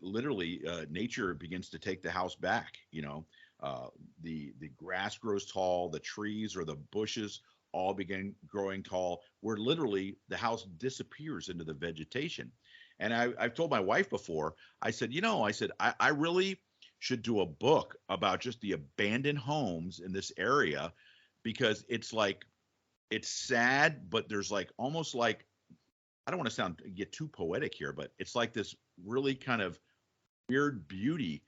nature begins to take the house back, the grass grows tall, the trees or the bushes all begin growing tall, where literally the house disappears into the vegetation. And I've told my wife before, I said, I really should do a book about just the abandoned homes in this area, because it's sad, but there's like almost like, I don't want to get too poetic here, but it's like this really kind of weird beauty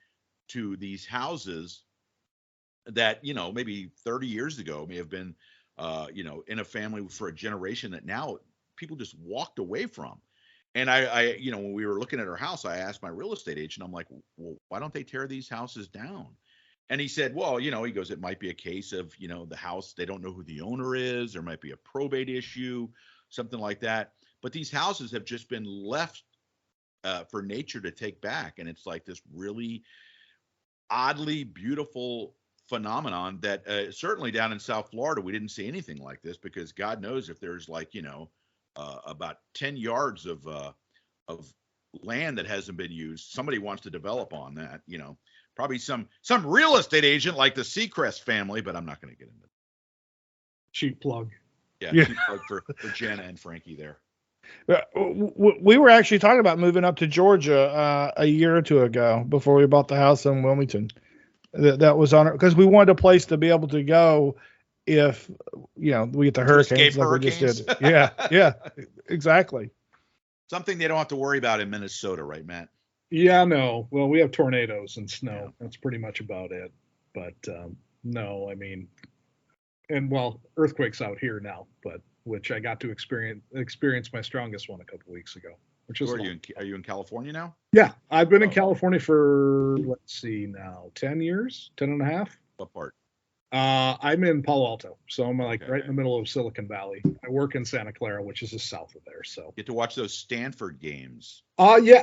to these houses that, maybe 30 years ago may have been, in a family for a generation that now people just walked away from. And I when we were looking at our house, I asked my real estate agent, I'm like, well, why don't they tear these houses down? And he said, well, he goes, it might be a case of, the house, they don't know who the owner is. There might be a probate issue, something like that. But these houses have just been left for nature to take back. And it's like this really oddly beautiful phenomenon that certainly down in South Florida, we didn't see anything like this, because God knows if there's like, about 10 yards of land that hasn't been used, somebody wants to develop on that, probably some real estate agent like the Seacrest family, but I'm not going to get into that. Cheap plug. Yeah. Cheap plug for Jana and Frankie there. We were actually talking about moving up to Georgia a year or two ago before we bought the house in Wilmington. That was on it because we wanted a place to be able to go if we get the hurricanes like hurricanes. We just did. Yeah, exactly. Something they don't have to worry about in Minnesota, right, Matt? Yeah, no. Well, we have tornadoes and snow. Yeah. That's pretty much about it. But no, I mean, and well, earthquakes out here now, but which I got to experience my strongest one a couple weeks ago. Which is are you in California now? Yeah, I've been in California for, let's see now, 10 years, 10 and a half. What part? I'm in Palo Alto, so I'm right in the middle of Silicon Valley. I work in Santa Clara, which is just south of there. So get to watch those Stanford games. Yeah,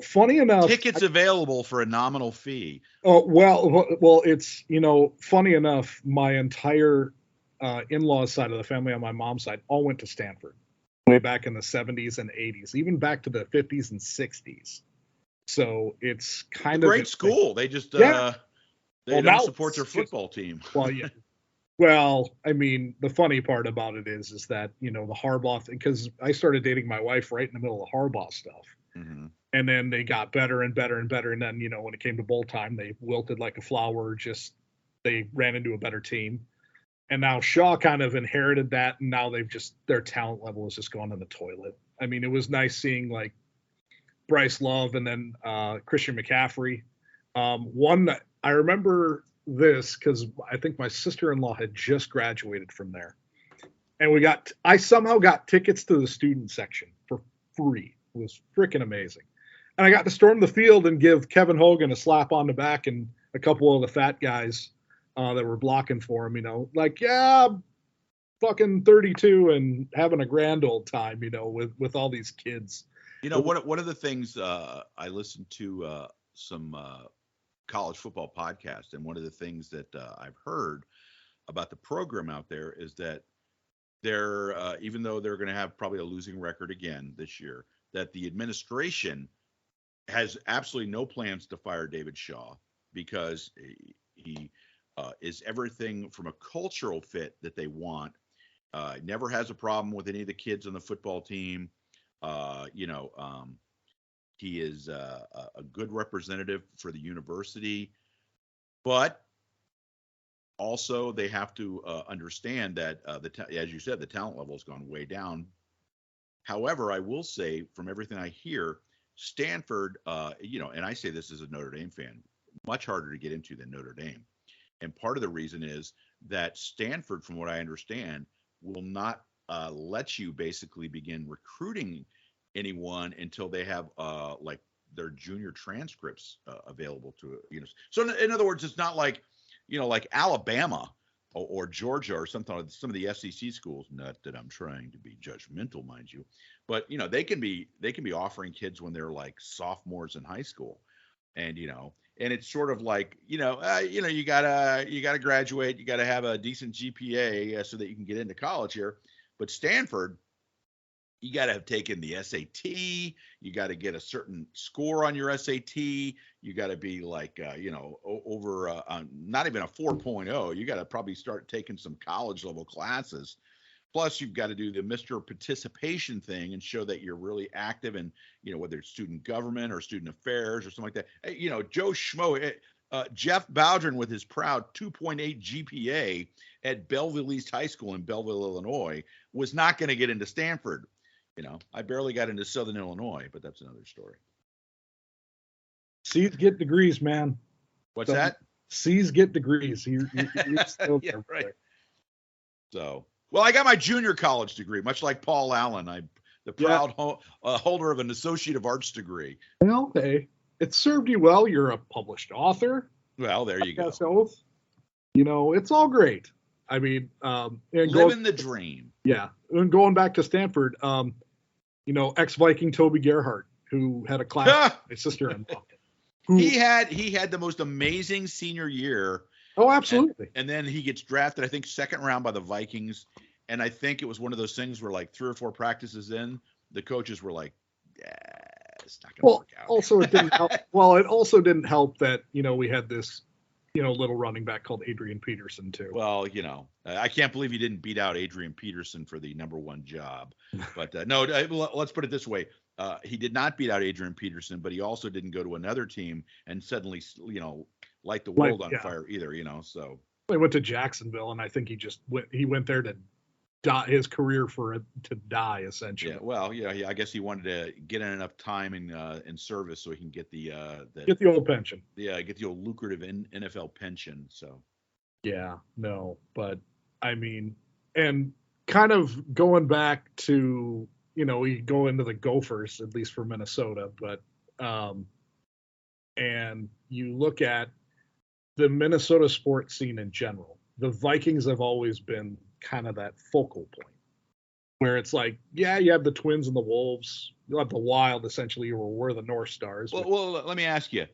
funny enough, tickets available for a nominal fee. Oh well, it's funny enough, my entire in-laws side of the family on my mom's side all went to Stanford way back in the 70s and 80s, even back to the 50s and 60s. So it's kind of a great school. They just they don't support their football team. Well, yeah. Well, I mean, the funny part about it is that the Harbaugh thing, because I started dating my wife right in the middle of the Harbaugh stuff, Mm-hmm. And then they got better and better and better. And then, when it came to bowl time, they wilted like a flower. Just they ran into a better team. And now Shaw kind of inherited that. And now their talent level has just gone in the toilet. I mean, it was nice seeing like Bryce Love and then Christian McCaffrey. One that I remember this because I think my sister-in-law had just graduated from there. And I somehow got tickets to the student section for free. It was freaking amazing. And I got to storm the field and give Kevin Hogan a slap on the back and a couple of the fat guys that were blocking for him, like, yeah, fucking 32 and having a grand old time, with all these kids. One of the things I listened to some college football podcasts, and one of the things that I've heard about the program out there is that they're even though they're going to have probably a losing record again this year, that the administration has absolutely no plans to fire David Shaw because he is everything from a cultural fit that they want. Never has a problem with any of the kids on the football team. He is a good representative for the university, but also they have to understand that as you said, the talent level has gone way down. However, I will say from everything I hear, Stanford, and I say this as a Notre Dame fan, much harder to get into than Notre Dame. And part of the reason is that Stanford, from what I understand, will not let you basically begin recruiting anyone until they have like their junior transcripts available to So in other words, it's not like like Alabama or Georgia or something like some of the SEC schools. Not that I'm trying to be judgmental, mind you, but they can be offering kids when they're like sophomores in high school, and and it's sort of like you gotta graduate, you gotta have a decent GPA so that you can get into college here. But Stanford, you got to have taken the SAT. You got to get a certain score on your SAT. You got to be like, over not even a 4.0. You got to probably start taking some college level classes. Plus, you've got to do the Mr. Participation thing and show that you're really active in, whether it's student government or student affairs or something like that. Joe Schmo, Jeff Bowdren with his proud 2.8 GPA at Belleville East High School in Belleville, Illinois, was not going to get into Stanford. I barely got into Southern Illinois, but that's another story. C's get degrees, man. What's that? C's get degrees. You're still yeah, right. So, well, I got my junior college degree, much like Paul Allen. I'm the proud holder of an Associate of Arts degree. Well, hey, it served you well. You're a published author. Well, there you go. Oath. It's all great. I mean, living the dream. Yeah. And going back to Stanford, ex-Viking Toby Gerhardt, who had a class with my sister-in-law. He had the most amazing senior year. Oh, absolutely. And then he gets drafted, I think, second round by the Vikings. And I think it was one of those things where like 3 or 4 practices in, the coaches were like, yeah, it's not going to work out. Also, it didn't help. Well, it also didn't help that, we had this little running back called Adrian Peterson too. Well, I can't believe he didn't beat out Adrian Peterson for the number 1 job. But no, let's put it this way. He did not beat out Adrian Peterson, but he also didn't go to another team and suddenly, light the world on fire either, so. He went to Jacksonville, and I think he went there to die, his career to die, essentially. Yeah, well, I guess he wanted to get in enough time in service so he can get the old pension. Yeah, get the old lucrative NFL pension. So. Yeah, no, but I mean, and kind of going back to we go into the Gophers, at least for Minnesota, but and you look at the Minnesota sports scene in general. The Vikings have always been kind of that focal point where it's like, yeah, you have the Twins and the Wolves, you have the Wild, essentially, or we're the North Stars. Well, let me ask you,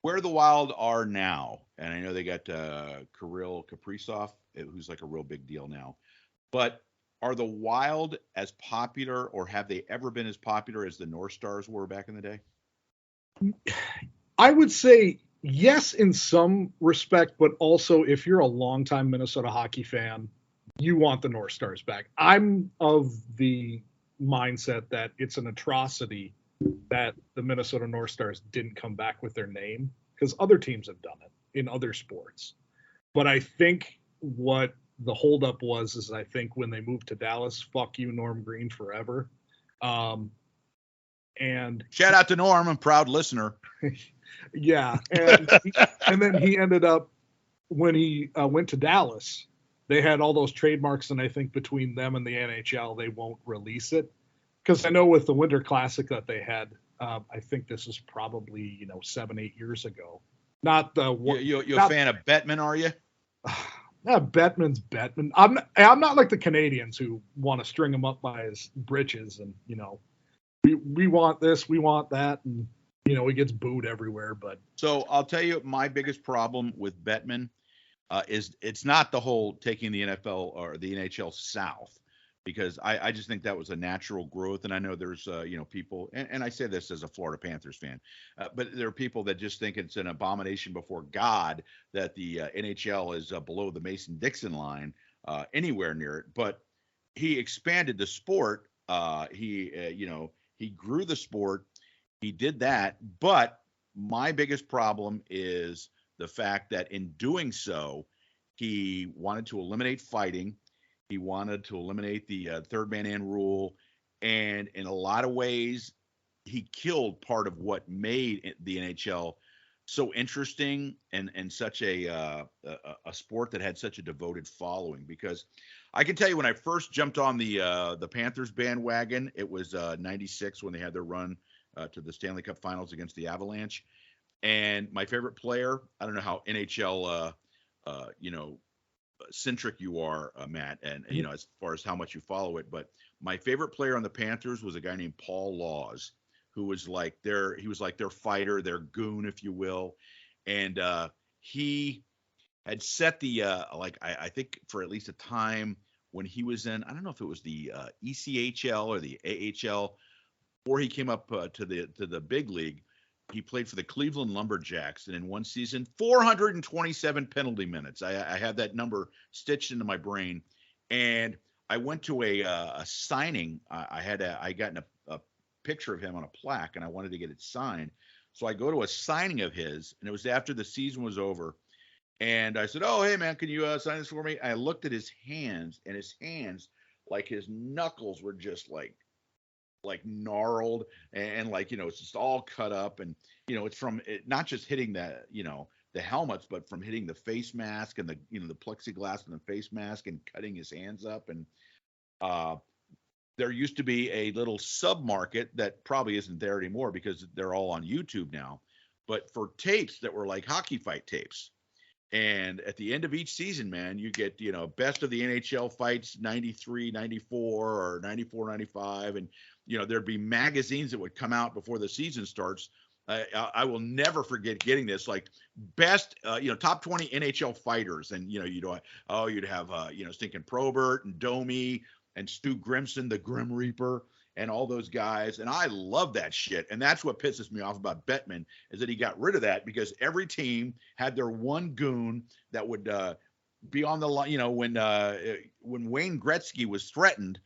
where the Wild are now, and I know they got Kirill Kaprizov, who's like a real big deal now, but are the Wild as popular, or have they ever been as popular as the North Stars were back in the day? I would say yes, in some respect, but also if you're a longtime Minnesota hockey fan, you want the North Stars back. I'm of the mindset that it's an atrocity that the Minnesota North Stars didn't come back with their name, because other teams have done it in other sports. But I think what the holdup was is I think when they moved to Dallas, fuck you, Norm Green, forever. And shout out to Norm, I'm a proud listener. yeah, and then he ended up, when he went to Dallas, they had all those trademarks, and I think between them and the NHL, they won't release it. Because I know with the Winter Classic that they had, I think this is probably 7-8 years ago. Not the you a fan of Bettman, are you? Bettman's Bettman. I'm not like the Canadians who want to string him up by his britches and we want this, we want that, and he gets booed everywhere. But so I'll tell you, my biggest problem with Bettman is it's not the whole taking the NFL or the NHL south, because I just think that was a natural growth. And I know there's people, and I say this as a Florida Panthers fan, but there are people that just think it's an abomination before God that the NHL is below the Mason-Dixon line anywhere near it. But he expanded the sport. He grew the sport. He did that. But my biggest problem is the fact that in doing so, he wanted to eliminate fighting. He wanted to eliminate the third man in rule. And in a lot of ways, he killed part of what made the NHL so interesting and such a sport that had such a devoted following. Because I can tell you, when I first jumped on the Panthers bandwagon, it was 96 when they had their run to the Stanley Cup Finals against the Avalanche. And my favorite player, I don't know how NHL centric you are, Matt, and as far as how much you follow it, but my favorite player on the Panthers was a guy named Paul Laws, who was like their fighter, their goon, if you will. And he had set the I think for at least a time when he was in, I don't know if it was the ECHL or the AHL, before he came up to the big league. He played for the Cleveland Lumberjacks, and in one season, 427 penalty minutes. I had that number stitched into my brain, and I went to a signing. I got a picture of him on a plaque, and I wanted to get it signed. So I go to a signing of his, and it was after the season was over, and I said, "Oh, hey man, can you sign this for me?" I looked at his hands, and his hands, like his knuckles, were just like gnarled and it's just all cut up, and it's from not just hitting the helmets, but from hitting the face mask and the plexiglass and the face mask and cutting his hands up. And there used to be a little sub market that probably isn't there anymore because they're all on YouTube now, but for tapes that were like hockey fight tapes. And at the end of each season, man, you get, best of the NHL fights, 93, 94 or 94, 95. And, there'd be magazines that would come out before the season starts. I will never forget getting this, like best, top 20 NHL fighters. And, you'd have, Stinkin' Probert and Domi and Stu Grimson, the Grim Reaper, and all those guys. And I love that shit. And that's what pisses me off about Bettman, is that he got rid of that, because every team had their one goon that would be on the line. When Wayne Gretzky was threatened,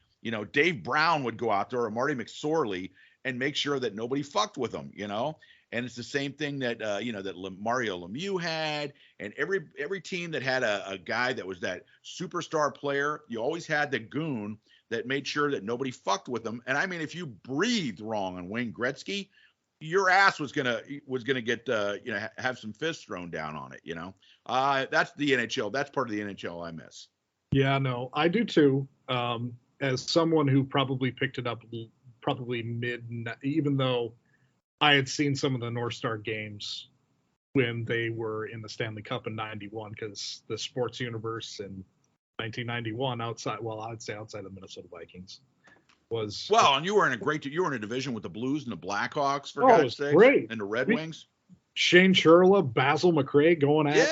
Dave Brown would go out there, or Marty McSorley, and make sure that nobody fucked with him, And it's the same thing that, Mario Lemieux had, and every team that had a guy that was that superstar player, you always had the goon that made sure that nobody fucked with them. And I mean, if you breathed wrong on Wayne Gretzky, your ass was gonna get have some fists thrown down on it. That's the NHL. That's part of the NHL I miss. Yeah, no, I do too. As someone who probably picked it up probably even though I had seen some of the North Star games when they were in the Stanley Cup in '91, because the sports universe in 1991 outside the Minnesota Vikings was and you were in a division with the Blues and the Blackhawks, for God's sake, great. And the Red Wings. Shane Sherla, Basil McRae going at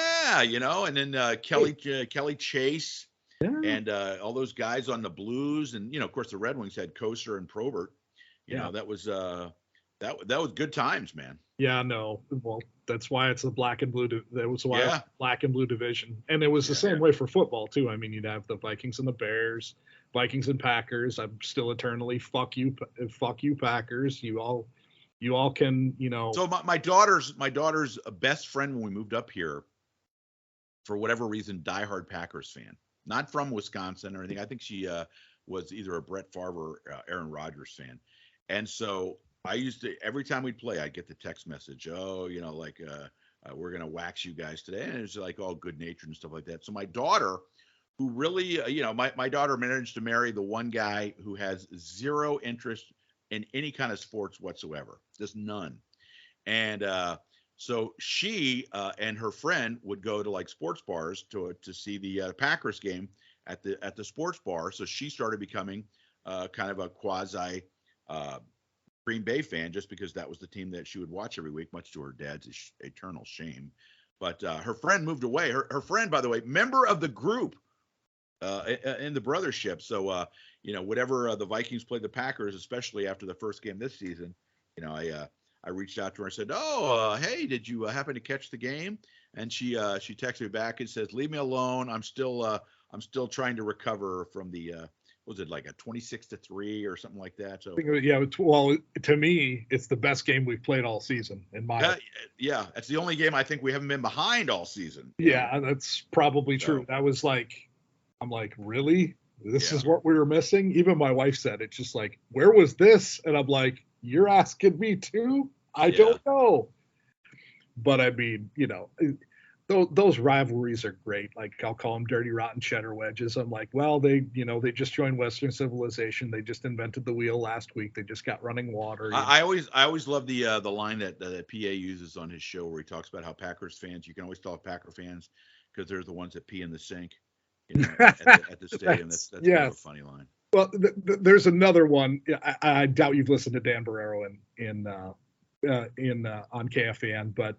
and then Kelly Chase, and all those guys on the Blues, and of course the Red Wings had Koser and Probert. That was that was good times, man. Yeah, no. Well, that's why it's the black and blue. That was why it's black and blue division, and it was the same way for football too. I mean, you'd have the Vikings and the Bears, Vikings and Packers. I'm still eternally fuck you Packers. You all You all can, So my daughter's best friend when we moved up here, for whatever reason, diehard Packers fan. Not from Wisconsin or anything. I think she was either a Brett Favre or Aaron Rodgers fan. And so I used to, every time we'd play, I'd get the text message, oh, we're going to wax you guys today. And it's like all good natured and stuff like that. So my daughter, who really, my daughter managed to marry the one guy who has zero interest in any kind of sports whatsoever, just none. And so she and her friend would go to like sports bars to see the Packers game at the sports bar. So she started becoming kind of a quasi Green Bay fan, just because that was the team that she would watch every week, much to her dad's eternal shame. But her friend moved away. Her friend, by the way, member of the group in the brothership. So whatever the Vikings played the Packers, especially after the first game this season, I reached out to her and said, "Oh, hey, did you happen to catch the game?" And she texted me back and says, "Leave me alone. I'm still trying to recover from the was it like a 26-3 or something like that?" So yeah, well, to me, it's the best game we've played all season. In my yeah, that's the only game I think we haven't been behind all season. Yeah, that's probably true. That was like, I'm like, really? This is what we were missing? Even my wife said, it's just like, where was this? And I'm like, you're asking me too? I don't know. But I mean, those rivalries are great. Like, I'll call them dirty, rotten cheddar wedges. I'm like, well, they just joined Western civilization. They just invented the wheel last week. They just got running water. I always love the line that PA uses on his show, where he talks about how Packers fans, you can always tell Packer fans because they're the ones that pee in the sink, at the stadium. That's kind of a funny line. Well, there's another one. I doubt you've listened to Dan Barrero on KFAN, but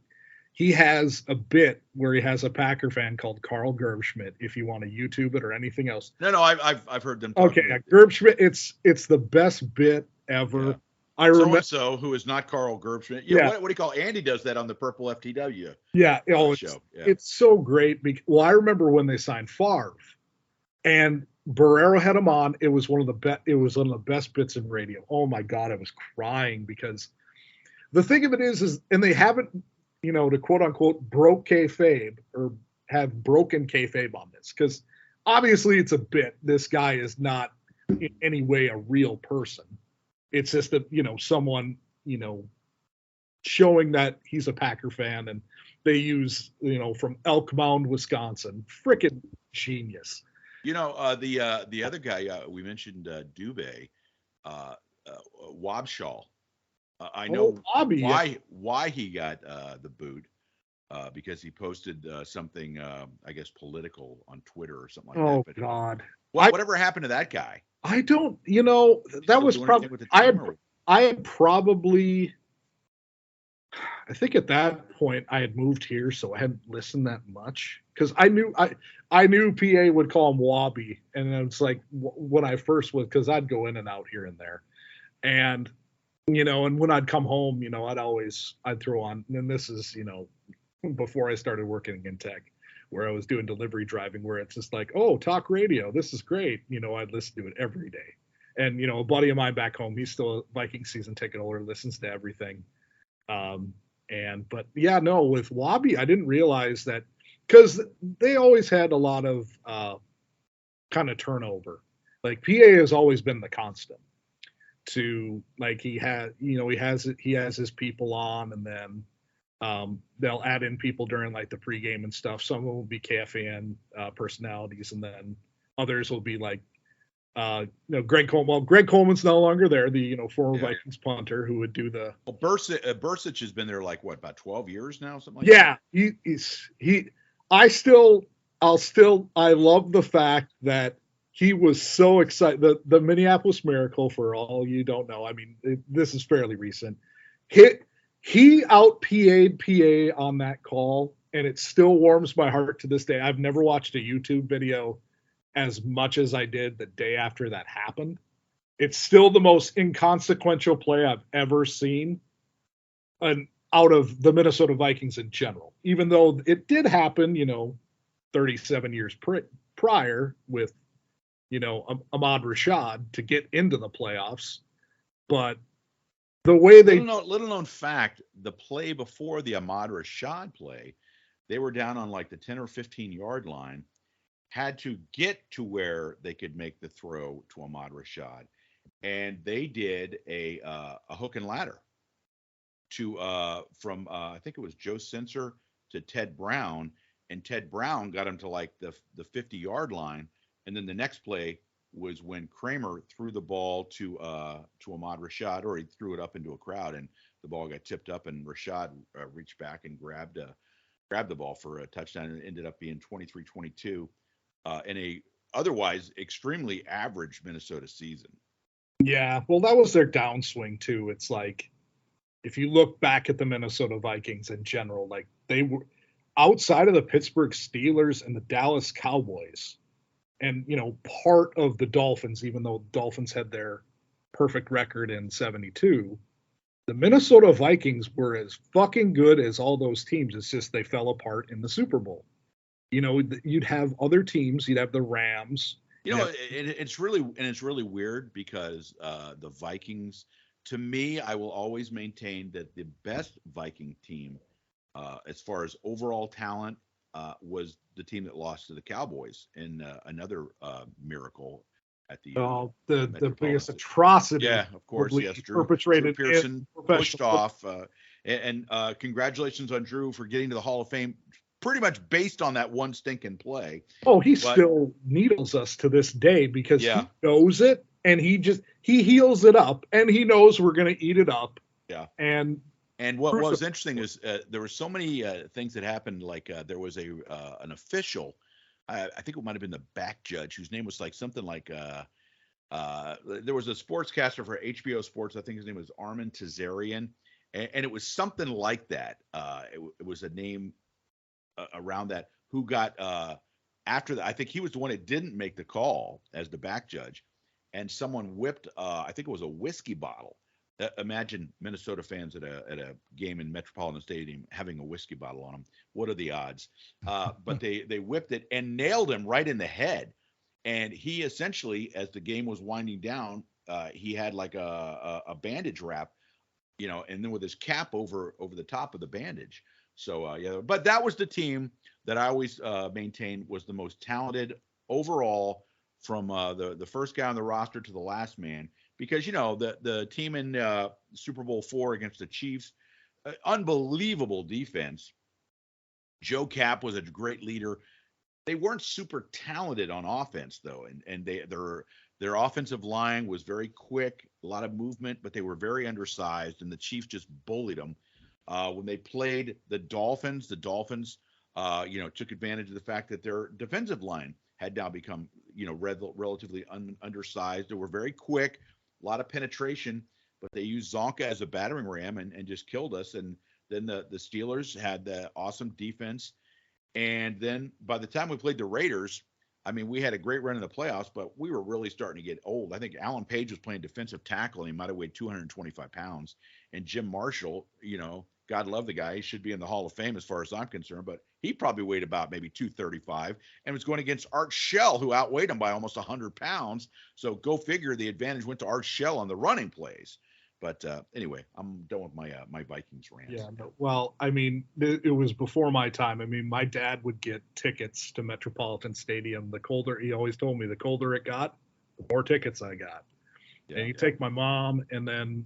he has a bit where he has a Packer fan called Carl Gerbschmidt. If you want to YouTube it or anything else. No, I've heard them talk. Okay, Gerbschmidt, it's the best bit ever. Yeah. I remember so who is not Carl Gerbschmidt. Yeah. What do you call Andy does that on the Purple FTW? Yeah. Show. It's so great. Well, I remember when they signed Favre, and Barrero had him on. It was one of the best bits in radio. Oh my God, I was crying because the thing of it is, and they haven't, to quote unquote broke kayfabe or have broken kayfabe on this, because obviously it's a bit. This guy is not in any way a real person. It's just that, someone, showing that he's a Packer fan, and they use, from Elk Mound, Wisconsin. Frickin' genius. The other guy we mentioned, Dubé, Wabshall. I know why he got the boot, because he posted something, I guess, political on Twitter or something like that. But God! Whatever happened to that guy? I don't. That was probably I had probably. I think at that point I had moved here, so I hadn't listened that much, because I knew PA would call him Wobby, and it's like when I first was, because I'd go in and out here and there, and and when I'd come home, I'd throw on, and this is before I started working in tech, where I was doing delivery driving, where it's just like, oh, talk radio, this is great, I'd listen to it every day, and a buddy of mine back home, he's still a Viking season ticket holder, listens to everything. But with Wobby, I didn't realize that, because they always had a lot of kind of turnover. Like, PA has always been the constant. To like, he has his people on, and then they'll add in people during like the pregame and stuff. Some of them will be KFAN personalities, and then others will be like Greg Coleman. Well, Greg Coleman's no longer there, the former Vikings punter who would do the. Well, Bursich has been there like what, about 12 years now, something like that. Yeah, I love the fact that he was so excited. The Minneapolis Miracle, for all you don't know, I mean, this is fairly recent. He out PA'd PA on that call, and it still warms my heart to this day. I've never watched a YouTube video as much as I did the day after that happened. It's still the most inconsequential play I've ever seen, and out of the Minnesota Vikings in general, even though it did happen, 37 years prior with, Ahmad Rashad to get into the playoffs. But The way they little known fact, the play before the Ahmad Rashad play, they were down on like the 10 or 15 yard line, had to get to where they could make the throw to Ahmad Rashad, and they did a hook and ladder to from I think it was Joe Sensor to Ted Brown, and Ted Brown got him to like the 50-yard line, and then the next play was when Kramer threw the ball to Ahmad Rashad, or he threw it up into a crowd, and the ball got tipped up, and Rashad reached back and grabbed the ball for a touchdown, and it ended up being 23-22 in a otherwise extremely average Minnesota season. Yeah, well, that was their downswing too. It's like, if you look back at the Minnesota Vikings in general, like they were outside of the Pittsburgh Steelers and the Dallas Cowboys, and part of the Dolphins, even though the Dolphins had their perfect record in 72, the Minnesota Vikings were as fucking good as all those teams. It's just they fell apart in the Super Bowl. You'd have other teams. You'd have the Rams. It's really weird because the Vikings, to me, I will always maintain that the best Viking team, as far as overall talent, was the team that lost to the Cowboys in another miracle at the the biggest atrocity. Yeah, of course, yes. Drew Pearson pushed off, and congratulations on Drew for getting to the Hall of Fame, pretty much based on that one stinking play. Oh, still needles us to this day because he knows it, and he heals it up, and he knows we're going to eat it up. Yeah, and what was interesting is there were so many things that happened. Like there was an official, I think it might have been the back judge, whose name was like something like there was a sportscaster for HBO Sports. I think his name was Armin Tazarian, and it was something like that. It was a name around that, who got after that. I think he was the one that didn't make the call as the back judge, and someone whipped I think it was a whiskey bottle. Imagine Minnesota fans at a game in Metropolitan Stadium having a whiskey bottle on them. What are the odds? But they whipped it and nailed him right in the head. And he essentially, as the game was winding down, he had like a bandage wrap, and then with his cap over the top of the bandage. So but that was the team that I always maintained was the most talented overall, from the first guy on the roster to the last man. Because the team in Super Bowl IV against the Chiefs, unbelievable defense. Joe Kapp was a great leader. They weren't super talented on offense though, and their offensive line was very quick, a lot of movement, but they were very undersized, and the Chiefs just bullied them. When they played the Dolphins took advantage of the fact that their defensive line had now become relatively undersized. They were very quick. A lot of penetration, but they used Zonka as a battering ram and just killed us. And then the Steelers had the awesome defense. And then by the time we played the Raiders, I mean, we had a great run in the playoffs, but we were really starting to get old. I think Alan Page was playing defensive tackle, and he might have weighed 225 pounds. And Jim Marshall, God love the guy. He should be in the Hall of Fame as far as I'm concerned, but he probably weighed about maybe 235 and was going against Art Shell, who outweighed him by almost 100 pounds. So go figure, the advantage went to Art Shell on the running plays. But anyway, I'm done with my Vikings rant. Yeah, well, I mean, it was before my time. I mean, my dad would get tickets to Metropolitan Stadium. He always told me the colder it got, the more tickets I got. Yeah, and you take my mom, and then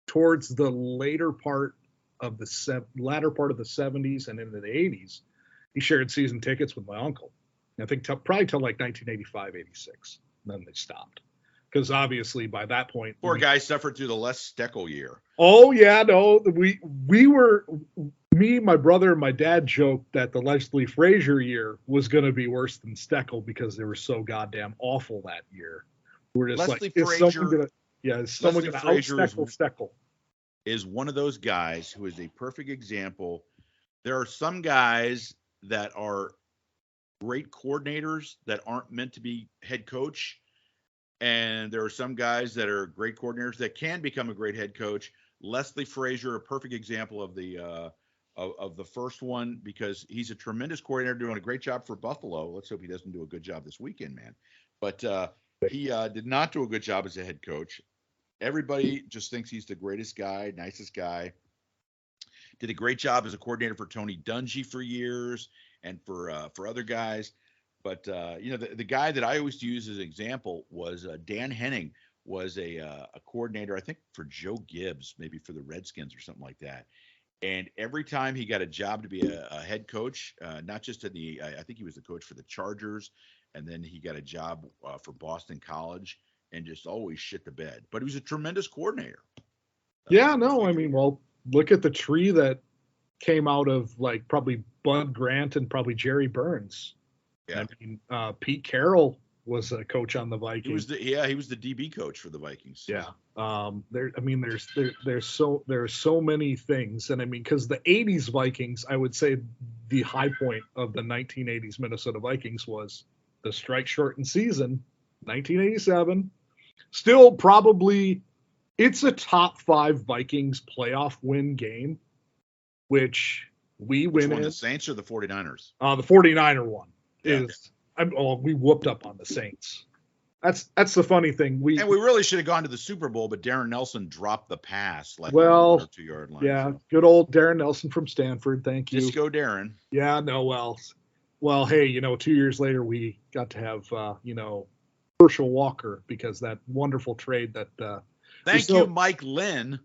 towards the latter part of the 70s and into the 80s, he shared season tickets with my uncle. And I think probably till like 1985, 86. And then they stopped. Because obviously by that point, poor guy suffered through the Les Steckel year. Oh yeah, no, me, my brother, and my dad joked that the Leslie Frazier year was going to be worse than Steckel because they were so goddamn awful that year. We're just Leslie like, Frazier, is someone going to out Steckel? Is one of those guys who is a perfect example. There are some guys that are great coordinators that aren't meant to be head coach. And there are some guys that are great coordinators that can become a great head coach. Leslie Frazier, a perfect example of the first one, because he's a tremendous coordinator doing a great job for Buffalo. Let's hope he doesn't do a good job this weekend, man. But he did not do a good job as a head coach. Everybody just thinks he's the greatest guy, nicest guy. Did a great job as a coordinator for Tony Dungy for years and for other guys. But the guy that I always use as an example was Dan Henning was a coordinator, I think, for Joe Gibbs, maybe for the Redskins or something like that. And every time he got a job to be a head coach, not just in I think he was the coach for the Chargers, and then he got a job for Boston College, and just always shit the bed. But he was a tremendous coordinator. Yeah, no, I mean, well, look at the tree that came out of like probably Bud Grant and probably Jerry Burns. Yeah. I mean, Pete Carroll was a coach on the Vikings. He was the DB coach for the Vikings. Yeah. There's so many things, and I mean, because the '80s Vikings, I would say the high point of the 1980s Minnesota Vikings was the strike shortened season, 1987. Still, probably, it's a top 5 Vikings playoff win game, which we win in. The Saints or the 49ers? The 49er one. Yeah. We whooped up on the Saints. That's the funny thing. We really should have gone to the Super Bowl, but Darren Nelson dropped the pass like on the 2-yard line. Yeah, so. Good old Darren Nelson from Stanford. Thank you. Disco Darren. Yeah, no, well, hey, 2 years later we got to have Herschel Walker because that wonderful trade that. Thank you, Mike Lynn.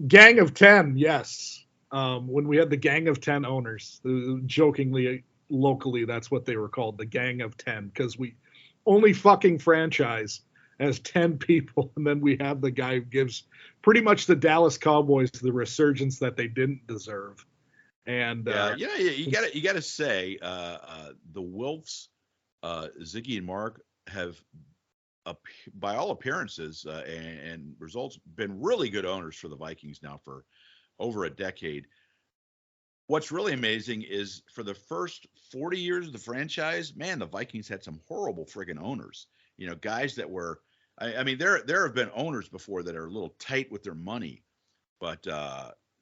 Gang of 10, yes. When we had the Gang of 10 owners, jokingly. Locally, that's what they were called, the Gang of 10, because we only fucking franchise as 10 people, and then we have the guy who gives pretty much the Dallas Cowboys the resurgence that they didn't deserve. And you got to say the Wilfs, Ziggy and Mark have, by all appearances and results, been really good owners for the Vikings now for over a decade. What's really amazing is for the first 40 years of the franchise, man, the Vikings had some horrible friggin' owners. Guys that were, I mean, there have been owners before that are a little tight with their money, but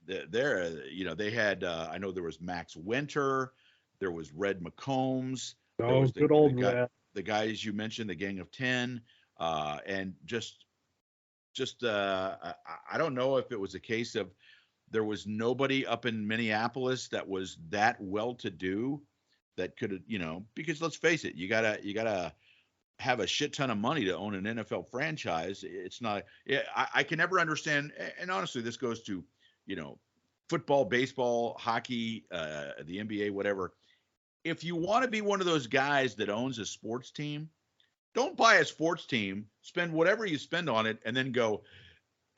they had, I know there was Max Winter, there was Red McCombs. Oh, good old Red. The guys you mentioned, the Gang of 10, and just I don't know if it was a case of, there was nobody up in Minneapolis that was that well-to-do that could have, because let's face it, you gotta have a shit ton of money to own an NFL franchise. It's not. I can never understand. And honestly, this goes to, football, baseball, hockey, the NBA, whatever. If you want to be one of those guys that owns a sports team, don't buy a sports team, spend whatever you spend on it, and then go,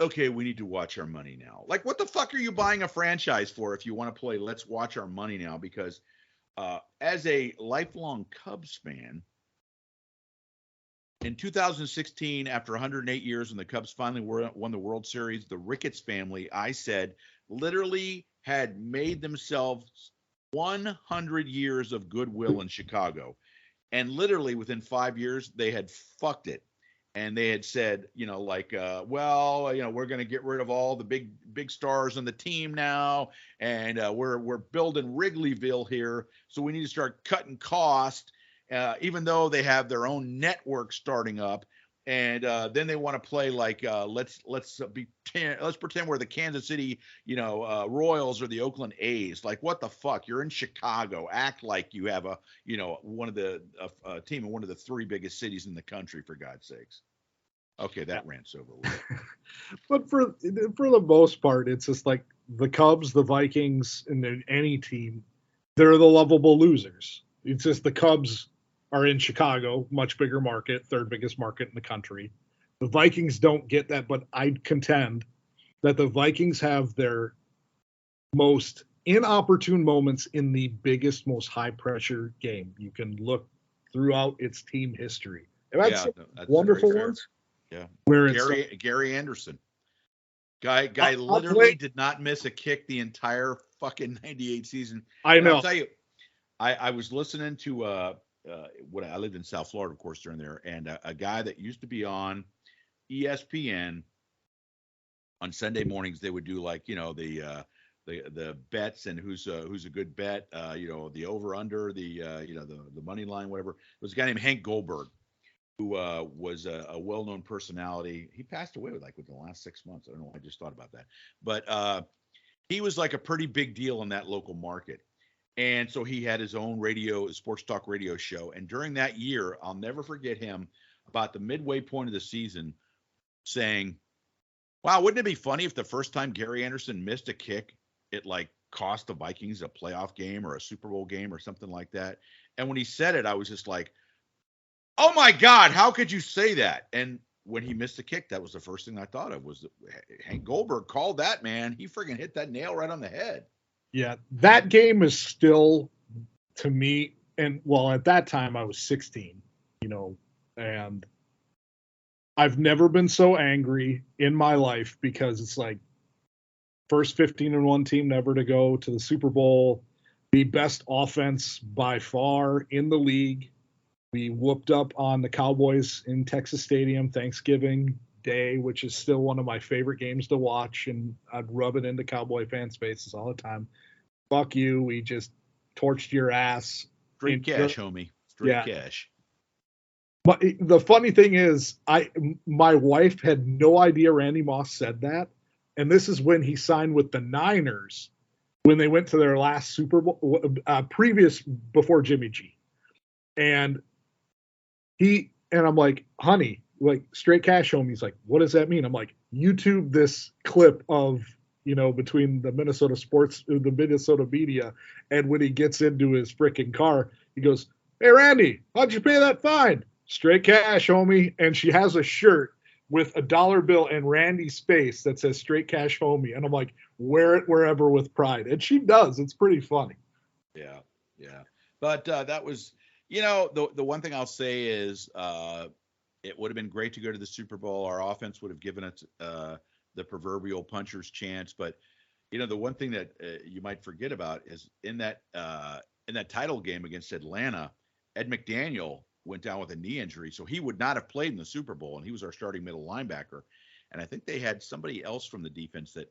okay, we need to watch our money now. Like, what the fuck are you buying a franchise for if you want to play let's watch our money now? Because as a lifelong Cubs fan, in 2016, after 108 years when the Cubs finally won the World Series, the Ricketts family, I said, literally had made themselves 100 years of goodwill in Chicago. And literally within 5 years, they had fucked it. And they had said, we're going to get rid of all the big stars on the team now, and we're building Wrigleyville here, so we need to start cutting costs, even though they have their own network starting up. And then they want to play like let's pretend we're the Kansas City Royals or the Oakland A's. Like, what the fuck? You're in Chicago. Act like you have one of the team in one of the 3 biggest cities in the country, for God's sakes. Okay, that rant's over with. But for the most part, it's just like the Cubs, the Vikings, and then any team, they're the lovable losers. It's just the Cubs are in Chicago, much bigger market, 3rd biggest market in the country. The Vikings don't get that, but I contend that the Vikings have their most inopportune moments in the biggest, most high-pressure game. You can look throughout its team history. That's wonderful ones. Yeah. Where Gary Anderson. Guy literally did not miss a kick the entire fucking 98 season. I know. I'll tell you, I was listening to I lived in South Florida, of course, during there, and a guy that used to be on ESPN on Sunday mornings, they would do like, the bets and who's a good bet, the over under, the money line, whatever. There was a guy named Hank Goldberg. who was a well-known personality. He passed away within the last 6 months. I don't know. I just thought about that, but he was like a pretty big deal in that local market. And so he had his own sports talk radio show. And during that year, I'll never forget him about the midway point of the season saying, wow, wouldn't it be funny if the first time Gary Anderson missed a kick, it like cost the Vikings a playoff game or a Super Bowl game or something like that? And when he said it, I was just like, oh my God, how could you say that? And when he missed the kick, that was the first thing I thought of was Hank Goldberg called that, man. He friggin' hit that nail right on the head. Yeah, that game is still, to me, and well, at that time I was 16, and I've never been so angry in my life because it's like first 15-1 team never to go to the Super Bowl, the best offense by far in the league. We whooped up on the Cowboys in Texas Stadium Thanksgiving Day, which is still one of my favorite games to watch, and I'd rub it into Cowboy fans' faces all the time. Fuck you, we just torched your ass. Straight cash, homie. Straight cash. But the funny thing is, my wife had no idea Randy Moss said that, and this is when he signed with the Niners when they went to their last Super Bowl, before Jimmy G, and I'm like, honey, like straight cash home. He's like, what does that mean? I'm like, YouTube this clip of, between the Minnesota media. And when he gets into his freaking car, he goes, hey, Randy, how'd you pay that fine? Straight cash, homie. And she has a shirt with a dollar bill and Randy's face that says straight cash, homie. And I'm like, wear it wherever with pride. And she does. It's pretty funny. Yeah. Yeah. But that was, the one thing I'll say is it would have been great to go to the Super Bowl. Our offense would have given us the proverbial puncher's chance. But, the one thing that you might forget about is in that title game against Atlanta, Ed McDaniel went down with a knee injury. So he would not have played in the Super Bowl, and he was our starting middle linebacker. And I think they had somebody else from the defense that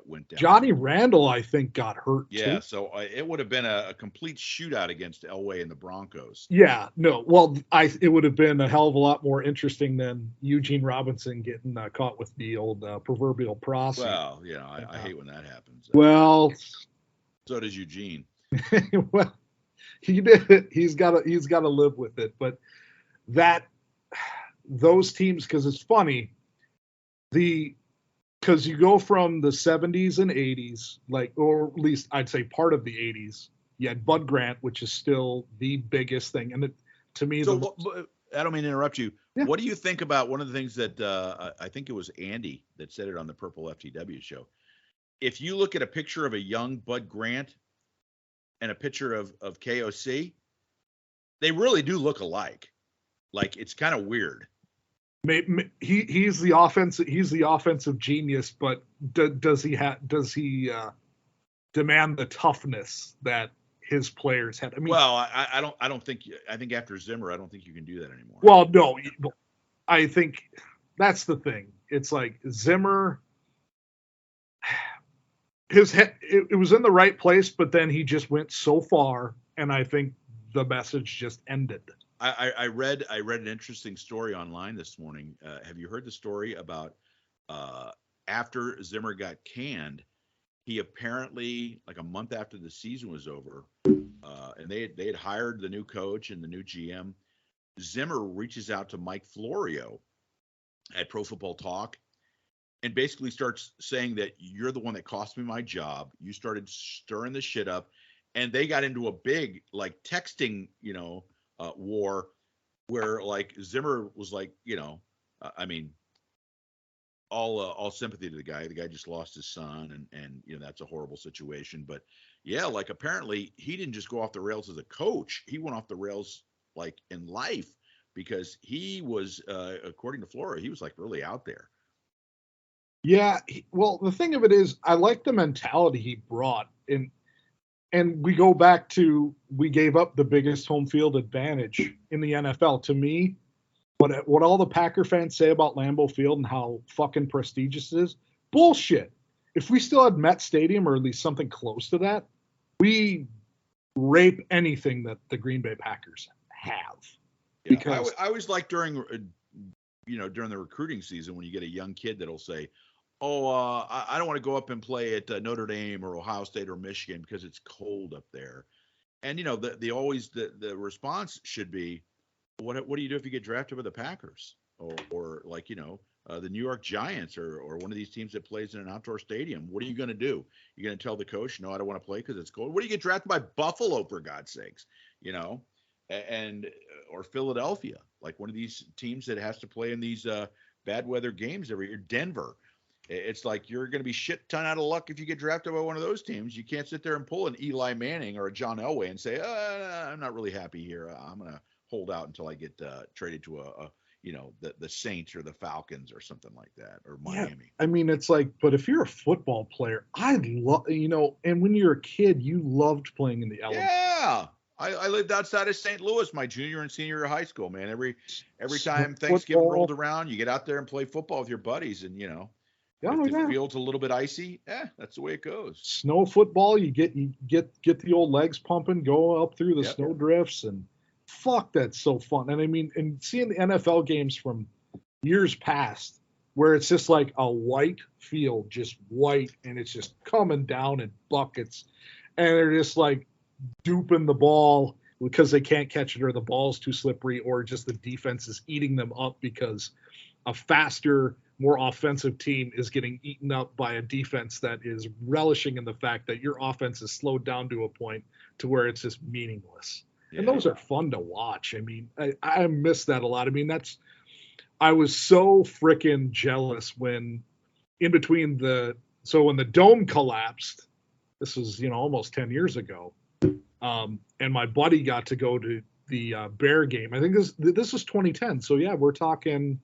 went down. Johnny Randall, I think, got hurt Yeah, too. so it would have been a complete shootout against Elway and the Broncos. Yeah, no. Well, it would have been a hell of a lot more interesting than Eugene Robinson getting caught with the old proverbial prosy. Well, I hate when that happens. Well, so does Eugene. Well, he did it. He's got to live with it. But those teams, because it's funny. Because you go from the 70s and 80s, or at least I'd say part of the 80s, you had Bud Grant, which is still the biggest thing. And to me, so I don't mean to interrupt you. Yeah. What do you think about one of the things that I think it was Andy that said it on the Purple FTW show? If you look at a picture of a young Bud Grant and a picture of KOC, they really do look alike. Like, it's kind of weird. He's the offensive genius, but does he demand the toughness that his players had? I mean, well, I don't think. I think after Zimmer, I don't think you can do that anymore. Well, no, I think that's the thing. It's like Zimmer, his head, it was in the right place, but then he just went so far, and I think the message just ended. I read an interesting story online this morning. Have you heard the story about after Zimmer got canned, he apparently, like a month after the season was over, and they had hired the new coach and the new GM, Zimmer reaches out to Mike Florio at Pro Football Talk and basically starts saying that you're the one that cost me my job. You started stirring the shit up, and they got into a big texting, war where Zimmer was all sympathy to the guy. The guy just lost his son, and that's a horrible situation. But yeah, apparently he didn't just go off the rails as a coach. He went off the rails in life because he was, according to Flora, he was really out there. Yeah. Well, the thing of it is, I like the mentality he brought in. And we go back to, we gave up the biggest home field advantage in the NFL. To me, what all the Packer fans say about Lambeau Field and how fucking prestigious it is, bullshit. If we still had Met Stadium, or at least something close to that, we rape anything that the Green Bay Packers have. Yeah, Because I always like during during the recruiting season when you get a young kid that'll say, "Oh, I don't want to go up and play at Notre Dame or Ohio State or Michigan because it's cold up there." And the response should be, "What do you do if you get drafted by the Packers or like the New York Giants or one of these teams that plays in an outdoor stadium? What are you going to do? You're going to tell the coach, no, I don't want to play because it's cold. What do you get drafted by Buffalo for God's sakes? And or Philadelphia, like one of these teams that has to play in these bad weather games every year. Denver. It's like you're going to be shit ton out of luck if you get drafted by one of those teams. You can't sit there and pull an Eli Manning or a John Elway and say, I'm not really happy here. I'm going to hold out until I get traded to the Saints or the Falcons or something like that, or Miami. Yeah, I mean, it's like, but if you're a football player, I love, and when you're a kid, you loved playing in the elements. Yeah. I lived outside of St. Louis my junior and senior year of high school, man. Every time Thanksgiving rolled around, you get out there and play football with your buddies, and if the field's a little bit icy, that's the way it goes. Snow football, you get the old legs pumping, go up through the snow drifts, and fuck, that's so fun. And I mean, and seeing the NFL games from years past, where it's just like a white field, just white, and it's just coming down in buckets, and they're just like duping the ball because they can't catch it or the ball's too slippery or just the defense is eating them up because a faster, more offensive team is getting eaten up by a defense that is relishing in the fact that your offense is slowed down to a point to where it's just meaningless. Yeah. And those are fun to watch. I mean, I miss that a lot. I mean, I was so freaking jealous when in between when the dome collapsed, this was, almost 10 years ago. And my buddy got to go to the Bear game. I think this was 2010. So yeah, we're talking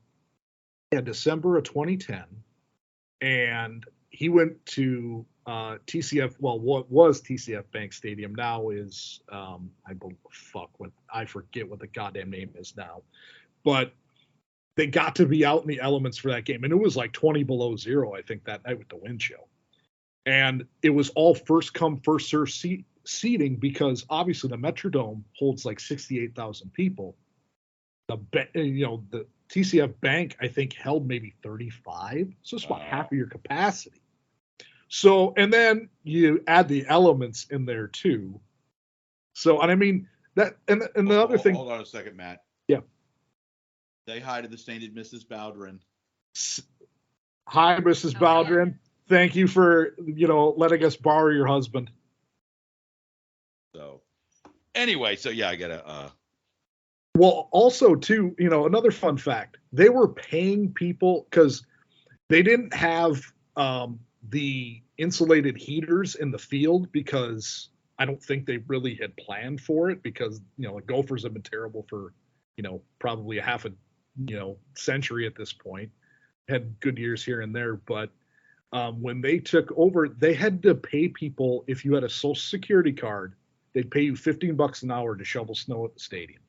December of 2010. And he went to TCF, well, what was TCF Bank Stadium now is I forget what the goddamn name is now. But they got to be out in the elements for that game. And it was like 20 below zero, I think, that night with the wind chill. And it was all first come, first serve seating because obviously the Metrodome holds like 68,000 people. The TCF Bank, I think, held maybe 35. So it's about half of your capacity. So, and then you add the elements in there too. So, and I mean, that, and the other thing. Hold on a second, Matt. Yeah. Say hi to the sainted Mrs. Bowdren. Hi, Mrs. Bowdren. Thank you for, letting us borrow your husband. So, anyway, I gotta. Well, also too, another fun fact: they were paying people because they didn't have the insulated heaters in the field because I don't think they really had planned for it because the Gophers have been terrible for probably a half a century at this point. Had good years here and there, but when they took over, they had to pay people if you had a Social Security card. They'd pay you $15 an hour to shovel snow at the stadium,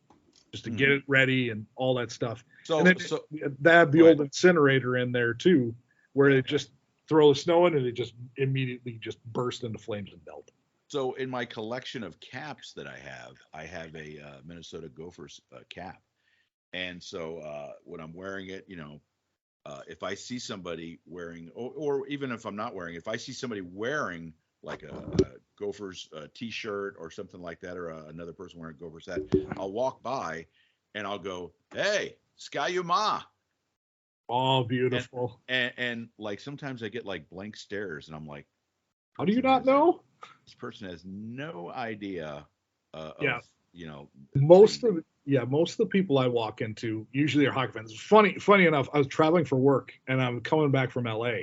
just to get it ready and all that stuff. So, and then they have the old incinerator in there too, where they just throw the snow in and it just immediately just burst into flames and melt. So in my collection of caps that I have a Minnesota Gophers cap, and so when I'm wearing it, if I see somebody wearing, or even if I'm not wearing, if I see somebody wearing like a Gophers t-shirt or something like that, or another person wearing a Gophers hat, I'll walk by and I'll go, "Hey, Sky Ma." Oh, beautiful. And like sometimes I get like blank stares and I'm like, how do you not know? This person has no idea most of the people I walk into usually are hockey fans. Funny enough, I was traveling for work and I'm coming back from LA,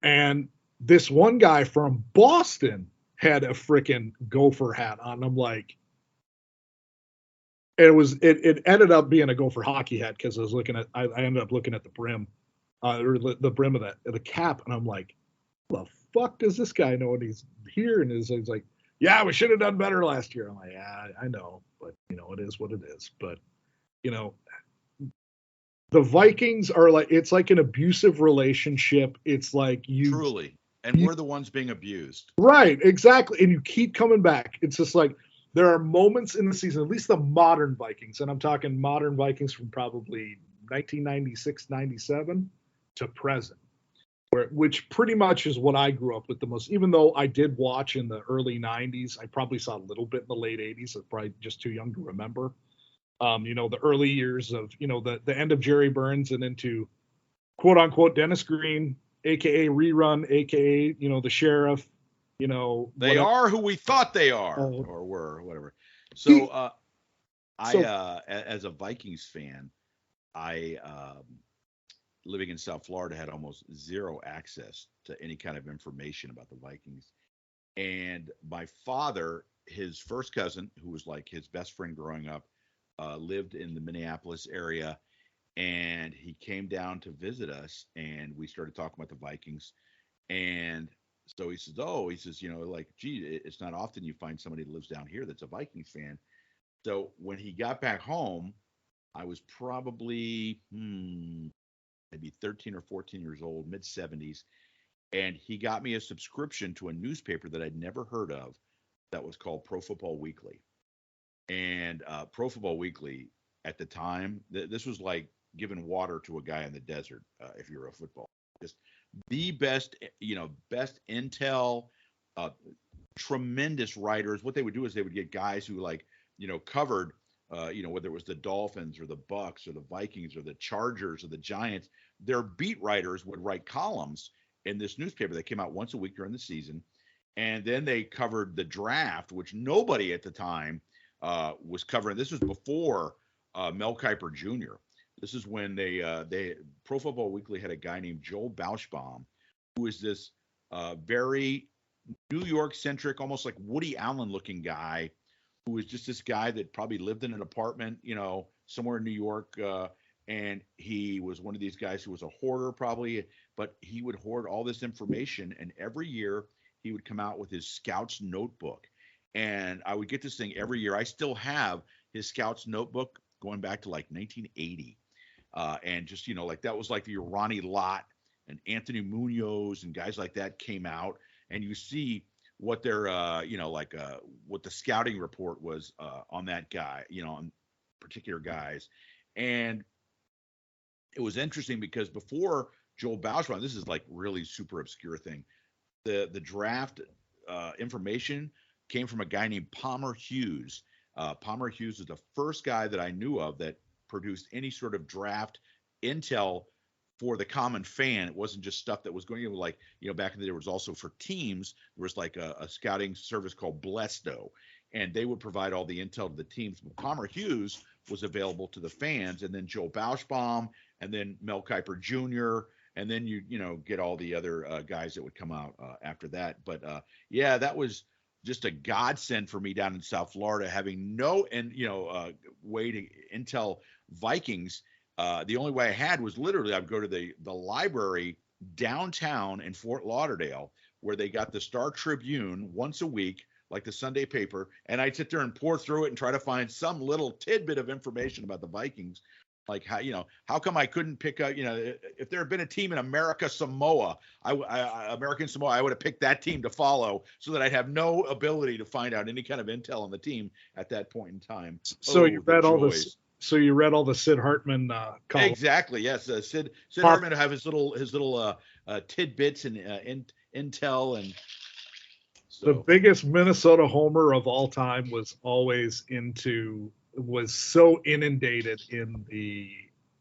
and this one guy from Boston had a freaking Gopher hat on. I'm like, it ended up being a Gopher hockey hat because I ended up looking at the brim, or the brim of the cap, and I'm like, the fuck does this guy know? And he's here, and he's like, yeah, we should have done better last year. I'm like, yeah, I know, but it is what it is. But the Vikings are like, it's like an abusive relationship. It's like truly, and we're the ones being abused. Right, exactly. And you keep coming back. It's just like there are moments in the season, at least the modern Vikings, and I'm talking modern Vikings from probably 1996, 97 to present, which pretty much is what I grew up with the most. Even though I did watch in the early 90s, I probably saw a little bit in the late 80s. I'm probably just too young to remember. The early years of, the end of Jerry Burns and into quote unquote Dennis Green, aka Rerun, aka, the sheriff, They whatever. are who we thought they are or were, whatever. So, as a Vikings fan, living in South Florida, had almost zero access to any kind of information about the Vikings. And my father, his first cousin, who was like his best friend growing up, lived in the Minneapolis area, and he came down to visit us, and we started talking about the Vikings. And so he says, gee, it's not often you find somebody that lives down here that's a Vikings fan. So when he got back home, I was probably maybe 13 or 14 years old, mid 70s. And he got me a subscription to a newspaper that I'd never heard of that was called Pro Football Weekly. And Pro Football Weekly at the time, this was like giving water to a guy in the desert if you're a football. Just the best, best intel, tremendous writers. What they would do is they would get guys who covered, whether it was the Dolphins or the Bucks or the Vikings or the Chargers or the Giants. Their beat writers would write columns in this newspaper that came out once a week during the season. And then they covered the draft, which nobody at the time was covering. This was before Mel Kiper Jr. This is when they Pro Football Weekly had a guy named Joel Bauschbaum, who is this very New York centric, almost like Woody Allen looking guy, who was just this guy that probably lived in an apartment, somewhere in New York. And he was one of these guys who was a hoarder probably, but he would hoard all this information. And every year he would come out with his Scouts notebook. And I would get this thing every year. I still have his Scouts notebook going back to like 1980. And just, that was like your Ronnie Lott and Anthony Munoz and guys like that came out. And you see what their, what the scouting report was on that guy, on particular guys. And it was interesting because before Joel Bauschbaum, this is like really super obscure thing. The draft information came from a guy named Palmer Hughes. Palmer Hughes is the first guy that I knew of that produced any sort of draft intel for the common fan. It wasn't just stuff that was going to back in the day, there was also for teams, there was like a scouting service called Blesto, and they would provide all the intel to the teams. But Palmer Hughes was available to the fans, and then Joel Bauschbaum, and then Mel Kiper Jr., and then you get all the other guys that would come out after that. But that was just a godsend for me down in South Florida, having no way to intel Vikings. The only way I had was literally I'd go to the library downtown in Fort Lauderdale, where they got the Star Tribune once a week, like the Sunday paper, and I'd sit there and pour through it and try to find some little tidbit of information about the Vikings. Like how come I couldn't pick up, if there had been a team in American Samoa, I would have picked that team to follow so that I'd have no ability to find out any kind of intel on the team at that point in time. So you read all this. So you read all the Sid Hartman columns. Exactly. Yes. Sid Hartman would have his little tidbits and intel. And so. The biggest Minnesota homer of all time was so inundated in the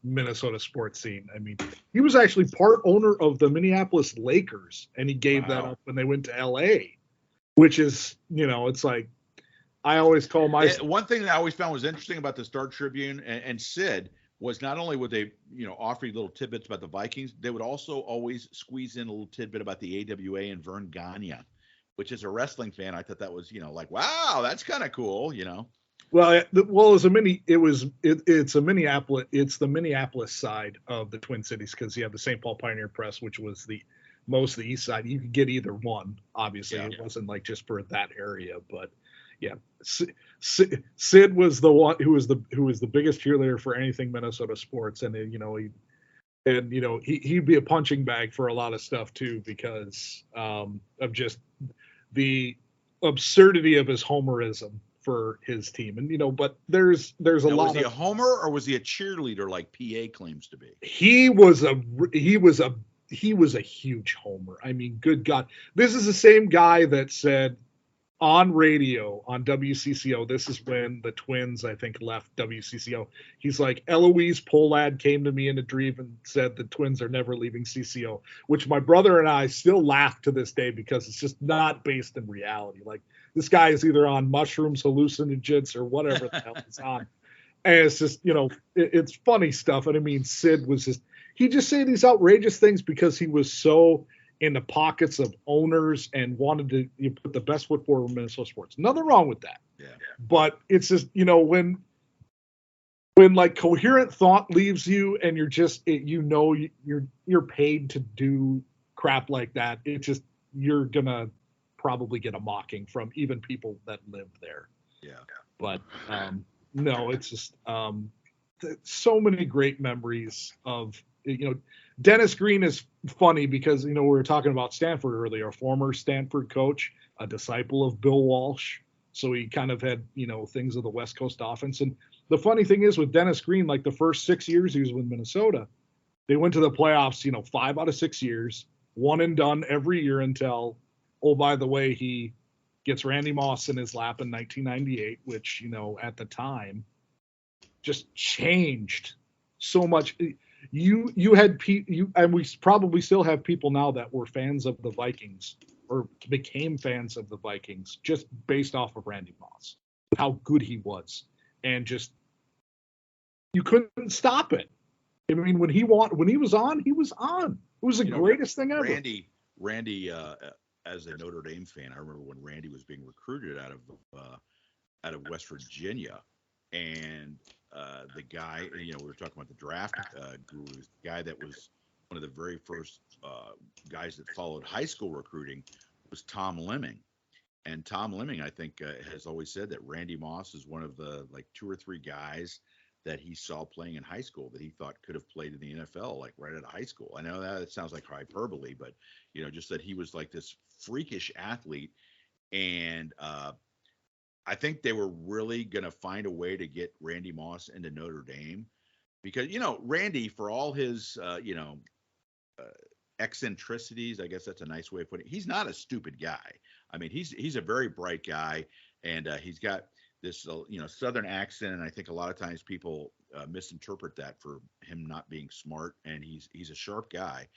Minnesota sports scene. I mean, he was actually part owner of the Minneapolis Lakers, and he gave that up when they went to LA, which is, it's like, I always call my one thing that I always found was interesting about the Star Tribune and Sid was not only would they, offer you little tidbits about the Vikings, they would also always squeeze in a little tidbit about the AWA and Vern Gagne, which as a wrestling fan, I thought that was, wow, that's kind of cool, Well, it's the Minneapolis side of the Twin Cities, because you have the St. Paul Pioneer Press, which was most of the east side. You could get either one, obviously. It wasn't like just for that area, but yeah, Sid was the one who was the biggest cheerleader for anything Minnesota sports, and he'd be a punching bag for a lot of stuff too, because of just the absurdity of his homerism for his team. And but there's a now, lot. Was he a homer or was he a cheerleader like PA claims to be? He was a huge homer. I mean, good God, this is the same guy that said on radio on WCCO. This is when the Twins, I think, left WCCO. He's like, Eloise Polad came to me in a dream and said the Twins are never leaving CCO, which my brother and I still laugh to this day because it's just not based in reality. Like, this guy is either on mushrooms, hallucinogens, or whatever the hell he's on. And it's just, it's funny stuff. And I mean, Sid was he just said these outrageous things because he was so in the pockets of owners and wanted to put the best foot forward in Minnesota sports. Nothing wrong with that. Yeah. But it's just, when like coherent thought leaves you and you're just, you're paid to do crap like that. It's just, you're going to probably get a mocking from even people that live there. Yeah. But no, it's just so many great memories of, Dennis Green is funny because, we were talking about Stanford earlier, a former Stanford coach, a disciple of Bill Walsh. So he kind of had, things of the West Coast offense. And the funny thing is with Dennis Green, like the first 6 years he was with Minnesota, they went to the playoffs, 5 out of 6 years, one and done every year until, oh, by the way, he gets Randy Moss in his lap in 1998, which, at the time just changed so much. You had and we probably still have people now that were fans of the Vikings or became fans of the Vikings just based off of Randy Moss, how good he was, and just you couldn't stop it. I mean, when he was on, he was on. It was the greatest thing ever. Randy, as a Notre Dame fan, I remember when Randy was being recruited out of West Virginia, and the guy, we were talking about the draft guru, the guy that was one of the very first guys that followed high school recruiting was Tom Lemming. And Tom Lemming, I think, has always said that Randy Moss is one of the 2 or 3 guys that he saw playing in high school that he thought could have played in the NFL, like right out of high school. I know that it sounds like hyperbole, but just that he was like this freakish athlete. And I think they were really going to find a way to get Randy Moss into Notre Dame because, Randy, for all his, eccentricities, I guess that's a nice way of putting it. He's not a stupid guy. I mean, he's a very bright guy, and he's got this, Southern accent. And I think a lot of times people misinterpret that for him not being smart, and he's a sharp guy,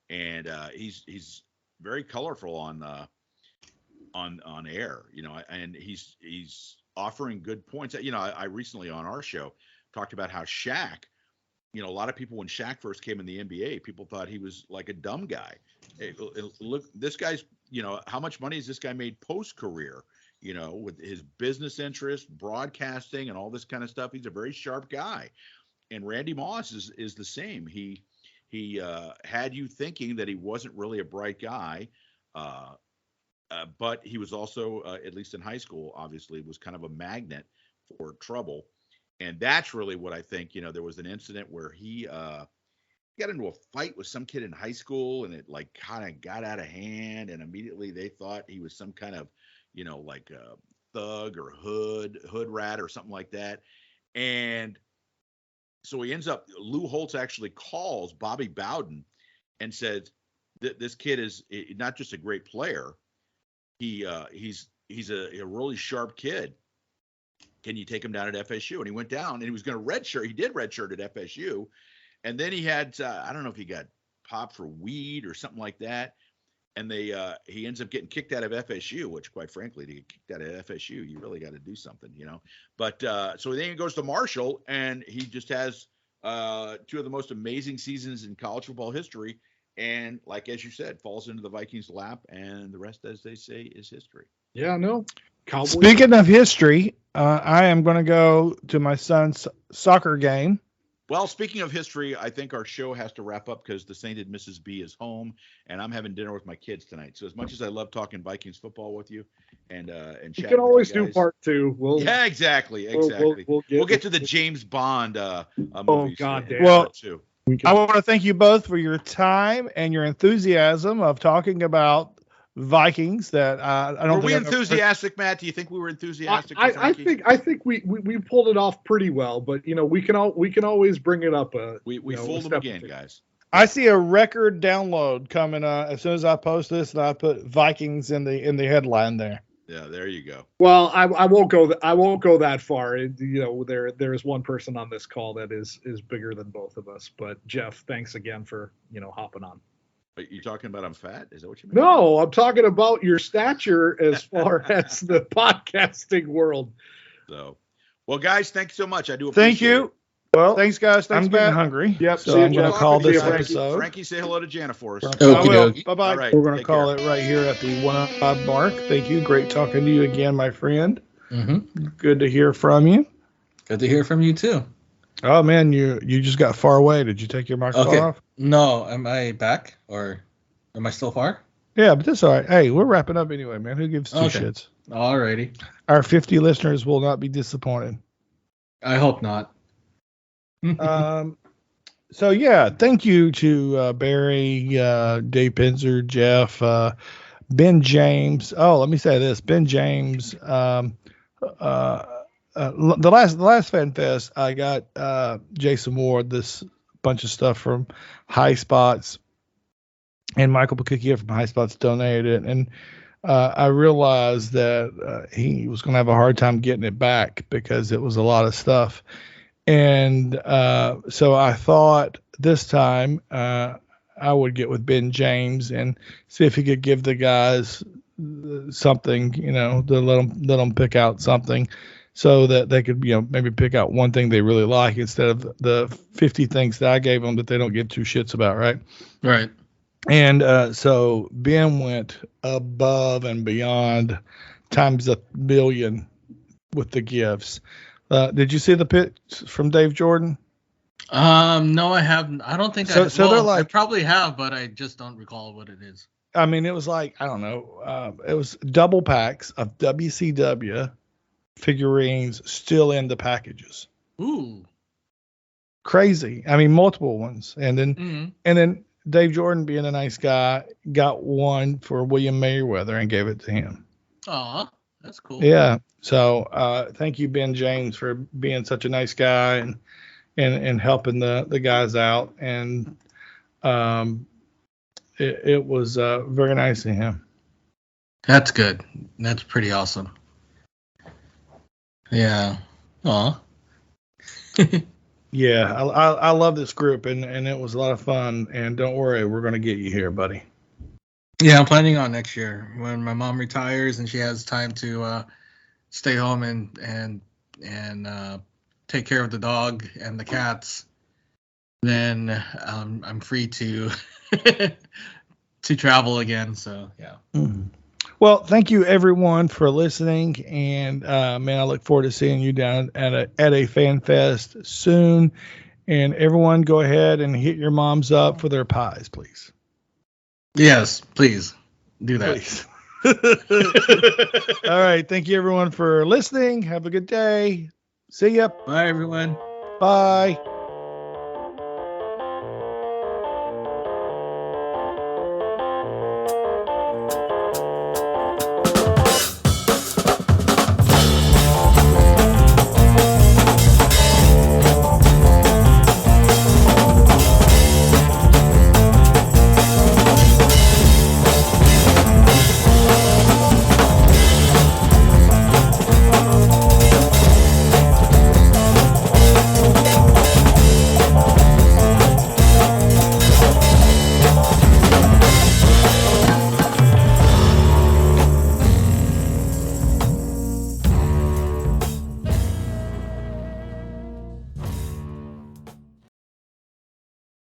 and he's very colorful on air, and he's offering good points. I recently on our show talked about how Shaq, a lot of people when Shaq first came in the NBA, people thought he was like a dumb guy. Look, this guy's, how much money has this guy made post-career, with his business interests, broadcasting, and all this kind of stuff. He's a very sharp guy. And Randy Moss is the same. He had you thinking that he wasn't really a bright guy, but he was also, at least in high school, obviously, was kind of a magnet for trouble. And that's really what I think, there was an incident where he got into a fight with some kid in high school, and it kind of got out of hand. And immediately they thought he was some kind of, like a thug or hood rat or something like that. And so he ends up, Lou Holtz actually calls Bobby Bowden and says, this kid is not just a great player. He's a really sharp kid. Can you take him down at FSU? And he went down, and he was going to redshirt. He did redshirt at FSU. And then he had, I don't know if he got popped for weed or something like that. And he ends up getting kicked out of FSU, which quite frankly, to get kicked out of FSU, you really got to do something, But so then he goes to Marshall, and he just has 2 of the most amazing seasons in college football history. And as you said, falls into the Vikings' lap, and the rest, as they say, is history. Yeah, no. Cowboys. Speaking of history, I am going to go to my son's soccer game. Well, speaking of history, I think our show has to wrap up because the sainted Mrs. B is home, and I'm having dinner with my kids tonight. So as much as I love talking Vikings football with you, and you can always do part 2. Yeah, exactly. We'll get to the James Bond movies. Oh God, damn. Well, I want to thank you both for your time and your enthusiasm of talking about Vikings that I don't. Were think we I've ever- enthusiastic, Matt? Do you think we were enthusiastic? for I Frankie? think we pulled it off pretty well, but we can always bring it up. we a fooled them step again, or two. guys. I see a record download coming as soon as I post this, and I put Vikings in the headline there. Yeah, there you go. Well, I won't go that far. There is one person on this call that is bigger than both of us. But Jeff, thanks again for hopping on. Are you talking about I'm fat? Is that what you mean? No, I'm talking about your stature as far as the podcasting world. So, well, guys, thanks so much. I do Thank appreciate you. it. Well, Thanks, guys. Thanks, I'm getting Matt. hungry. Yep, So see you, I'm going to Jeff. call See you, this Frankie. episode. Frankie, say hello to Jana for us. I will. Okey-doke. Bye-bye. All right, We're going to take call care. it right here at the 105 mark. Thank you. Great talking to you again, my friend. Mm-hmm. Good to hear from you. Good to hear from you too. Oh, man, you just got far away. Did you take your microphone Okay. off? No, am I back or am I still far? Yeah, but that's all right. Hey, we're wrapping up anyway, man. Who gives two Okay. shits? Alrighty. Our 50 listeners will not be disappointed. I hope not. So yeah, thank you to Barry, Dave Pinzer, Jeff, Ben James. Oh, let me say this: Ben James. The last Fan Fest, I got Jason Ward this bunch of stuff from High Spots, and Michael Pakukia from High Spots donated it, and I realized that he was going to have a hard time getting it back because it was a lot of stuff. And so I thought this time I would get with Ben James and see if he could give the guys something, to let them pick out something so that they could, maybe pick out one thing they really like instead of the 50 things that I gave them that they don't give two shits about, right? Right. And so Ben went above and beyond times a billion with the gifts. Did you see the pics from Dave Jordan? No, I haven't. I don't think So they're like, I probably have, but I just don't recall what it is. I mean, it was like, I don't know. It was double packs of WCW figurines still in the packages. Ooh. Crazy. I mean, multiple ones. And then, Mm-hmm. and then Dave Jordan, being a nice guy, got one for William Mayweather and gave it to him. Aw, that's cool. Yeah. So thank you, Ben James, for being such a nice guy and helping the guys out. And it was very nice of him. That's good. That's pretty awesome. Yeah. Aw. Yeah, I love this group, and it was a lot of fun. And don't worry, we're going to get you here, buddy. Yeah, I'm planning on next year when my mom retires and she has time to stay home and take care of the dog and the cats. Then I'm free to to travel again. So yeah. Mm-hmm. Well, thank you everyone for listening, and man, I look forward to seeing you down at a fan fest soon. And everyone, go ahead and hit your moms up for their pies, please. Yes, please do that. Please. All right, thank you everyone for listening. Have a good day. See ya. Bye, everyone. Bye.